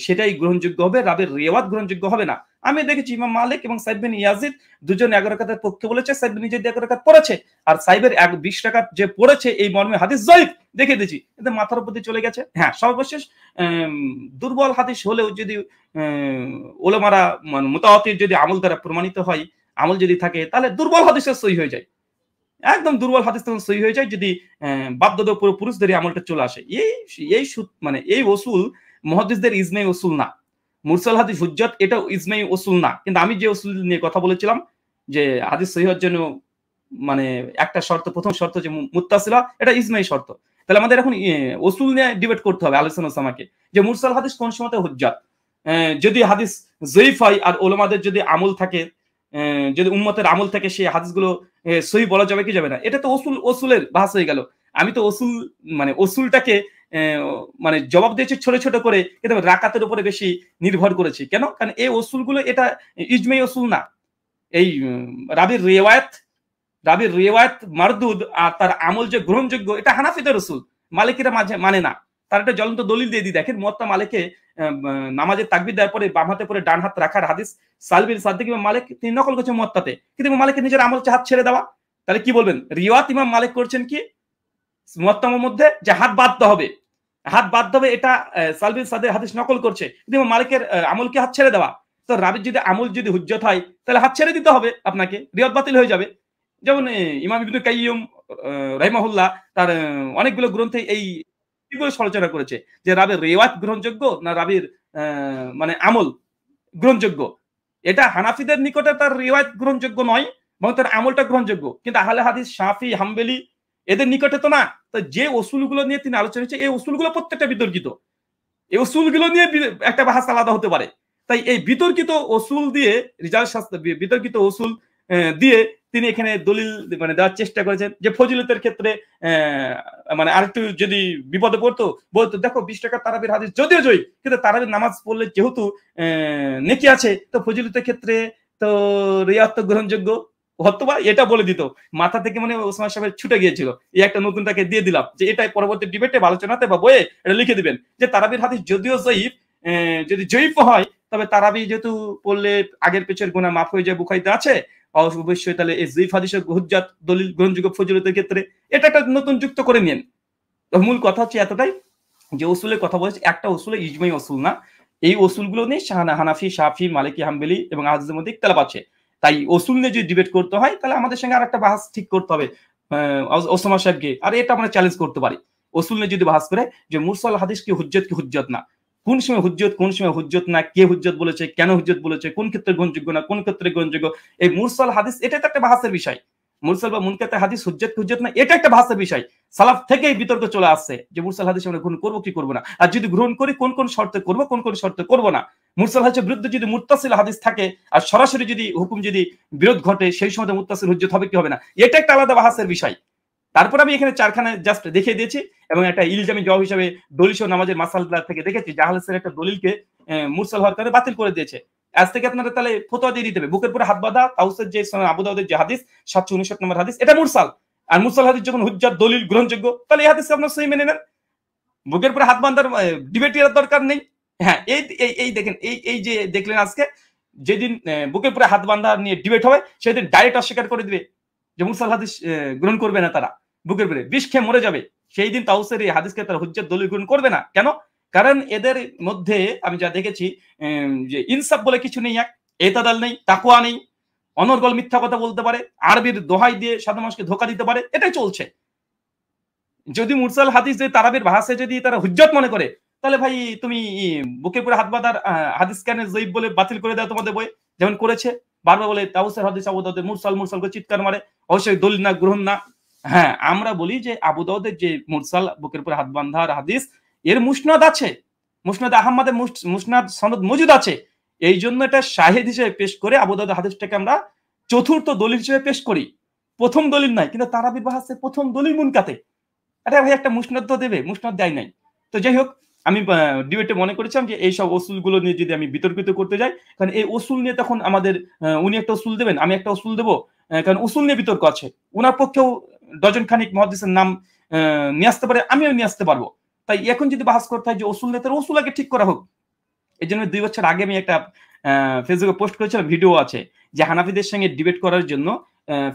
সেটাই গ্রহণযোগ্য হবে, রাবির রিওয়ায়াত গ্রহণযোগ্য হবে না। আমি দেখেছি ইমাম মালিক এবং সাইদ বিন ইয়াজিদ দুজন ১১ রাকাতের পক্ষে বলেছে, সাইদ নিজে ১১ রাকাত পড়েছে, আর সাইবের ২০ রাকাত যে পড়েছে এই মর্মে হাদিস যায়িফ দেখে দিয়েছি, কিন্তু মাথার উপর দিয়ে চলে গেছে। হ্যাঁ, সর্বশেষ দুর্বল হাদিস হলেও যদি ওলামারা মুতাওয়াতির যদি আমল দ্বারা প্রমাণিত হয়, আমল যদি থাকে, তাহলে দুর্বল হাদিসের সহি হয়ে যায়, একদম দুর্বল হাদিস তখন সহি হয়ে যায় যদি বাপদাদা পুরুষদের আমলটা চলে আসে। এই মানে এই ওসুল মুহাদ্দিসদের ইজমাই ওসুল না। মুরসাল হাদিস হুজ্জত এটা ইজমাই ওসুল না, কিন্তু আমি যে ওসুল নিয়ে কথা বলেছিলাম যে হাদিস সহি হওয়ার জন্য মানে একটা শর্ত, প্রথম শর্ত যে মুত্তাসিলা, এটা ইজমাই শর্ত। তাহলে আমাদের এখন ওসুল নিয়ে ডিবেট করতে হবে, আলোচনা সামাকে, যে মুরসাল হাদিস কোন সময়তে হুজ্জত। যদি হাদিস যঈফ হয় আর ওলামাদের যদি আমল থাকে, যদি উম্মতের আমল থাকে, সেই হাদিসগুলো সহি বলা যাবে কি যাবে না, এটা তো ওসুলের বাস হয়ে গেল। আমি তো ওসুলটাকে মানে জবাব দিয়েছি ছোট ছোট করে, কিন্তু রাকাতের উপরে বেশি নির্ভর করেছি। কেন? কারণ এই ওসুলগুলো এটা ইজমাই ওসুল না। এই রাবির রিওয়ায়াত মারদুদ আর তার আমল যে গ্রহণযোগ্য, এটা হানাফিদের ওসুল, মালিকিরা মানে না। তার একটা জ্বলন্ত দলিল দিয়ে দিই, দেখেন মুয়াত্তা মালিকে নামাজের তাকবীর দেওয়ার পরে বাম হাতে পরে ডান হাত রাখার হাদিস সালবিন সাদ্দিক ইমাম মালিক তিনি নকল করছেন মুয়াত্তাতে, কিন্তু ইমাম মালিকের নিজের আমল হচ্ছে হাত ছেড়ে দেওয়া। তাহলে কি বলবেন? রিওয়ায়াত ইমাম মালিক করছেন কি মুয়াত্তার মধ্যে যে হাত বাঁধতে হবে, এটা সালবিন সাদের হাদিস নকল করছে, কিন্তু ইমাম মালিকের আমল কি হাত ছেড়ে দেওয়া। তো রাবির যদি আমল যদি হুজ্জত হয়, তাহলে হাত ছেড়ে দিতে হবে আপনাকে, রিওয়ায়াত বাতিল হয়ে যাবে। যেমন ইমাম ইবনে কাইয়্যিম রাহিমাহুল্লাহ তার অনেকগুলো গ্রন্থে এই সমালোচনা করেছে যে রাবির রিওয়ায়াত গ্রহণযোগ্য না রাবির মানে আমল গ্রহণযোগ্য। এটা হানাফিদের নিকটে তার রিওয়ায়াত গ্রহণযোগ্য নয়, বরং তার আমলটা গ্রহণযোগ্য, কিন্তু আহলে হাদিস শাফি হাম্বলি এদের নিকটে তো না। তো যে ওসুলগুলো নিয়ে তিনি আলোচনা করেছে, এই ওসুলগুলো প্রত্যেকটা বিতর্কিত। এই ওসুলগুলো নিয়ে একটা বাহাস আলাদা হতে পারে। তাই এই বিতর্কিত ওসুল দিয়ে, রিজাল শাস্ত্র বিতর্কিত ওসুল দিয়ে তিনি এখানে দলিল মানে দেওয়ার চেষ্টা করেছেন যে ফজিলতের ক্ষেত্রে মানে আরেকটু যদি বিপদে পড়তো, বলতো দেখো ২০ টাকা তারাবির হাদিস যদিও জয়ী, কিন্তু তারাবির নামাজ পড়লে যেহেতু নেকি আছে, তো ফজিলতের ক্ষেত্রে তো রিয়াত গ্রহণযোগ্য হতো, বা এটা বলে দিত। মাথা থেকে মানে ওসমান সাহেব ছুটে গিয়েছিল, এই একটা নতুনটাকে দিয়ে দিলাম যে এটাই পরবর্তী ডিবেটে আলোচনাতে বা বইয়ে এটা লিখে দিবেন যে তারাবির হাদিস যদিও জয়ীফ, যদি জয়ীফ হয়, তবে তারাবি যেহেতু পড়লে আগের পেছের গুনাহ মাফ হয়ে যায়, বুখারীতে আছে, অবশ্যই তাহলে এই জয়ীফ হাদিসের হুজ্জাত দলিল গ্রহণযোগ্য ফজিলতের ক্ষেত্রে এটা একটা নতুন যুক্ত করে নিন। মূল কথা হচ্ছে এতটাই যে ওসুলের কথা বলেছে, একটা ওসুলে ইজমাই ওসুল না। এই ওসুলগুলো নিয়ে হানাফি, শাফি, মালিকি, হাম্বলি এবং আহজাদের মধ্যে ইখতিলাফ আছে। তাই ওসুল নিয়ে যদি ডিবেট করতে হয়, তাহলে আমাদের সঙ্গে আরেকটা বাহাস ঠিক করতে হবে ওসামা সাহেবকে, আর এটা আমরা চ্যালেঞ্জ করতে পারি। ওসুল নিয়ে যদি বাহাস করে যে মুরসাল হাদিস কি হুজ্জত না, কোন সময় হুজ্জত কোন সময় হুজ্জত না, কে হুজ্জত বলেছে, কেন হুজ্জত বলেছে, কোন ক্ষেত্রে গ্রহণযোগ্য না, কোন ক্ষেত্রে গ্রহণযোগ্য, এই মুরসাল হাদিস এটা তো একটা বাহাসের বিষয়। মুরসাল বা মুনকাতে হাদিস হুজ্জত না, এটা একটা বাহাসের বিষয়। সালাফ থেকেই বিতর্ক চলে আসছে যে মুরসাল হাদিস আমরা গ্রহণ করবো কি করবো না, আর যদি গ্রহণ করি কোন কোন শর্তে করবো, কোন কোন শর্তে করবো না। মুরসাল হাদিসের বিরুদ্ধে যদি মুত্তাসিল হাদিস থাকে আর সরাসরি যদি হুকুম যদি বিরোধ ঘটে, সেই সময় মুত্তাসিল হুজ্জত হবে কি হবে না, এটা একটা আলাদা বাহাসের বিষয়। তারপর আমি এখানে চারখানা জাস্ট দেখিয়ে দিয়েছি, এবং একটা ইলজামি জবাব হিসেবে দলিল নামাজের মাসালা থেকে দেখেছি জাহালের একটা দলিলকে মুরসাল হওয়ার কারণে বাতিল করে দিয়েছে। আজ থেকে আপনারা তাহলে ফতোয়া দিয়ে দিতে হবে, বুকের পরে হাত বাঁধা তাওসের যে আবু দাউদের যে হাদিস 759 নম্বর হাদিস, এটা মুরসাল। আর মুরসাল হাদিস যখন হুজ্জাত দলিল গ্রহণযোগ্য, তাহলে এই হাদিসকে আপনারা সহি মেনে নেন, বুকের পরে হাত বাঁধার ডিবেট এর দরকার নেই। হ্যাঁ, এই দেখেন, এই যে দেখলেন আজকে, যেদিন বুকের পরে হাত বাঁধা নিয়ে ডিবেট হবে, সেদিন ডাইরেক্ট অস্বীকার করে দিবে যে মুরসাল হাদিস গ্রহণ করবে না, তারা বুকের পরে বিষ খেয়ে মরে যাবে। সেই দিন তাওসের এই হাদিসকে তারা হুজ্জাত দলিল গ্রহণ করবে না। কেন? কারণ এদের মধ্যে আমি যা দেখেছি যে ইনসাফ বলে কিছু নেই, এতাদাল নেই, তাকওয়া নেই, অনর্গল মিথ্যা কথা বলতে পারে, আরবির দোহাই দিয়ে সাধারণ মানুষকে ধোঁকা দিতে পারে, এটাই চলছে। যদি মুরসাল হাদিস যে তারাবির ভাষায় যদি তারা হুজ্জত মনে করে, তাহলে ভাই তুমি বুকের পরে হাত বাঁধার হাদিস কেন জয়ীফ বলে বাতিল করে দাও তোমাদের বই, যেমন করেছে। বারবার বলে তাউসের হাদিস আবু দাউদের মুরসাল মুরসাল করে চিৎকার মারে, অবশ্যই দলিল না, গ্রহণ না। হ্যাঁ, আমরা বলি যে আবু দাউদের যে মুরসাল বুকের উপরে হাত বাঁধার হাদিস, এর মুসনাদ আছে, মুসনাদ আহমদের মুসনাদ সনদ মজুদ আছে। এই জন্য এটা শাহিদ হিসেবে পেশ করে আবু দাউদের হাদিসটাকে আমরা চতুর্থ দলিল হিসেবে পেশ করি, প্রথম দলিল নাই। কিন্তু তারাবির বাহাসে প্রথম দলিল মুনকাতে, এটা ভাই একটা মুসনাদ তো দেবে, মুসনাদ দেয় নাই। তো যাই হোক, আমি ডিবেটে মনে করেছিলাম যে এইসব অসুলগুলো নিয়ে যদি আমি বিতর্কিত করতে যাই, কারণ এই অসুল নিয়ে তখন আমাদের উনি একটা অসুল দেবেন, আমি একটা অসুল দেবো, কারণ অসুল নিয়ে বিতর্ক আছে। উনার পক্ষেও ডজন খানিক মুহাদ্দিসের নাম নিয়ে আসতে পারে, আমিও নিয়ে আসতে পারবো। তাই এখন যদি বাহাস করতে হয় যে অসুল নিয়ে, তার অসুল আগে ঠিক করা হোক। এই জন্য 2 বছর আগে আমি একটা ফেসবুকে পোস্ট করেছিলাম, ভিডিও আছে, যে হানাফিদের সঙ্গে ডিবেট করার জন্য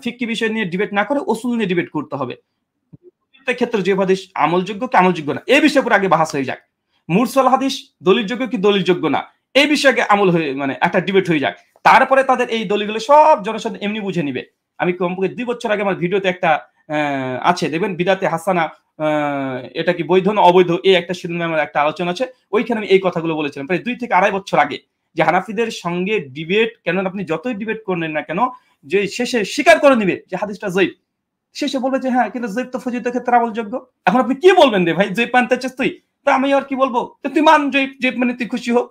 ফিকহি বিষয় নিয়ে ডিবেট না করে অসুল নিয়ে ডিবেট করতে হবে। ক্ষেত্রে যে হাদিস আমলযোগ্য কি আমলযোগ্য না, এই বিষয়ে পুরো আগে বাহাস হয়ে যাক। মুরসাল হাদিস দলিলযোগ্য কি দলিলযোগ্য না, এই বিষয়ে আমল হয়ে মানে একটা ডিবেট হয়ে যাক। তারপরে তাদের এই দলিলগুলো সব জনসাধারণ এমনি বুঝে নিবে। আমি কমপক্ষে 2 বছর আগে আমার ভিডিওতে একটা আছে, দেখবেন বিদাতে হাসানা, এটা কি বৈধ না অবৈধ, এই একটা শিরোনামে আমার একটা আলোচনা আছে। ওইখানে আমি এই কথাগুলো বলেছিলাম প্রায় 2 থেকে 2.5 বছর আগে, যে হানাফিদের সঙ্গে ডিবেট কেন, আপনি যতই ডিবেট করেন না কেন, যে শেষে স্বীকার করে নিবে যে হাদিসটা জয়ীফ, শেষে বলবে যে হ্যাঁ, কিন্তু জয়ীফ তো ফজিলতের ক্ষেত্রে আমলযোগ্য। এখন আপনি কি বলবেন রে ভাই, জয়ীফ মানতে চাস তুই, তা আমি আর কি বলবো, তুই মান জয়ীফ, জয়ীফ মানে তুই খুশি হোক।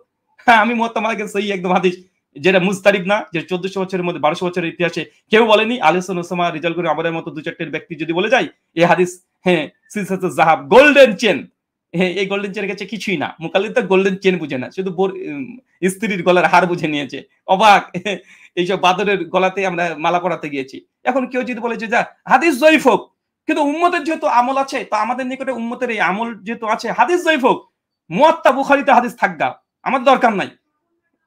হ্যাঁ, আমি মোত্তামাকে সহি একদম হাদিস, যেটা মুজতারিব না, যে 1400 বছরের মধ্যে 1200 বছরের ইতিহাসে কেউ বলেনি। আলিসান ওসামা রিজাল করে আমাদের মতো 2-4 ব্যক্তি যদি বলে যায় এই হাদিস, হ্যাঁ সিলসিলাতুল যাহাব, গোল্ডেন চেন, হ্যাঁ এই গোল্ডেন চেনের কাছে কিছুই না। মুকাল্লিদ তো গোল্ডেন চেন বুঝে না, শুধু স্ত্রীর গলার হার বুঝে নিয়েছে। অবাক, এইসব বাদরের গলাতে আমরা মালা পরাতে গিয়েছি। এখন কেউ যদি বলে যে যা হাদিস জয়ীফ হোক, কিন্তু উম্মতের যেহেতু আমল আছে, তো আমাদের নিকটে উম্মতের এই আমল যেহেতু আছে, হাদিস জয়ীফ হোক, মুয়াত্তা বুখারীতে হাদিস থাকগা, আমাদের দরকার নাই।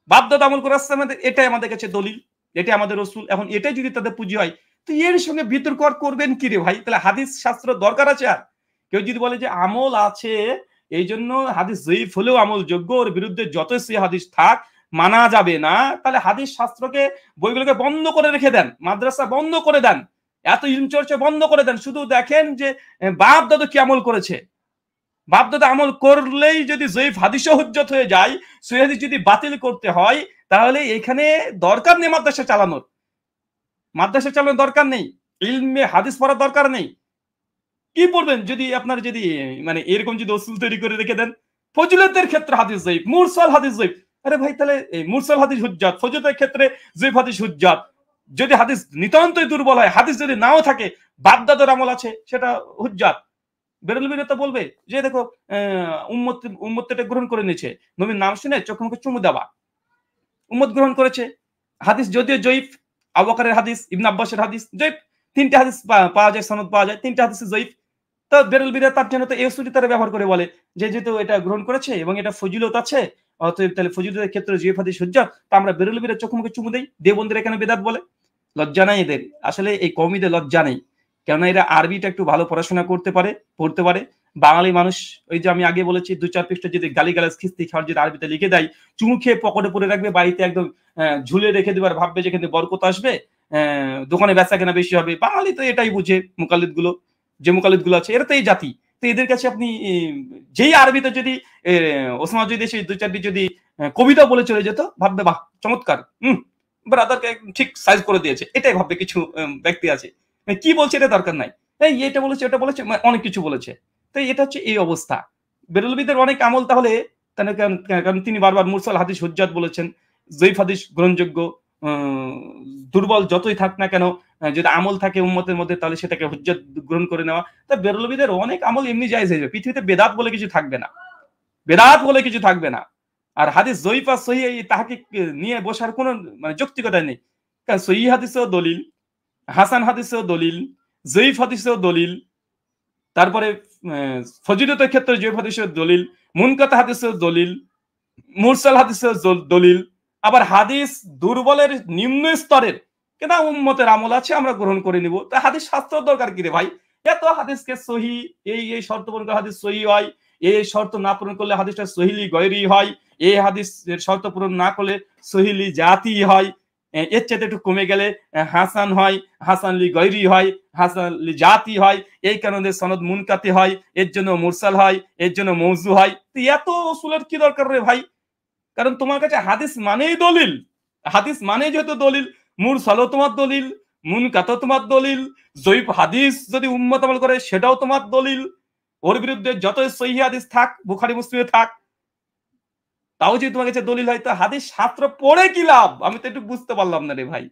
বাপদাদা আমল করে আসছে আমাদের, এটাই আমাদের কাছে দলিল, এটাই আমাদের রাসূল। এখন এটাই যদি তাদের পুঁজি হয়, তো এর সঙ্গে বিতর্ক করবেন কি রে ভাই? তাহলে হাদিস শাস্ত্র দরকার আছে? আর কেউ যদি বলে যে আমল আছে, এই জন্য হাদিস জয়ীফ হলেও আমলযোগ্য, ওর বিরুদ্ধে যতই সহিহ হাদিস থাক মানা যাবে না, তাহলে হাদিস শাস্ত্রকে বইগুলোকে বন্ধ করে রেখে দেন, মাদ্রাসা বন্ধ করে দেন, এত ইলম চর্চা বন্ধ করে দেন। শুধু দেখেন যে বাপ দাদু কি আমল করেছে, বাপদাদা আমল করলেই যদি জয়ীফ হাদিসও হুজ্জত হয়ে যায়, সহিহ হাদিস যদি বাতিল করতে হয়, তাহলে এখানে দরকার নেই মাদ্রাসা চালানোর, মাদ্রাসা চালানোর দরকার নেই, ইলমে হাদিস পড়ার দরকার নেই। কি পড়বেন যদি আপনার যদি মানে এরকম যদি অসুল তৈরি করে রেখে দেন, ফজিলতের ক্ষেত্রে হাদিস জয়ীফ, মুরসাল হাদিস জয়ীফ। আরে ভাই, তাহলে মুরসাল হাদিস হুজ্জাত, ফজিলতের ক্ষেত্রে জয়ীফ হাদিস হুজ্জাত। যদি হাদিস নিতান্তই দুর্বল হয়, হাদিস যদি নাও থাকে, বাপদাদার আমল আছে, সেটা হুজ্জাত। বেরলভীরা তো বলবে যে দেখো উম্মত এটা গ্রহণ করে নিয়েছে, নবীর নাম শুনে চোখে মুখে চুমু দেওয়া, উম্মত গ্রহণ করেছে। হাদিস যদিও জয়ীফ, আবু বকরের হাদিস, ইবনে আব্বাসের হাদিস জয়ীফ, 3টে হাদিস পাওয়া যায়, সনদ পাওয়া যায়, 3টে হাদিস জয়ীফ। তো বেরলভীরা তার জন্য তো এই সূত্র তারা ব্যবহার করে বলে যে যেহেতু এটা গ্রহণ করেছে এবং এটা ফজিলত আছে, অতএব তাহলে ফজিলতের ক্ষেত্রে জয়ীফ হাদিস হুজ্জাত, তা আমরা বেরলভীরা চোখে মুখে চুমু দেই। দেবন্দিরা এখানে বেদাত বলে, লজ্জা নাই এদের, আসলে এই কওমিদের লজ্জা নেই। কেননা এরা আরবিটা একটু ভালো পড়াশোনা করতে পারে, পড়তে পারে। বাঙালি মানুষ, ওই যে আমি আগে বলেছি, 2-4 পৃষ্ঠা যদি গালিগালাজ খিস্তি খাওয়ার যদি আরবিতে লিখে দেয়, চুমু খেয়ে পকেটে পরে রাখবে, বাড়িতে একদম ঝুলে রেখে দেবে, আর ভাববে যে কিন্তু বরকত আসবে, দোকানে বেচা কেনা বেশি হবে। বাঙালি তো এটাই বুঝে, মুকাল্লিদ গুলো, যে মুকাল্লিদ গুলো আছে, এরা তো এই জাতি। তো এদের কাছে আপনি যেই আরবিতে যদি ওসমান যদি সেই 2-4টি যদি কবিতা বলে চলে যেত, ভাববে বাহ চমৎকার, ব্রাদারকে ঠিক সাইজ করে দিয়েছে, এটাই ভাববে কিছু ব্যক্তি আছে। কি বলছে এটা দরকার নাই, এই এটা বলেছে ওটা বলেছে, অনেক কিছু বলেছে। তো এটা হচ্ছে এই অবস্থা। বেরলভীদের অনেক আমল তাহলে, কারণ তিনি বারবার মুরসাল হাদিস হুজ্জাত বলেছেন, জয়ীফ হাদিস গ্রহণযোগ্য, দুর্বল যতই থাক না কেন, যদি আমল থাকে উম্মতের মধ্যে, তাহলে সেটাকে হুজ্জাত গ্রহণ করে নেওয়া। তা বেরলভীদের অনেক আমল এমনি জায়েজ হয়ে যাবে, পৃথিবীতে বেদাত বলে কিছু থাকবে না, বেদাত বলে কিছু থাকবে না। আর হাদিস জয়ীফ আর সহিহ তাহাকে নিয়ে বসার কোনো মানে যৌক্তিকতা নেই। কারণ সহিহ হাদিসেও দলিল, হাসান হাদিসেও দলিল, জয়ীফ হাদিসেও দলিল, তারপরে ফজিলতের ক্ষেত্রে জয়ীফ হাদিসের দলিল, মুনকাতা হাদিসের দলিল, মুরসাল হাদিসের দলিল। আবার হাদিস দুর্বলের নিম্ন স্তরের, কেন উম্মতের আমল আছে আমরা গ্রহণ করে নিব। তা হাদিস শাস্ত্র দরকার কি রে ভাই? এত হাদিসকে সহি, এই শর্ত পূরণ করে হাদিস সহি হয়, এই শর্ত না পূরণ করলে হাদিসটা সহিলি গয়রি হয়, এই হাদিসের শর্ত পূরণ না করলে সহিলি জাতি হয়, এর চাইতে একটু কমে গেলে হাসান হয়, হাসানলি গয়রি হয়, হাসানলি জাতি হয়, এই কারণে সনদ মুনকাতি হয়, এর জন্য মুরসাল হয়, এর জন্য মওযু হয়। তো এত উসুলের কি দরকার রে ভাই? কারণ তোমার কাছে হাদিস মানেই দলিল, হাদিস মানে যেহেতু দলিল, মুরসালও তোমার দলিল, মুনকাতও তোমার দলিল, জয়ীফ হাদিস যদি উম্মত আমল করে সেটাও তোমার দলিল। ওর বিরুদ্ধে যতই সহিহ হাদিস থাক, বুখারী মুসলিমে থাক, তাও যদি তোমার কাছে দলিল হয়, তো হাদিস শাস্ত্র পড়ে কি লাভ? আমি তো একটু বুঝতে পারলাম না রে ভাই।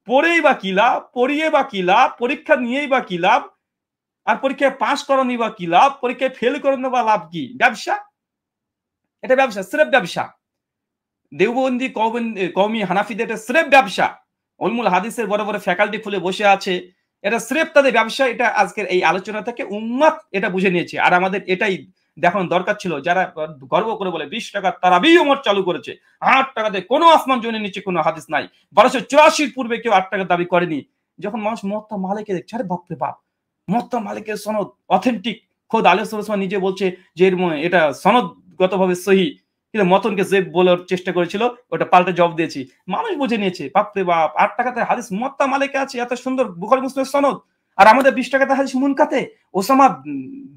পড়েই বা কি লাভ? পড়িয়ে বা কি লাভ? পরীক্ষা নিয়েই বা কি লাভ? আর পরীক্ষায় পাস করানি বা কি লাভ? পরীক্ষায় ফেল করানো বা লাভ কি? ব্যবসা, এটা ব্যবসা, স্রেফ ব্যবসা। দেওবন্দি কওমি হানাফিদের এটা স্রেফ ব্যবসা। উলমুল হাদিসের বড় বড় ফ্যাকাল্টি খুলে বসে আছে, এটা স্রেফ তাদের ব্যবসা। এটা আজকের এই আলোচনা থেকে উম্মাত এটা বুঝে নিয়েছে। আর আমাদের এটাই দেখানো দরকার ছিল, যারা গর্ব করে বলে 20 টাকা তারাবি ওমর চালু করেছে, 8 টাকাতে কোনো আসমান জমিনের নিচে কোনো হাদিস নাই, 1284 পূর্বে কেউ 8 টাকা দাবি করেনি। যখন মানুষ মুওয়াত্তা মালিকে দেখছে, আরে বাপরে বাপ, মুওয়াত্তা মালিকের সনদ অথেন্টিক, খোদ আলাইহিস সালাম নিজে বলছে যে এটা সনদগতভাবে সহিহ, কিন্তু মতনকে যে বলার চেষ্টা করেছিল ওটা পাল্টে জবাব দিয়েছি, মানুষ বুঝে নিয়েছে। বাপরে বাপ, 8 টাকাতে হাদিস মুওয়াত্তা মালিকে আছে, এত সুন্দর বুখারী মুসলিমের সনদ, আর আমাদের 20 টাকাতে হাদিস মুনকাতে। ওসামা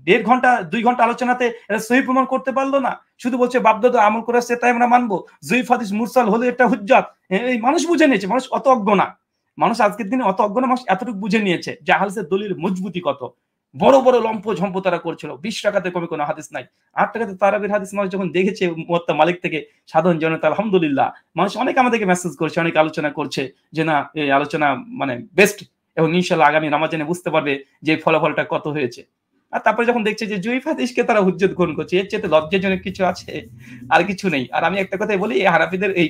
1.5 ঘন্টা 2 ঘন্টা আলোচনাতে এটা সহিহ প্রমাণ করতে পারলো না, শুধু বলছে বাপদাদা আমল করেছে তাই আমরা মানবো, জয়ীফ হাদিস মুরসাল হলে এটা হুজ্জাত। এই মানুষ বুঝে নিয়েছে, মানুষ অত অজ্ঞ না। মানুষ আজকের দিনে অত অজ্ঞ না, মানুষ এতটুকু বুঝে নিয়েছে যে হাদিসের দলিল মজবুতি কত। বড় বড় লম্প ঝম্প তারা করছিল, 20 টাকাতে কমে কোনো হাদিস নাই, 8 টাকাতে তারাবির হাদিস মানুষ যখন দেখেছে মুওয়াত্তা মালিক থেকে, সাধারণ জনতা আলহামদুলিল্লাহ, মানুষ অনেক আমাদেরকে মেসেজ করছে, অনেক আলোচনা করছে যে না এই আলোচনা মানে বেস্ট, এবং ইনশাআল্লাহ আগামী রমাজানে বুঝতে পারবে যে ফলাফলটা কত হয়েছে। আর তারপরে যখন দেখছে যে জয়ীফ হাদিসকে তারা হুজ্জত গ্রহণ করছে, এর চেয়ে লজ্জাজনক কিছু আছে? আর কিছু নেই। আর আমি একটা কথাই বলি, এই হানাফিদের এই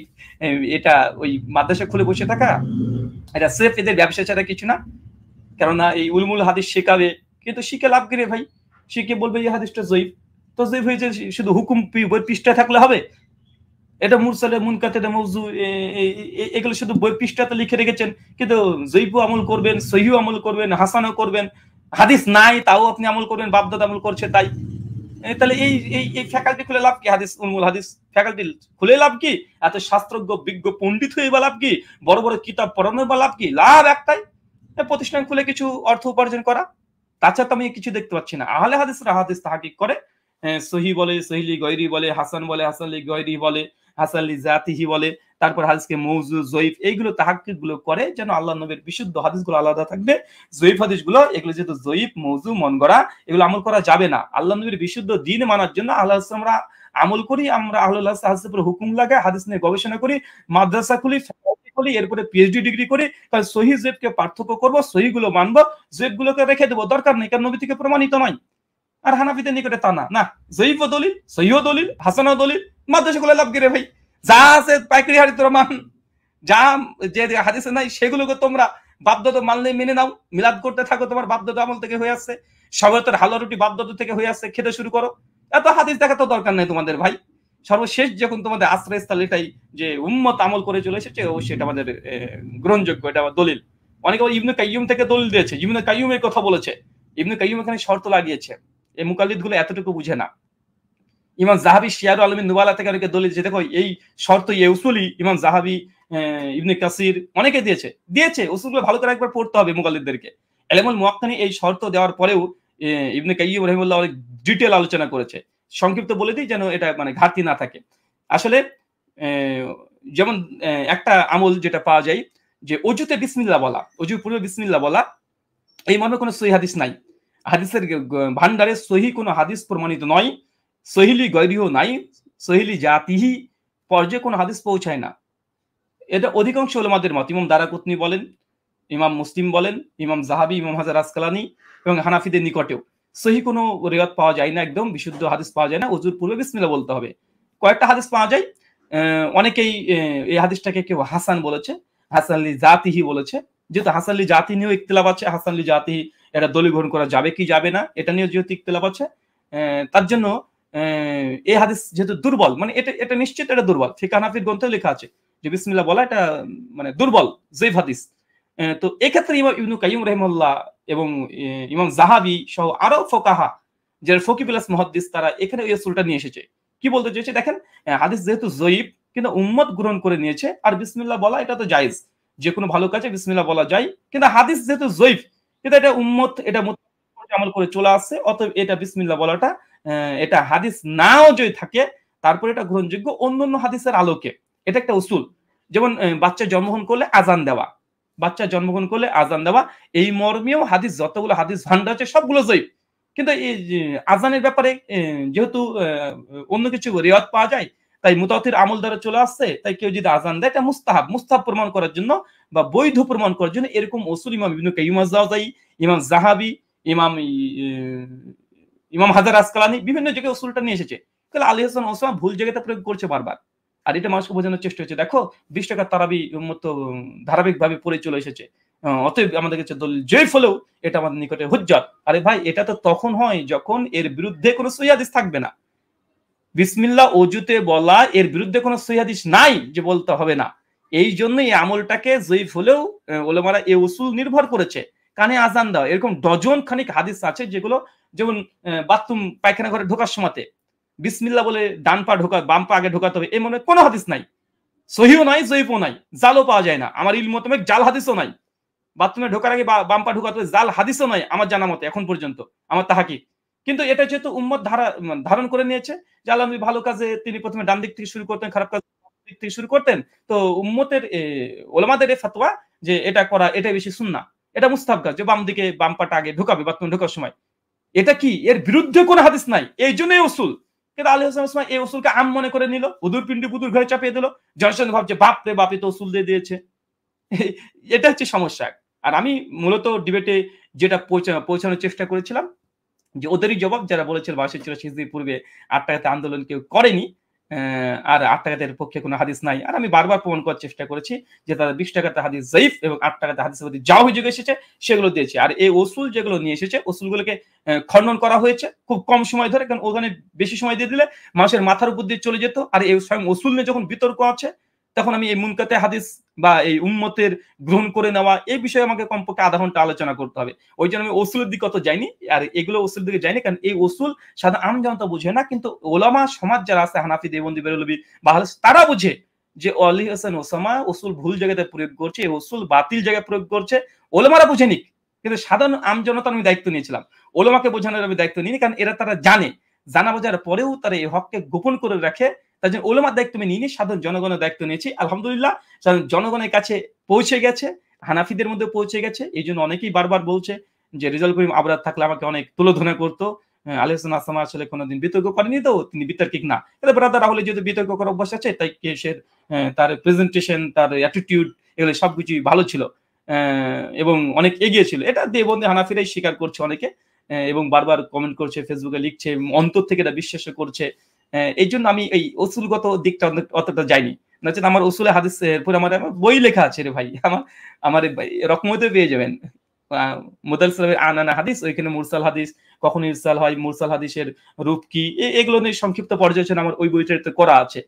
এটা ওই মাদ্রাসা খুলে বসে থাকা, এটা স্রেফ এদের ব্যবসা ছাড়া কিছু না। কেননা এই উলমুল হাদিস শেখাবে, কিন্তু শিখে লাভ করে ভাই? শিখে বলবে এই হাদিসটা জয়ীফ, তো জয়ীফ হয়েছে শুধু হুকুম বই পৃষ্ঠায় থাকলে হবে? এটা মুরসালে মুনকাতে মওযু এগুলো শুধু বই পৃষ্ঠাতে লিখে রেখেছেন, কিন্তু জয়ীফও আমল করবেন, সহিহ আমল করবেন, হাসানও করবেন, হাদিস নাই তাও আপনি আমল করবেন, বাপদাদা আমল করছে তাই। তাহলে এই এই এই ফ্যাকাল্টি খুলে লাভ কি? হাদিস উলমুল হাদিস ফ্যাকাল্টি খুলে লাভ কি? এত শাস্ত্রজ্ঞ বিজ্ঞ পণ্ডিত হয়ে বা লাভ কি? বড় বড় কিতাব পড়ানো বা লাভ কি? লাভ একটাই, প্রতিষ্ঠান খুলে কিছু অর্থ উপার্জন করা। তাছাড়া তো আমি কিছু দেখতে পাচ্ছি না। আহলে হাদিসরা হাদিস তাহকিক করে, সহিহ বলে, সহিহ লি গয়রি বলে, হাসান বলে, হাসান লি গয়রি বলে, হাসান লি জাতিহি বলে, তারপর হাদিসকে মওযু জয়ীফ এইগুলো তাহকিক গুলো করে যেন আল্লাহর নবীর বিশুদ্ধ হাদিসগুলো আলাদা থাকবে। জয়ীফ হাদিসগুলো এগুলো যেহেতু জয়ীফ মওযু মন গড়া, এগুলো আমল করা যাবে না। আল্লাহর নবীর বিশুদ্ধ দ্বীন মানার জন্য আল্লাহ আমরা আমল করি, আমরা আহলুল হাদিসের উপর হুকুম লাগাই, হাদিস নিয়ে গবেষণা করি, মাদ্রাসা খুলি, করি, এরপরে পিএইচডি ডিগ্রি করি, তাহলে সহিহ জয়ীফকে পার্থক্য করব, সহিহ গুলো মানবো, জয়ীফ গুলোকে রেখে দেবো, দরকার নেই, কারণ নবী থেকে প্রমাণিত নয়। আর হানাফিদের নিকটে তা না, না জয়ীফ দলিল, সহিহ দলিল, হাসান দলিল, মাদ্রাসা খুলে লাভ করে ভাই? যা আছে পাইকারি হাড়ি তোরা মান, যা যে হাদিসে নাই সেগুলোকে তোমরা বাপদাদা মানলে মেনে নাও, মিলাদ করতে থাকো, তোমার বাপদাদা আমল থেকে হয়ে আসছে, সবাই হালুয়া রুটি বাপদাদা থেকে হয়ে আসছে, খেতে শুরু করো। এত হাদিস দেখা তো দরকার নেই তোমাদের ভাই। সর্বশেষ যখন তোমাদের আশ্রয়স্থল এটাই যে উম্মত আমল করে চলে এসেছে, অবশ্যই এটা আমাদের গ্রহণযোগ্য, এটা আমার দলিল। অনেকে ইবনে কাইয়ুম থেকে দলিল দিয়েছে, ইবনে কাইয়ুমের কথা বলেছে, ইবনে কাইয়ুম এখানে শর্ত লাগিয়েছে। এই মুকাল্লিদ গুলো এতটুকু বুঝে না। ইমাম জাহাবি শিয়ারুল আলমিন নুবালা থেকে অনেকে দলিল যে দেখো এই শর্ত এই উসুলি ইমাম জাহাবি, ইবনে কাসির অনেকে দিয়েছে উসুলগুলো ভালো করে একবার পড়তে হবে মুকাল্লিদদেরকে। ইলমুল মুওয়াক্কানি এই শর্ত দেওয়ার পরেও ইবনে কাইয়িম রাহিমাহুল্লাহ অনেক ডিটেইল আলোচনা করেছে। সংক্ষিপ্ত বলে দিই যেন এটা মানে ঘাটতি না থাকে। আসলে যেমন একটা আমল যেটা পাওয়া যায় যে অজুতে বিসমিল্লাহ বলা, অজুর পূর্বে বিসমিল্লাহ বলা, এই মর্মে কোনো সহিহ হাদিস নাই। হাদিসের ভান্ডারে সহিহ কোনো হাদিস প্রমাণিত নয়, সহিলি গয়রিহ নাই, সহিলি জাতিহি পর্যায়ে কোনো হাদিস পৌঁছায় না। এটা অধিকাংশ উলামাদের মত। ইমাম দারাকুতনি বলেন, ইমাম মুসলিম বলেন, ইমাম জাহাবি, ইমাম হাজার আসকালানি এবং হানাফিদের নিকটেও সহিহ কোনো রিওয়ায়াত পাওয়া যায় না, একদম বিশুদ্ধ হাদিস পাওয়া যায় না ওযুর পূর্বে বিসমিল্লাহ বলতে হবে। কয়েকটা হাদিস পাওয়া যায়, অনেকেই এই হাদিসটাকে কেউ হাসান বলেছে, হাসান লি জাতিহি বলেছে। যেহেতু হাসান লি জাতি নিয়েও ইখতিলাফ আছে, হাসান লি জাতিহি এটা দলিল গ্রহণ করা যাবে কি যাবে না এটা নিয়েও যেহেতু ইখতিলাফ আছে, তার জন্য এই হাদিস যেহেতু দুর্বল, মানে এটা নিশ্চিত এটা দুর্বল, ফিকহ হানাফির গ্রন্থে লেখা আছে যে বিসমিল্লাহ বলা এটা মানে দুর্বল জয়ীফ হাদিস। তো এক্ষেত্রে ইমাম ইবনু কাইয়িম রাহিমাহুল্লাহ এবং ইমাম জাহাবি সহ আরো ফোকাহা যারা ফকি প্লাস মুহাদ্দিস তারা এখানে এই উসুলটা নিয়ে এসেছে। কি বলতে চাইছে দেখেন, হাদিস যেহেতু জয়ীফ কিন্তু উম্মত গ্রহণ করে নিয়েছে, আর বিসমিল্লাহ বলা এটা তো জায়েজ, যে কোনো ভালো কাজে বিসমিল্লাহ বলা যায়, কিন্তু হাদিস যেহেতু জয়ীফ কিন্তু এটা উম্মত এটা আমল করে চলে আসছে, অতএব এটা বিসমিল্লাহ বলাটা এটা হাদিস নাও যদি থাকে তারপরে এটা গ্রহণযোগ্য অন্যান্য হাদিসের আলোকে, এটা একটা উসুল। যেমন বাচ্চা জন্মগ্রহণ করলে আজান দেওয়া, বাচ্চা জন্মগ্রহণ করলে আজান দেওয়া, এই মর্মেও হাদিস, যতগুলো হাদিস ভান্ডার আছে সবগুলো জয়ীফ। কিন্তু এই যে আজানের ব্যাপারে যেহেতু অন্য কিছু রিওয়ায়াত পাওয়া যায়, তাই মুতাওয়াতির আমল দ্বারা চলে আসছে, তাই কেউ যদি আজান দেয় এটা মুস্তাহাব, মুস্তাহাব প্রমাণ করার জন্য বা বৈধ প্রমাণ করার জন্য এরকম উসুল ইমাম ইবনে কাইয়িম আয-যাওযাই, ইমাম যাহাবি, ইমাম ইমাম হাজার আসকালানি বিভিন্ন জায়গায় উসুলটা নিয়ে এসেছে। তাহলে আলী হাসান ওসামা ভুল জায়গাতে প্রয়োগ করছে বারবার। আর এটা মানুষকে বোঝানোর চেষ্টা হচ্ছে, দেখো ২০ টাকার তারাবি উম্মত ধারাবাহিকভাবে পড়ে চলে এসেছে। অতএব আমাদের কাছে দলিল জয়ীফ হলেও এটা আমাদের নিকটে হুজ্জত। আরে ভাই, এটা তো তখন হয় যখন এর বিরুদ্ধে কোনো সহিহ হাদিস থাকবে না। বিসমিল্লাহ ওযুতে বলা এর বিরুদ্ধে কোনো সহিহ হাদিস নাই যে বলতে হবে না। এই জন্যই এই আমলটাকে জয়ীফ হলেও উলামারা এই উসুল নির্ভর করেছে। কানে আজান দেওয়া এরকম ডজন খানিক হাদিস আছে যেগুলো, যেমন বাথরুম পায়খানা ঘরে ঢোকার সময়তে বিসমিল্লাহ বলে ডান পা ঢোকা বাম পা আগে ঢোকাতে হবে, এই মনে কোনো হাদিস নাই, সহিও নাই, জয়ীফও নাই, জালও পাওয়া যায় না। আমার ইলম মোতাবেক জাল হাদিসও নাই। বাথরুমে ঢোকার আগে বাম পা ঢোকাতে হবে, জাল হাদিসও নাই আমার জানা মতে এখন পর্যন্ত, আমার তাহাকিক। কিন্তু এটা যেহেতু উম্মত ধারণ করে নিয়েছে যে আল্লাহ নবী ভালো কাজে তিনি প্রথমে ডান দিক থেকে শুরু করতেন, খারাপ কাজ দিক থেকে শুরু করতেন, তো উম্মতের উলামাদের এই ফতোয়া যে এটা করা এটাই বেশি সুন্নাহ, এটা মুস্তাহাব কাজ যে বাম দিকে বাম পাটা আগে ঢোকাবে বাথরুমে ঢোকার সময়। এটা কি এর বিরুদ্ধে কোনো হাদিস নাই, এই জন্যই উসুল। কিন্তু আলী হাসান ওসমান এই উসুলকে আম মনে করে নিল, হুদুর পিন্ডি বুদুর ঘরে চাপিয়ে দিল, জনসন ভাবছে বাপ রে বাপ, এ তো উসুল দিয়ে দিয়েছে। এটা হচ্ছে সমস্যা। আর আমি মূলত ডিবেটে যেটা পৌঁছানোর চেষ্টা করেছিলাম যে ওদেরই জবাব যারা বলেছিল ১২৮৪ হিজরির পূর্বে ৮ টাকাতে আন্দোলন কেউ করেনি, আর ৮ টাকাতের পক্ষে কোনো হাদিস নাই। আর আমি বারবার প্রমাণ করার চেষ্টা করেছি যে তারা ২০ টাকাতে হাদিস যায়ীফ এবং ৮ টাকাতে হাদিসের প্রতি যা অভিযোগ এসেছে সেগুলো দিয়েছে। আর এই উসুল যেগুলো নিয়ে এসেছে উসুলগুলোকে খণ্ডন করা হয়েছে খুব কম সময় ধরে, কারণ ওখানে বেশি সময় দিয়ে দিলে মানুষের মাথার উপর দিয়ে চলে যেত। আর এই স্বয়ং উসুল নিয়ে যখন বিতর্ক আছে তখন আমি এই মুনকাতে হাদিস বা এই উম্মতের গ্রহণ করে নেওয়া এই বিষয়ে আমাকে কমপক্ষে আধা ঘন্টা আলোচনা করতে হবে। ওই জন্য আমি উসুলের দিকে অত যাইনি, আর এগুলো উসুলের দিকে যাইনি, কারণ এই উসুল সাধারণ আম জনতা বুঝে না, কিন্তু ওলামা সমাজ যারা আছে হানাফি, দেওবন্দি, বেরলভী বা আহলে তারা বুঝে যে আলী হাসান ওসামা উসুল ভুল জায়গাতে প্রয়োগ করছে, এই উসুল বাতিল জায়গায় প্রয়োগ করছে, ওলামারা বুঝে নিক। কিন্তু সাধারণ আম জনতার আমি দায়িত্ব নিয়েছিলাম, ওলামাকে বোঝানোর আমি দায়িত্ব নিইনি, কারণ এরা তারা জানে, জানা বোঝার পরেও তারা এই হককে গোপন করে রাখে। তার জন্য ওলামার দায়িত্ব আমি নিইনি, সাধারণ জনগণের দায়িত্ব নিয়েছি। আলহামদুলিল্লাহ সাধারণ জনগণের কাছে পৌঁছে গেছে, হানাফিদের মধ্যে পৌঁছে গেছে। এই জন্য অনেকেই বারবার বলছে যে রেজাউল করিম আবরার থাকলে আমাকে অনেক তুলোধনা করতো, আলী হাসান ওসামা আসলে কোনোদিন বিতর্ক করেনি, তো তিনি বিতর্কিক না। তাহলে ব্রাদার রাহুলের যেহেতু বিতর্ক করার অভ্যাস আছে, তাই সে তার প্রেজেন্টেশন, তার অ্যাটিটিউড এগুলো সবকিছুই ভালো ছিল এবং অনেক এগিয়ে ছিল। এটা দেওবন্দি হানাফিরাই স্বীকার করছে অনেকে, এবং বারবার কমেন্ট করছে, ফেসবুকে লিখছে, অন্তর থেকে এটা বিশ্বাস করছে। এই জন্য আমি এই উসুলগত দিকটা অতটা যাইনি। নচেত আমার উসুলে হাদিসের পরে আমার বই লেখা আছে রে ভাই, আমার রকমতে পেয়ে যাবেন। মুদালসালের আনানা হাদিস, ওইখানে মুরসাল হাদিস কখন ইরসাল হয়, মুরসাল হাদিসের রূপ কি, এগুলো নিয়ে সংক্ষিপ্ত পর্যালোচনা আমার ওই বইটাতে করা আছে।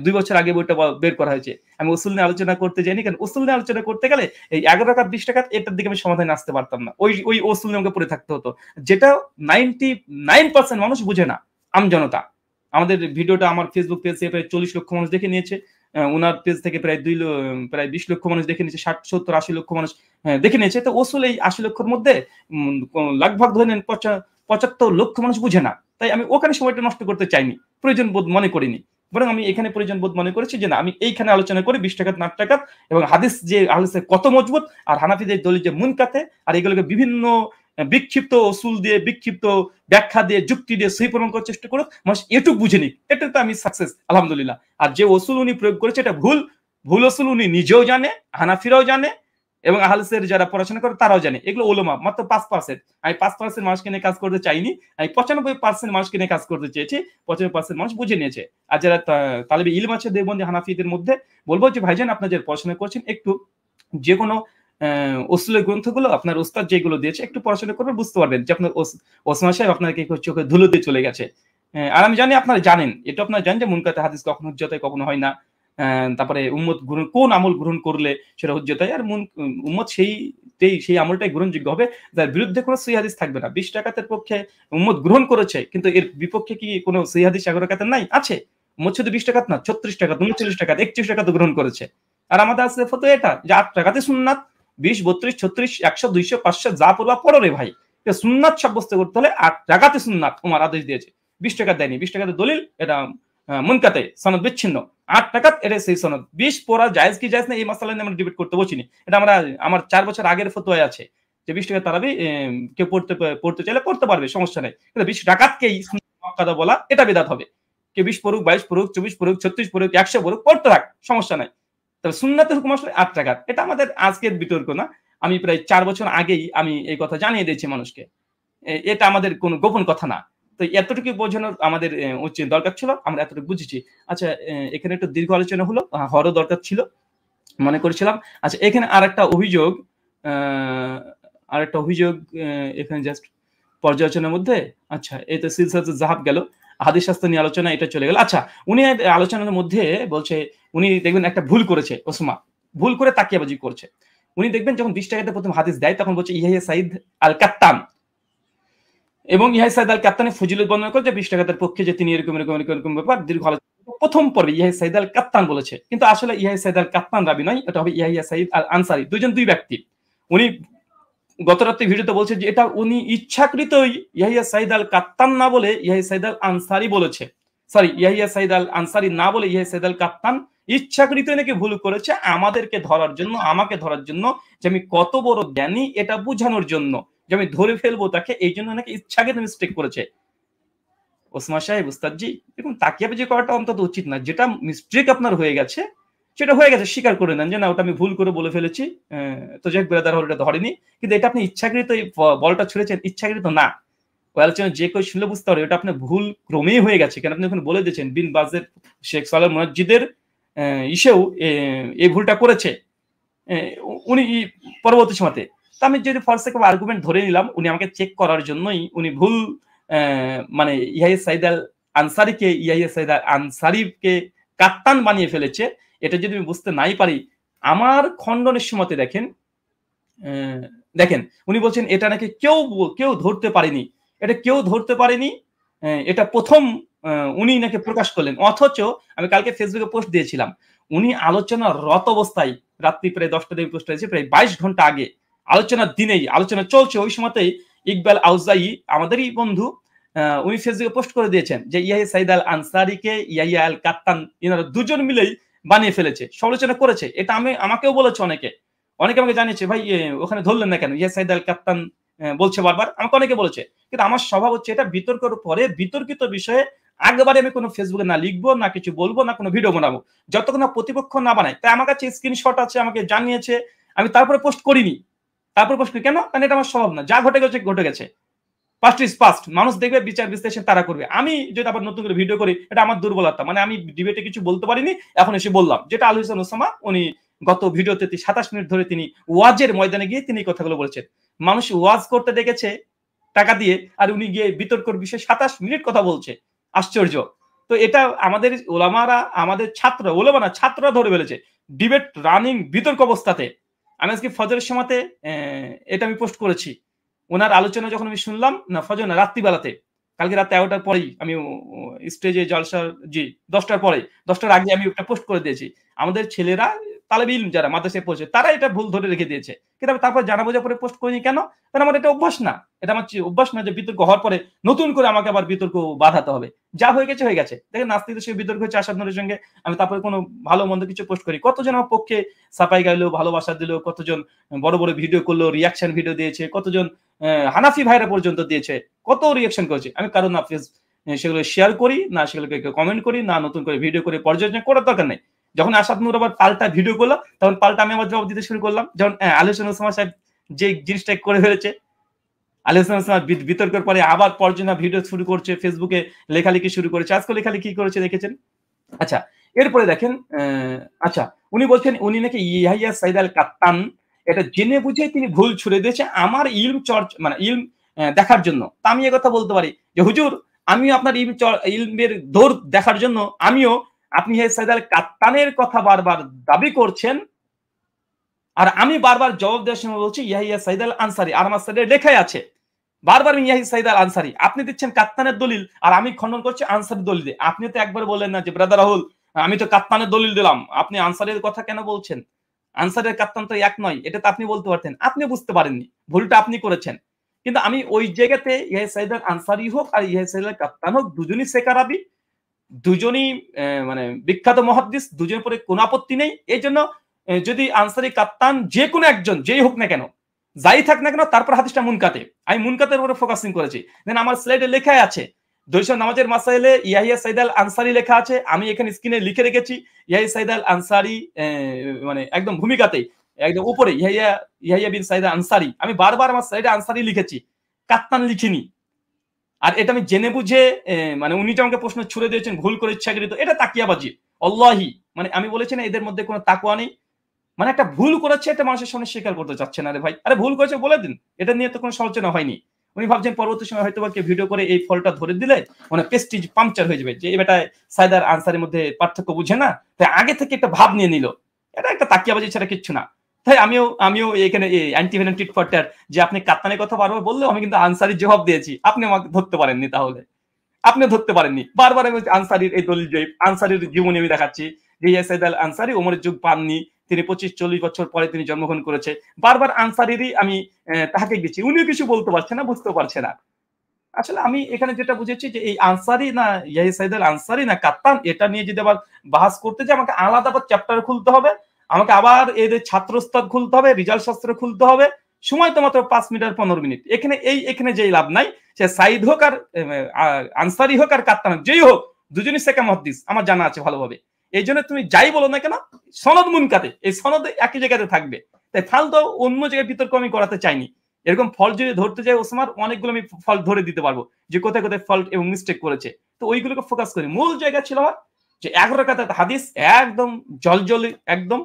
২ বছর আগে বইটা বের করা হয়েছে। আমি উসুল নিয়ে আলোচনা করতে যাইনি, কারণ উসুল নিয়ে আলোচনা করতে গেলে এই ১১ রাকাত ২০ রাকাত এটার দিকে আমি সমাধানে আসতে পারতাম না। ওই উসুল নিয়ে আমাকে পড়ে থাকতে হতো, যেটা 99% মানুষ বুঝে না, আমজনতা। আমাদের ভিডিওটা আমার ফেসবুক পেজে প্রায় ৪০ লক্ষ মানুষ দেখে নিয়েছে, উনার পেজ থেকে প্রায় ২০ লক্ষ মানুষ দেখে নিয়েছে, ৬০, ৭০, ৮০ লক্ষ মানুষ দেখে নিয়েছে। তো উসুল এই ৮০ লক্ষের মধ্যে লাগভাগ ধরে নেন ৭৫ লক্ষ মানুষ বুঝে না। তাই আমি ওখানে সময়টা নষ্ট করতে চাইনি, প্রয়োজন বোধ মনে করিনি। বরং আমি এখানে প্রয়োজন বোধ মনে করেছি যে না, আমি এইখানে আলোচনা করি ২০ টাকাত ৮ টাকাত, এবং হাদিস যে আহলে কত মজবুত, আর হানাফিদের দলিল যে মুনকাতে, আর এগুলোকে বিভিন্ন বিক্ষিপ্ত উসুল দিয়ে, বিক্ষিপ্ত ব্যাখ্যা দিয়ে, যুক্তি দিয়ে সহি প্রমাণ করার চেষ্টা করো, মানুষ এটুকু বুঝে নিক, এটাতে আমি সাকসেস আলহামদুলিল্লাহ। আর যে উসুল উনি প্রয়োগ করেছে এটা ভুল উসুল উনি নিজেও জানে, হানাফিরাও জানে, এবং আহলের যারা পড়াশোনা করে তারাও জানে। এগুলো ওলামা মাত্র 5%। আমি 5% মানুষকে নিয়ে কাজ করতে চাইনি, আমি 95% মানুষকে নিয়ে কাজ করতে চেয়েছি, 95% মানুষ বুঝে নিয়েছে। আর যারা তালেবে ইলম আছে দেওবন্দি হানাফিদের মধ্যে, বলবো যে ভাইজান আপনারা যে পড়াশোনা করছেন, একটু যে কোনো উসুলের গ্রন্থগুলো আপনার ওস্তাদ যেগুলো দিয়েছে একটু পড়াশোনা করবেন, বুঝতে পারবেন যে আপনার ওসমান সাহেব আপনাকে চোখে ধুলো দিয়ে চলে গেছে। আর আমি জানি আপনারা জানেন, এটা আপনারা জানেন যে মুনকাতে হাদিস কখনো হুজ্জত হয়, কখনো হয় না। তারপরে উম্মত গ্রহণ, কোন আমল গ্রহণ করলে সেটা হুজ্জত হয়, আর উম্মত সেই আমলটাই গ্রহণযোগ্য হবে যার বিরুদ্ধে কোনো সহিহ হাদিস থাকবে না। ২০ টাকাতের পক্ষে উম্মত গ্রহণ করেছে, কিন্তু এর বিপক্ষে কি কোনো সহিহ হাদিস ১১ টাকাতের নাই? আছে। উম্মত শুধু ২০ টাকাত না, ৩৬ টাকা, ৩৯ টাকা, ৩১ টাকা তো গ্রহণ করেছে। আর আমাদের আছে ফতোয়া এটা যে ৮ টাকাতে সুন্নাত, ২০, ৩২, ৩৬, ১০০, ২০০, ৫০০ যা পড়বা পড়ো রে ভাই। সুন্নাত সাব্যস্ত করতে হলে ৮ টাকাতে সুন্নাত ওমর আদেশ দিয়েছে, ২০ টাকা দেয়নি। ২০ টাকাতে দলিল, এটা মুনকাতে, সনদ বিচ্ছিন্ন। 8 রাকাত এটা সেই সনদ। 20 পড়া জায়েজ কি জায়েজ না এই মাসআলা নিয়ে আমরা ডিবেট করতে বসিনি। এটা আমার 4 বছর আগের ফতোয়ায় আছে যে 20 টাকা তারাবি কেউ পড়তে চাইলে পড়তে পারবে, সমস্যা নাই। কিন্তু 20 রাকাতকেই সুন্নাত মুআক্কাদা বলা এটা বিদআত হবে। কেউ 20 পড়ুক, 22 পড়ুক, 24 পড়ুক, 36 পড়ুক, 100 পড়ুক, পড়তে থাক, সমস্যা নাই। তবে সুন্নাতের হুকুম আসলে 8 রাকাত। এটা আমাদের আজকের বিতর্ক না। আমি প্রায় 4 বছর আগেই আমি এই কথা জানিয়ে দিয়েছি মানুষকে। এটা আমাদের কোনো গোপন কথা না। তো এতটুকু বোঝানোর আমাদের দরকার ছিল। আমরা এতটুকু বুঝেছি। আচ্ছা, এখানে একটু দীর্ঘ আলোচনা হলো। হওয়ারও দরকার ছিল। মনে করেছিলাম। আচ্ছা, এখানে আরেকটা অভিযোগ আ আরেকটা অভিযোগ এখানে জাস্ট পর্যালোচনার মধ্যে। আচ্ছা, এই তো সিলসিলাতুল যাহাব গেল। হাদিস শাস্ত্র নিয়ে আলোচনা এটা চলে গেল। আচ্ছা, উনি আলোচনার মধ্যে বলছে উনি দেখবেন একটা ভুল করেছে ওসমা। ভুল করে তাকিয়াবাজি করছে। উনি দেখবেন যখন 20 টাকাতে প্রথম হাদিস দেয় তখন বলছে ইয়াহিয়া সাঈদ আল কাত্তান এবং ইয়াহিয়া সাঈদ আল কাত্তানি ফজিলত বর্ণনা করে যে 20 টাকাতের পক্ষে যে তিনি এরকম ব্যাপার দীর্ঘ আলোচনা প্রথম পর্বে ইয়াহিয়া সাঈদ আল কাত্তান বলেছে। কিন্তু আসলে ইয়াহিয়া সাঈদ আল কাত্তান রাবী নয়, এটা হবে ইয়াহিয়া সাঈদ আল আনসারী। দুইজন দুই ব্যক্তি। উনি গত রাতে ভিডিওতে বলছে যে এটা উনি ইচ্ছাকৃতই ইয়াহিয়া সাঈদ আল কাত্তান না বলে ইয়াহিয়া সাঈদ আল আনসারী বলেছে। সরি, ইয়াহিয়া সাঈদ আল আনসারী না বলে ইয়াহিয়া সাঈদ আল কাত্তান ইচ্ছাকৃত নাকি ভুল করেছে আমাদেরকে ধরার জন্য, আমাকে ধরার জন্য, যে আমি কত বড় জ্ঞানী এটা বোঝানোর জন্য, যে আমি ধরে ফেলবো তাকে, এই জন্য নাকি ইচ্ছাকৃত মিস্টেক করেছে। ওসমা সাহেব, উস্তাদজি, এরকম তাকিয়াবাজি করাটা অন্তত উচিত না। যেটা মিস্টেক আপনার হয়ে গেছে সেটা হয়ে গেছে, স্বীকার করে নেন যে না ওটা আমি ভুল করে বলে ফেলেছি। তো যাক, ব্রাদার হল এটা ধরেনি, কিন্তু এটা আপনি ইচ্ছাকৃত এই বলটা ছুঁড়েছেন, ইচ্ছাকৃত না। ওই আলোচনা যে কেউ শুনলে বুঝতে পারে এটা আপনার ভুল ক্রমেই হয়ে গেছে। কেন আপনি ওখানে বলে দিয়েছেন বিন বাজের শেখ সালেহ মুনাজ্জিদের ইসেও এই ভুলটা করেছে উনি পরবর্তী সময়তে। তো আমি যদি ফর সেক অফ আর্গুমেন্ট ধরে নিলাম উনি আমাকে চেক করার জন্যই উনি ভুল মানে ইয়াহিয়া সাঈদ আল আনসারীকে ইয়াহিয়া সাঈদ আল আনসারীকে কাত্তান বানিয়ে ফেলেছে, এটা যদি আমি বুঝতে নাই পারি, আমার খণ্ডনের সময়তে দেখেন উনি বলছেন এটা নাকি কেউ ধরতে পারেনি, এটা কেউ ধরতে পারেনি, এটা প্রথম উনি নাকি প্রকাশ করলেন। অথচ আমি কালকে ফেসবুকে পোস্ট দিয়েছিলাম, উনি আলোচনার রত অবস্থায় রাত্রি প্রায় 10টা থেকে পোস্ট হয়েছে, প্রায় 22 ঘন্টা আগে আলোচনার দিনেই আলোচনা চলছে, ওই সময়তেই ইকবাল আউজাই আমাদেরই বন্ধু উনি ফেসবুকে পোস্ট করে দিয়েছেন যে ইয়াহিয়া সাঈদ আল আনসারীকে ইয়াহিয়া আল কাত্তান ইনারা দুজন মিলেই বানিয়ে ফেলেছে, সমালোচনা করেছে। এটা আমাকেও বলেছে অনেকে আমাকে জানিয়েছে, ভাই ওখানে ধরলেন না কেন, ইয়াহিয়া সাঈদ আল কাত্তান বলছে বারবার, আমাকে অনেকে বলেছে। কিন্তু আমার স্বভাব হচ্ছে এটা বিতর্কের পরে বিতর্কিত বিষয়ে আগেবারে আমি কোনো ফেসবুকে না লিখবো, না কিছু বলবো, না কোনো ভিডিও বানাবো, যতক্ষণ না প্রতিপক্ষ না বানায়। তাই আমার কাছে স্ক্রিনশট আছে, আমাকে জানিয়েছে, আমি তারপরে পোস্ট করিনি। তারপর পোস্ট করি কেন? কারণ এটা আমার স্বভাব না। যা ঘটে গেছে ঘটে গেছে, পাস্ট ইজ পাস্ট। মানুষ দেখবে, বিচার বিশ্লেষণ তারা করবে। আমি যদি আবার নতুন করে ভিডিও করি, এটা আমার দুর্বলতা। মানে আমি ডিবেটে কিছু বলতে পারিনি, এখন এসে বললাম। যেটা আল হোসেন ওসামা উনি গত ভিডিওতে 27 মিনিট ধরে তিনি ওয়াজের ময়দানে গিয়ে তিনি কথাগুলো বলেছেন। মানুষ ওয়াজ করতে ডেকেছে টাকা দিয়ে, আর উনি গিয়ে বিতর্কর বিষয়ে 27 মিনিট কথা বলছে। আশ্চর্য। তো এটা আমাদের ওলামারা, আমাদের ছাত্ররা ধরে ফেলেছে ডিবেট রানিং বিতর্ক অবস্থাতে। আমি আজকে ফজরের সময়তে এটা আমি পোস্ট করেছি। ওনার আলোচনা যখন আমি শুনলাম, না ফজর না, রাত্রিবেলাতে, কালকে রাত 11টার পরেই আমি স্টেজে জলসার 10টার পরে, 10টার আগে আমি একটা পোস্ট করে দিয়েছি। আমাদের ছেলেরা তালেবে ইলম যারা মাদ্রাসায় পড়ছে তারা এটা ভুল ধরে রেখে দিয়েছে। কিন্তু আমি তারপর জানা বোঝা পরে পোস্ট করিনি কেন? কারণ আমার এটা অভ্যাস না। এটা আমার অভ্যাস না যে বিতর্ক হওয়ার পরে নতুন করে আমাকে আবার বিতর্ক বাধাতে হবে। যা হয়ে গেছে হয়ে গেছে। দেখেন নাস্তিকদের সঙ্গে বিতর্ক হচ্ছে আসাদ নূরের সঙ্গে, আমি তারপরে কোনো ভালো মন্দ কিছু পোস্ট করি। কতজন আমার পক্ষে সাফাই গাইলো, ভালোবাসা দিল, কতজন বড় বড় ভিডিও করলো, রিঅ্যাকশন ভিডিও দিয়েছে, কতজন হানাফি ভাইরা পর্যন্ত দিয়েছে, কত রিঅ্যাকশন করেছে। আমি কারণ না সেগুলো শেয়ার করি, না সেগুলোকে কমেন্ট করি, না নতুন করে ভিডিও করে পর্যালোচনা করার দরকার নেই। যখন আসাদ নূর আবার পাল্টা ভিডিও করলো, তখন পাল্টা আমি আবার জবাব দিতে শুরু করলাম। যেমন আলী হোসেন ওসামা সাহেব যে জিনিসটা করে ফেলেছে, আলী হোসেন ওসামা বিতর্কের পরে আবার পর্যালোচনা ভিডিও শুরু করছে, ফেসবুকে লেখালেখি শুরু করেছে। আজকে লেখালেখি করেছে দেখেছেন। আচ্ছা, এরপরে দেখেন, আচ্ছা উনি বলছেন উনি নাকি ইয়াহিয়া সাঈদ আল কাত্তান এটা জেনে বুঝে তিনি ভুল ছুড়ে দিয়েছে আমার ইলম মানে ইলম দেখার জন্য। তা আমি একথা বলতে পারি যে হুজুর, আমিও আপনার ইলমের দৌড় দেখার জন্য আপনি ইয়াহিয়া সাঈদ আল কাত্তানের কথা বারবার দাবি করছেন, আর আমি বারবার জবাব দেওয়ার সময় বলছি ইয়াহিয়া সাঈদ আল আনসারী, আর আমার সাইডে লেখাই আছে বারবার ইয়াহিয়া সাঈদ আল আনসারী। আপনি দিচ্ছেন কাত্তানের দলিল, আর আমি খণ্ডন করছি আনসারী দলিল। আপনি তো একবার বললেন না যে ব্রাদার রাহুল আমি তো কাত্তানের দলিল দিলাম, আপনি আনসারের কথা কেন বলছেন? আনসারের কাত্তান তো এক নয়, এটা তো আপনি বলতে পারতেন। আপনি বুঝতে পারেননি, ভুলটা আপনি করেছেন। কিন্তু আমি ওই জায়গাতে ইয়াহিয়া সাঈদ আল আনসারী হোক আর ইয়াহিয়া সাঈদ আল কাত্তান হোক, দুজনই সেকারাবি, দুজনই মানে বিখ্যাত মুহাদ্দিস, দুজনের পরে কোনো আপত্তি নেই। এজন্য যদি আনসারী, কাত্তান যে কোনো একজন যেই হোক না কেন, যাই থাক না কেন, তারপর হাদিসটা মুনকাতে। আমি মুনকাতের উপরে ফোকাসিং করেছি। দেন আমার স্লাইডে লেখাই আছে দৈশন নামাজের মাসাইলে ইয়াহিয়া সাইদ আল আনসারী লেখা আছে। আমি এখানে স্ক্রিনে লিখে রেখেছি ইয়াহিয়া সাইদ আল আনসারী, মানে একদম ভূমিকাতেই একদম উপরে ইয়াহিয়া বিন সাইদ আল আনসারী। আমি বারবার আমার স্লাইডে আনসারী লিখেছি, কাত্তান লিখিনি। আর এটা আমি জেনে বুঝে মানে উনি যে আমাকে প্রশ্ন ছুড়ে দিয়েছেন ভুল করে ইচ্ছাকৃত, এটা তাকিয়াবাজি। আল্লাহি মানে আমি বলেছি না এদের মধ্যে কোনো তাকওয়া নেই। মানে একটা ভুল করেছে এটা মানুষের সামনে স্বীকার করতে চাচ্ছে না। রে ভাই, আরে ভুল করেছে বলে দিন, এটা নিয়ে তো কোনো সমালোচনা হয়নি। উনি ভাবছেন পরবর্তী সময় হয়তো বা ভিডিও করে এই ফলটা ধরে দিলে মানে প্রেস্টিজ পাংচার হয়ে যাবে, যে এটা সাইদার আনসারের মধ্যে পার্থক্য বুঝে না, তাই আগে থেকে একটা ভাব নিয়ে নিল। এটা একটা তাকিয়াবাজি ছাড়া কিচ্ছু না। তাই আমিও এখানে অ্যান্টিভেনম টিট ফরটার যে আপনি কাত্তানের কথা বারবার বললেও আমি কিন্তু আনসারির জবাব দিয়েছি, আপনি আমাকে ধরতে পারেননি। তাহলে আপনিও ধরতে পারেননি। বারবার আমি আনসারির এই দলিল জয়ীব, আনসারির জীবনী আমি দেখাচ্ছি যে সাইদ আল আনসারী ওমরের যুগ পাননি, তিনি 25-40 বছর পরে তিনি জন্মগ্রহণ করেছে। বারবার আনসারিরই আমি তাহাকে দিচ্ছি, উনিও কিছু বলতে পারছে না, বুঝতেও পারছে না। আসলে আমি এখানে যেটা বুঝেছি যে এই আনসারী না ইয়াহিয়া সাইদ আল আনসারী না কাত্তান, এটা নিয়ে যদি আবার বাহাস করতে যে আমাকে আলাদা আবার চ্যাপ্টার খুলতে হবে, আমাকে আবার এদের ছাত্র উস্তাদ খুলতে হবে, রিজাল্ট শাস্ত্র খুলতে হবে। সময় তো মাত্র 5 মিনিট আর 15 মিনিট। এখানে যেই লাভ নাই, সে সাইদ হোক আর আনসারী হোক আর কাত্তান হোক, যেই হোক, দুজনই সেকা মুহাদ্দিস আমার জানা আছে ভালোভাবে। এই জন্য তুমি যাই বলো না কেন, সনদ মুনকাতে, এই সনদ একই জায়গাতে থাকবে। তাই ফালতু অন্য জায়গায় বিতর্ক আমি করাতে চাইনি। এরকম ফল্ট যদি ধরতে যাই ওসমান, অনেকগুলো আমি ফল্ট ধরে দিতে পারবো যে কোথায় কোথায় ফল্ট এবং মিস্টেক করেছে। তো ওইগুলোকে ফোকাস করি। মূল জায়গা ছিল আমার যে 11 রাকাতের হাদিস একদম জলজলি একদম,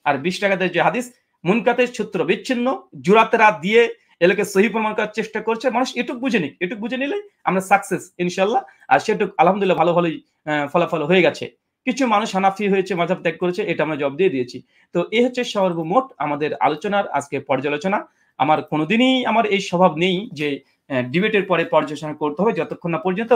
আর 20 রাকাতের যে হাদিস মুনকাতের সূত্র বিচ্ছিন্ন, জুরাতে রাত দিয়ে এলাকে সহি প্রমাণ করার চেষ্টা করছে। মানুষ এটুক বুঝে নিক, এটুক বুঝে নিলে আমরা সাকসেস ইনশাল্লাহ। আর সেটুক আলহামদুলিল্লাহ ভালো ভালোই ফলাফল হয়ে গেছে। কিছু মানুষ হানাফি হয়েছে, মাযহাব ত্যাগ করেছে, এটা আমরা জবাব দিয়ে দিয়েছি। তো এই হচ্ছে সর্বমোট আমাদের আলোচনার আজকে পর্যালোচনা। আমার কোনোদিনই আমার এই স্বভাব নেই যে ডিবেটের পরে পর্যালোচনা করতে হবে, যতক্ষণ না পর্যন্ত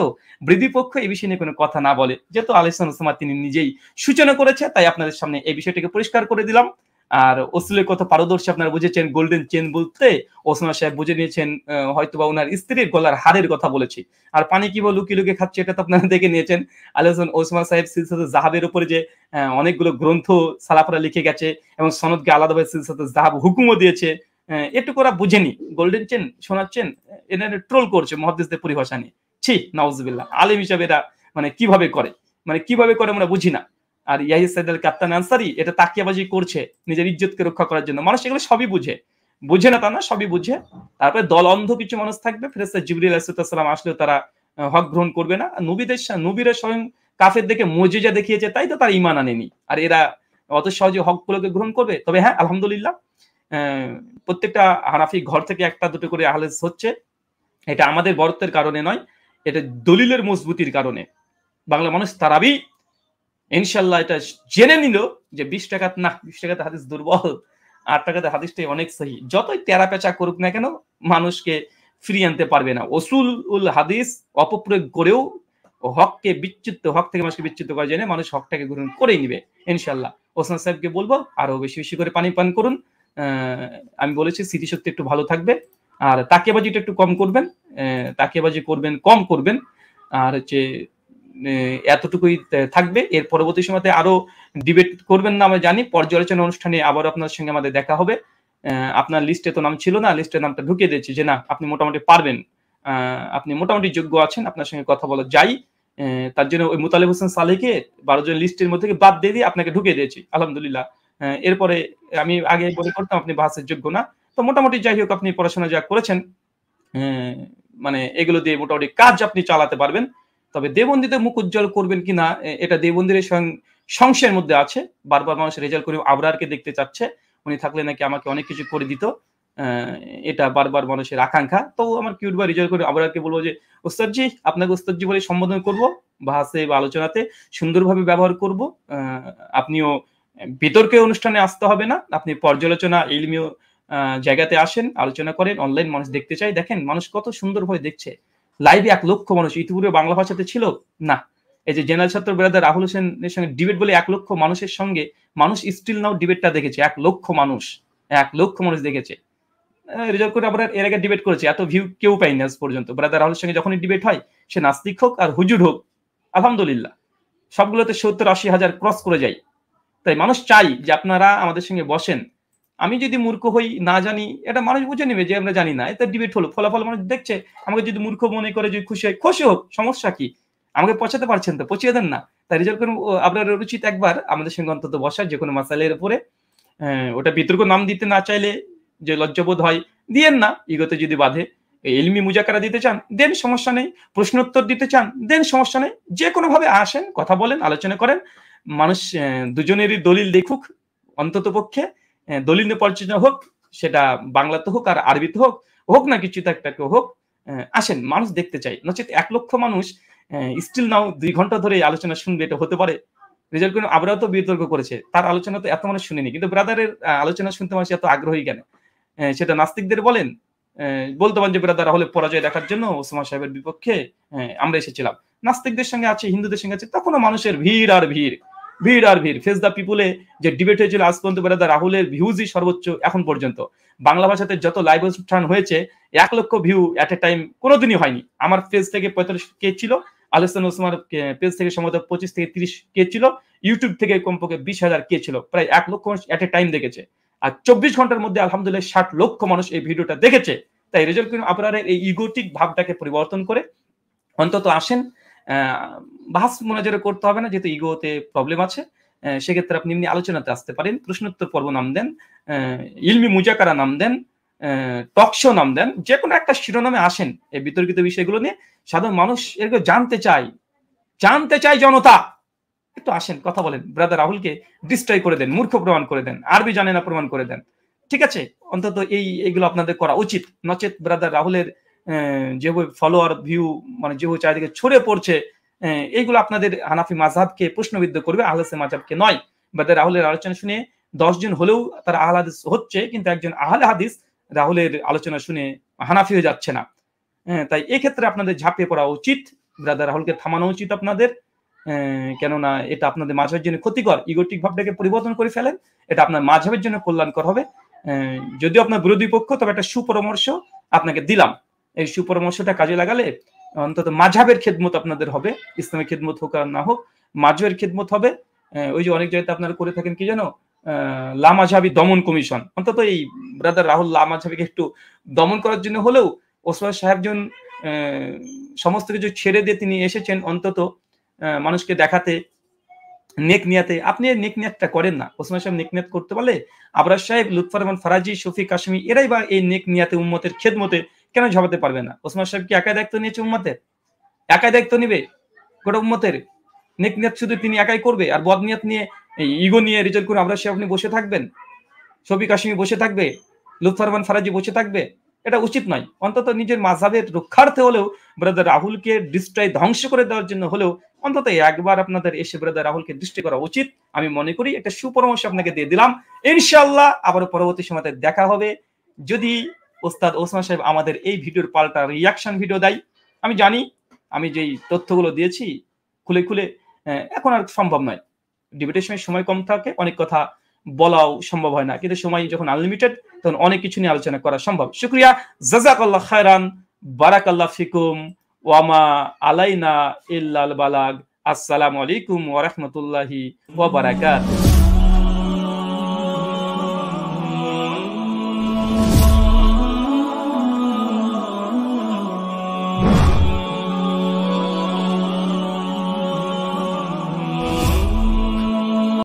বিরোধী পক্ষ এই বিষয় নিয়ে কোনো কথা না বলে। যেহেতু আলিসান ওসমান তিনি নিজেই সূচনা করেছে, তাই আপনাদের সামনে এই বিষয়টিকে পরিষ্কার করে দিলাম। আর ওসুলের কত পারদর্শী আপনারা বুঝেছেন। গোল্ডেন চেন বলতে ওসমান সাহেব বুঝে নিয়েছেন হয়তোবা ওনার স্ত্রীর গলার হারের কথা বলেছি। আর পানি কিভাবে লুকিয়ে লুকিয়ে খাচ্ছে এটা তো আপনারা দেখে নিয়েছেন। আলিহাসান ওসমান সাহেব সিলসিলাতুল যাহাবের উপরে যে অনেকগুলো গ্রন্থ সালাফরা লিখে গেছে এবং সনদকে আলাদাভাবে সিলসিলাতুল যাহাব হুকুমও দিয়েছে, একটু করা বুঝেনি। গোল্ডেন চেন শোনাচ্ছেন, এনারা ট্রোল করছে মুহাদ্দিসদের পরিভাষা নিয়ে। ছি নাউজুবিল্লাহ, আলেম হিসাবে এরা মানে কিভাবে করে আমরা বুঝি না। আর ইয়াহিয়া সাইদ আল কাত্তান আনসারী এটা তাকিয়াবাজি করছে নিজের ইজ্জতকে রক্ষা করার জন্য। মানুষ এগুলো সবই বুঝে না তা না, সবই বুঝে। তারপরে দল অন্ধ কিছু মানুষ থাকবে, ফেরেশতা জিবরিল আলাইহিস সালাম আসলেও তারা হক গ্রহণ করবে না। নবীরা স্বয়ং কাফের দেখে মুজিজা দেখিয়েছে, তাই তো তারা ঈমান আনেনি। আর এরা অত সহজে হকগুলোকে গ্রহণ করবে? তবে হ্যাঁ, আলহামদুলিল্লাহ প্রত্যেকটা হানাফি ঘর থেকে একটা দুটো করে আহলে হাদিস হচ্ছে। এটা আমাদের বরত্বের কারণে নয়, এটা দলিলের মজবুতির কারণে। বাংলা মানুষ তারাবি ইনশাল্লাহ এটা জেনে নিল যে 20 টাকাত না, 20 টাকাতে হাদিস দুর্বল, 8 টাকাতে হাদিসটাই অনেক সহি। যতই তেরা পেঁচা করুক না কেন, মানুষকে ফিরিয়ে আনতে পারবে না। উসুল হাদিস অপপ্রয়োগ করেও হক থেকে মানুষকে বিচ্যুত করা যায় না। মানুষ হকটাকে গ্রহণ করেই নিবে ইনশাল্লাহ। ওসমান সাহেবকে বলবো আরো বেশি বেশি করে পানি পান করুন। আমি বলেছি স্মৃতিশক্তি একটু ভালো থাকবে, আর তাকিয়াবাজিটা একটু কম করবেন, কম করবেন। আর হচ্ছে এতটুকুই থাকবে। এর পরবর্তী সময়তে আরো ডিবেট করবেন না আমরা জানি। পর্যালোচনা অনুষ্ঠানে আবার আপনার সঙ্গে আমাদের দেখা হবে। আপনার লিস্টে তো নাম ছিল না, লিস্টের নামটা ঢুকিয়ে দিয়েছি যে না আপনি মোটামুটি পারবেন, আপনি মোটামুটি যোগ্য আছেন, আপনার সঙ্গে কথা বলা যাই। তার জন্য ওই মুতালিব হোসেন সালেহকে 12 জন লিস্টের মধ্যে বাদ দিয়ে আপনাকে ঢুকিয়ে দিয়েছি আলহামদুলিল্লাহ। এরপরে আমি আগে বলে করতাম আপনি বাহাসের যোগ্য না। তো মোটামুটি যাই হোক, আপনি পড়াশোনা যা করেছেন মানে এগুলো দিয়ে মোটামুটি কাজ আপনি চালাতে পারবেন। তবে দেবন্দিতে মুখ উজ্জ্বল করবেন কিনা এটা দেবন্দির সংশয়ের মধ্যে আছে। বারবার মানুষ রেজাল্ট করে আবরারকে দেখতে চাচ্ছে, উনি থাকলে নাকি আমাকে অনেক কিছু করে দিত, এটা বারবার মানুষের আকাঙ্ক্ষা। তো আমার কিউট বা রেজাল্ট করে আবরারকে বলবো যে ওস্তাদজি, আপনাকে ওস্তাদজি বলে সম্বোধন করব, বাহাসে বা আলোচনাতে সুন্দরভাবে ব্যবহার করব। আপনিও বিতর্কে অনুষ্ঠানে আসতে হবে না, আপনি পর্যালোচনা ইলমীয় জায়গাতে আসেন, আলোচনা করেন। অনলাইন মানুষ দেখতে চাই, দেখেন মানুষ কত সুন্দরভাবে দেখছে। লাইভে 1 লক্ষ মানুষ, ইতিপূর্বে বাংলা ভাষাতে ছিল না। এই যে জেনারেল ছাত্র ব্রাদার রাহুল হোসেনের সঙ্গে ডিবেট বলে 1 লক্ষ মানুষের সঙ্গে মানুষ স্টিল নাও ডিবেটটা দেখেছে। 1 লক্ষ মানুষ দেখেছে। রেজাল্ট করে আবার এর আগে ডিবেট করেছে, এত ভিউ কেউ পায়নি আজ পর্যন্ত। ব্রাদার রাহুলের সঙ্গে যখনই ডিবেট হয়, সে নাস্তিক হোক আর হুজুর হোক, আলহামদুলিল্লাহ সবগুলোতে 70-80 হাজার ক্রস করে যায়। তাই মানুষ চাই যে আপনারা আমাদের সঙ্গে বসেন। আমি যদি মূর্খ হই, না জানি, এটা মানুষ বুঝে নেবে যে আমরা জানি না। এটা ডিবেট হলো। ফলাফল মানুষ দেখছে। আমাকে যদি মূর্খ মনে করে যদি খুশি হয়, খুশি হোক, সমস্যা কি? আমাকে পচাতে পারছেন তো, পচিয়ে দেন না। তাই রেজাল্ট করুন আপনার উচিত একবার আমাদের সঙ্গে অন্তত বসা যেকোনো মাসাইলের উপরে। ওটা বিতর্ক নাম দিতে না চাইলে যে লজ্জাবোধ হয়, দিয়েন না। ইগোতে যদি বাধে। ইলমি মুজাকারা দিতে চান, দেন, সমস্যা নেই। প্রশ্নোত্তর দিতে চান, দেন, সমস্যা নেই। যেকোনোভাবে আসেন, কথা বলেন, আলোচনা করেন। মানুষ দুজনেরই দলিল দেখুক অন্ততপক্ষে। দলিল নিয়ে পরিচর্চা হোক, সেটা বাংলাতে হোক আর আরবিতে হোক, হোক না কিছু একটা হোক। আসেন, মানুষ দেখতে চাই। নচেত 1 লক্ষ মানুষ স্টিল নাও 2 ঘন্টা ধরে আলোচনা শুনবে, এটা হতে পারে? রেজাল্ট করে আমরাও তো বিতর্ক করেছে, তার আলোচনা তো এত মানুষ শুনেনি, কিন্তু ব্রাদারের আলোচনা শুনতে মানুষ এত আগ্রহী কেন? সেটা নাস্তিকদের বলেন, বলতে পারেন যে ব্রাদার রাহুলের পরাজয় দেখার জন্য ওসমান সাহেবের বিপক্ষে আমরা এসেছিলাম। নাস্তিকদের সঙ্গে আছে, হিন্দুদের সঙ্গে আছে, তখনও মানুষের ভিড় আর ভিড়, ভিড় আর ভিড়। ফেস দ্য পিপুলে যে ডিবেট হয়েছিল আজ পর্যন্ত ব্রাদার রাহুলের ভিউজই সর্বোচ্চ এখন পর্যন্ত। বাংলা ভাষাতে যত লাইভ অনুষ্ঠান হয়েছে 1 লক্ষ ভিউ এট এ টাইম কোনোদিনই হয়নি। আমার পেজ থেকে 45K ছিল, আলেসান ওসমান পেজ থেকে সম্ভবত 25-30K ছিল, ইউটিউব থেকে কমপক্ষে 20,000K ছিল। প্রায় 1 লক্ষ মানুষ এট এ টাইম দেখেছে। আর 24 ঘন্টার মধ্যে আলহামদুলিল্লাহ 60 লক্ষ মানুষ এই ভিডিওটা দেখেছে। তাই রেজাল্ট কিন্তু আপনারা এই ইগোটিক ভাবটাকে পরিবর্তন করে অন্তত আসেন। বাহাস মোনাজারা করতে হবে না, যেহেতু ইগোতে প্রবলেম আছে। সেক্ষেত্রে আপনি এমনি আলোচনাতে আসতে পারেন, প্রশ্নোত্তর পর্ব নাম দেন, ইলমি মুজাকারা নাম দেন, টক শো নাম দেন, যে কোনো একটা শিরোনামে আসেন। এই বিতর্কিত বিষয়গুলো নিয়ে সাধারণ মানুষ এগুলো জানতে চায় জনতা। একটু আসেন, কথা বলেন, ব্রাদার রাহুলকে ডিস্ট্রয় করে দেন, মূর্খ প্রমাণ করে দেন, আরবি জানে না প্রমাণ করে দেন। ঠিক আছে? অন্তত এইগুলো আপনাদের করা উচিত। নচেত ব্রাদার রাহুলের যেভাবে ফলোয়ার ভিউ মানে যেভাবে চারিদিকে ছড়ে পড়ছে, এইগুলো আপনাদের হানাফি মাযহাবকে প্রশ্নবিদ্ধ করবে, আহলে হাদিস মাযহাবকে নয়। ব্রাদার রাহুলের আলোচনা শুনে 10 জন হলেও তারা আহলে হাদিস হচ্ছে, কিন্তু একজন আহলে হাদিস রাহুলের আলোচনা শুনে হানাফি হয়ে যাচ্ছে না। তাই এই ক্ষেত্রে আপনাদের ঝাঁপিয়ে পড়া উচিত, ব্রাদার রাহুলকে থামানো উচিত আপনাদের। কেননা এটা আপনাদের মাযহাবের জন্য ক্ষতিকর। ইগোটিক ভাবটাকে পরিবর্তন করে ফেলেন, এটা আপনার মাযহাবের জন্য কল্যাণকর হবে। যদিও আপনার বিরোধী পক্ষ, তবে একটা সুপরামর্শ আপনাকে দিলাম। এই সুপরামর্শটা কাজে লাগালে অন্তত মাযহাবের খেদমত আপনাদের হবে। ইসলামের খেদমত হোক আর না হোক, মাযহাবের খেদমত হবে। ওই যে অনেক জায়গাতে আপনারা করে থাকেন কি জানো, লামাযহাবী দমন কমিশন। অন্তত এই ব্রাদার রাহুল লামাযহাবীকে একটু দমন করার জন্য হলেও ওসমান সাহেবজন সমস্ত কিছু ছেড়ে দিয়ে তিনি এসেছেন অন্তত মানুষকে দেখাতে, নেক নিয়াতে। আপনি নেক নিয়াতটা করেন না। ওসমান সাহেব নেক নিয়াত করতে পারলে আবরার সাহেব, লুৎফর রহমান ফারাজি, শফিক কাশমি এরাই বা এই নেক নিয়াতে উম্মতের খেদমতে কেন ঝাঁপাতে পারবে না? ওসমান সাহেব কি একাই দায়িত্ব নিয়েছে উম্মতের? একাই দায়িত্ব নিবে গোটা উম্মতের? নেক নিয়াত শুধু তিনি একাই করবে, আর বদ নিয়াত নিয়ে ইগো নিয়ে রেজাল্ট করে আবরার সাহেব আপনি বসে থাকবেন, শফিক কাশমি বসে থাকবে, লুৎফর রহমান ফারাজি বসে থাকবে? এটা উচিত নয়। অন্তত নিজের মাযহাবের রক্ষার্থে হলেও ব্রাদার রাহুলকে ডিস্ট্রয়, ধ্বংস করে দেওয়ার জন্য হলেও অন্তত একবার আপনাদের এসে ব্রাদার রাহুলকে ডিস্ট্রয় করা উচিত। আমি মনে করি একটা সুপরামর্শ আপনাকে দিয়ে দিলাম। ইনশাআল্লাহ আবার পরবর্তী সময়তে দেখা হবে, যদি ওস্তাদ ওসমান সাহেব আমাদের এই ভিডিওর পাল্টা রিয়াকশন ভিডিও দেয়। আমি জানি আমি যেই তথ্যগুলো দিয়েছি খুলে খুলে এখন আর সম্ভব নয়। ডিবেটের সময় কম থাকে, অনেক কথা বলাও সম্ভব হয় না, কিন্তু সময় যখন আনলিমিটেড তখন অনেক কিছু নিয়ে আলোচনা করা সম্ভব। শুকরিয়া, জাযাকাল্লাহ খায়রান, বারাকাল্লাহ ফিকুম, ওয়া মা আলাইনা ইল্লাল বালাগ। আসসালামু আলাইকুম ওয়া রাহমাতুল্লাহি ওয়া বারাকাতুহু।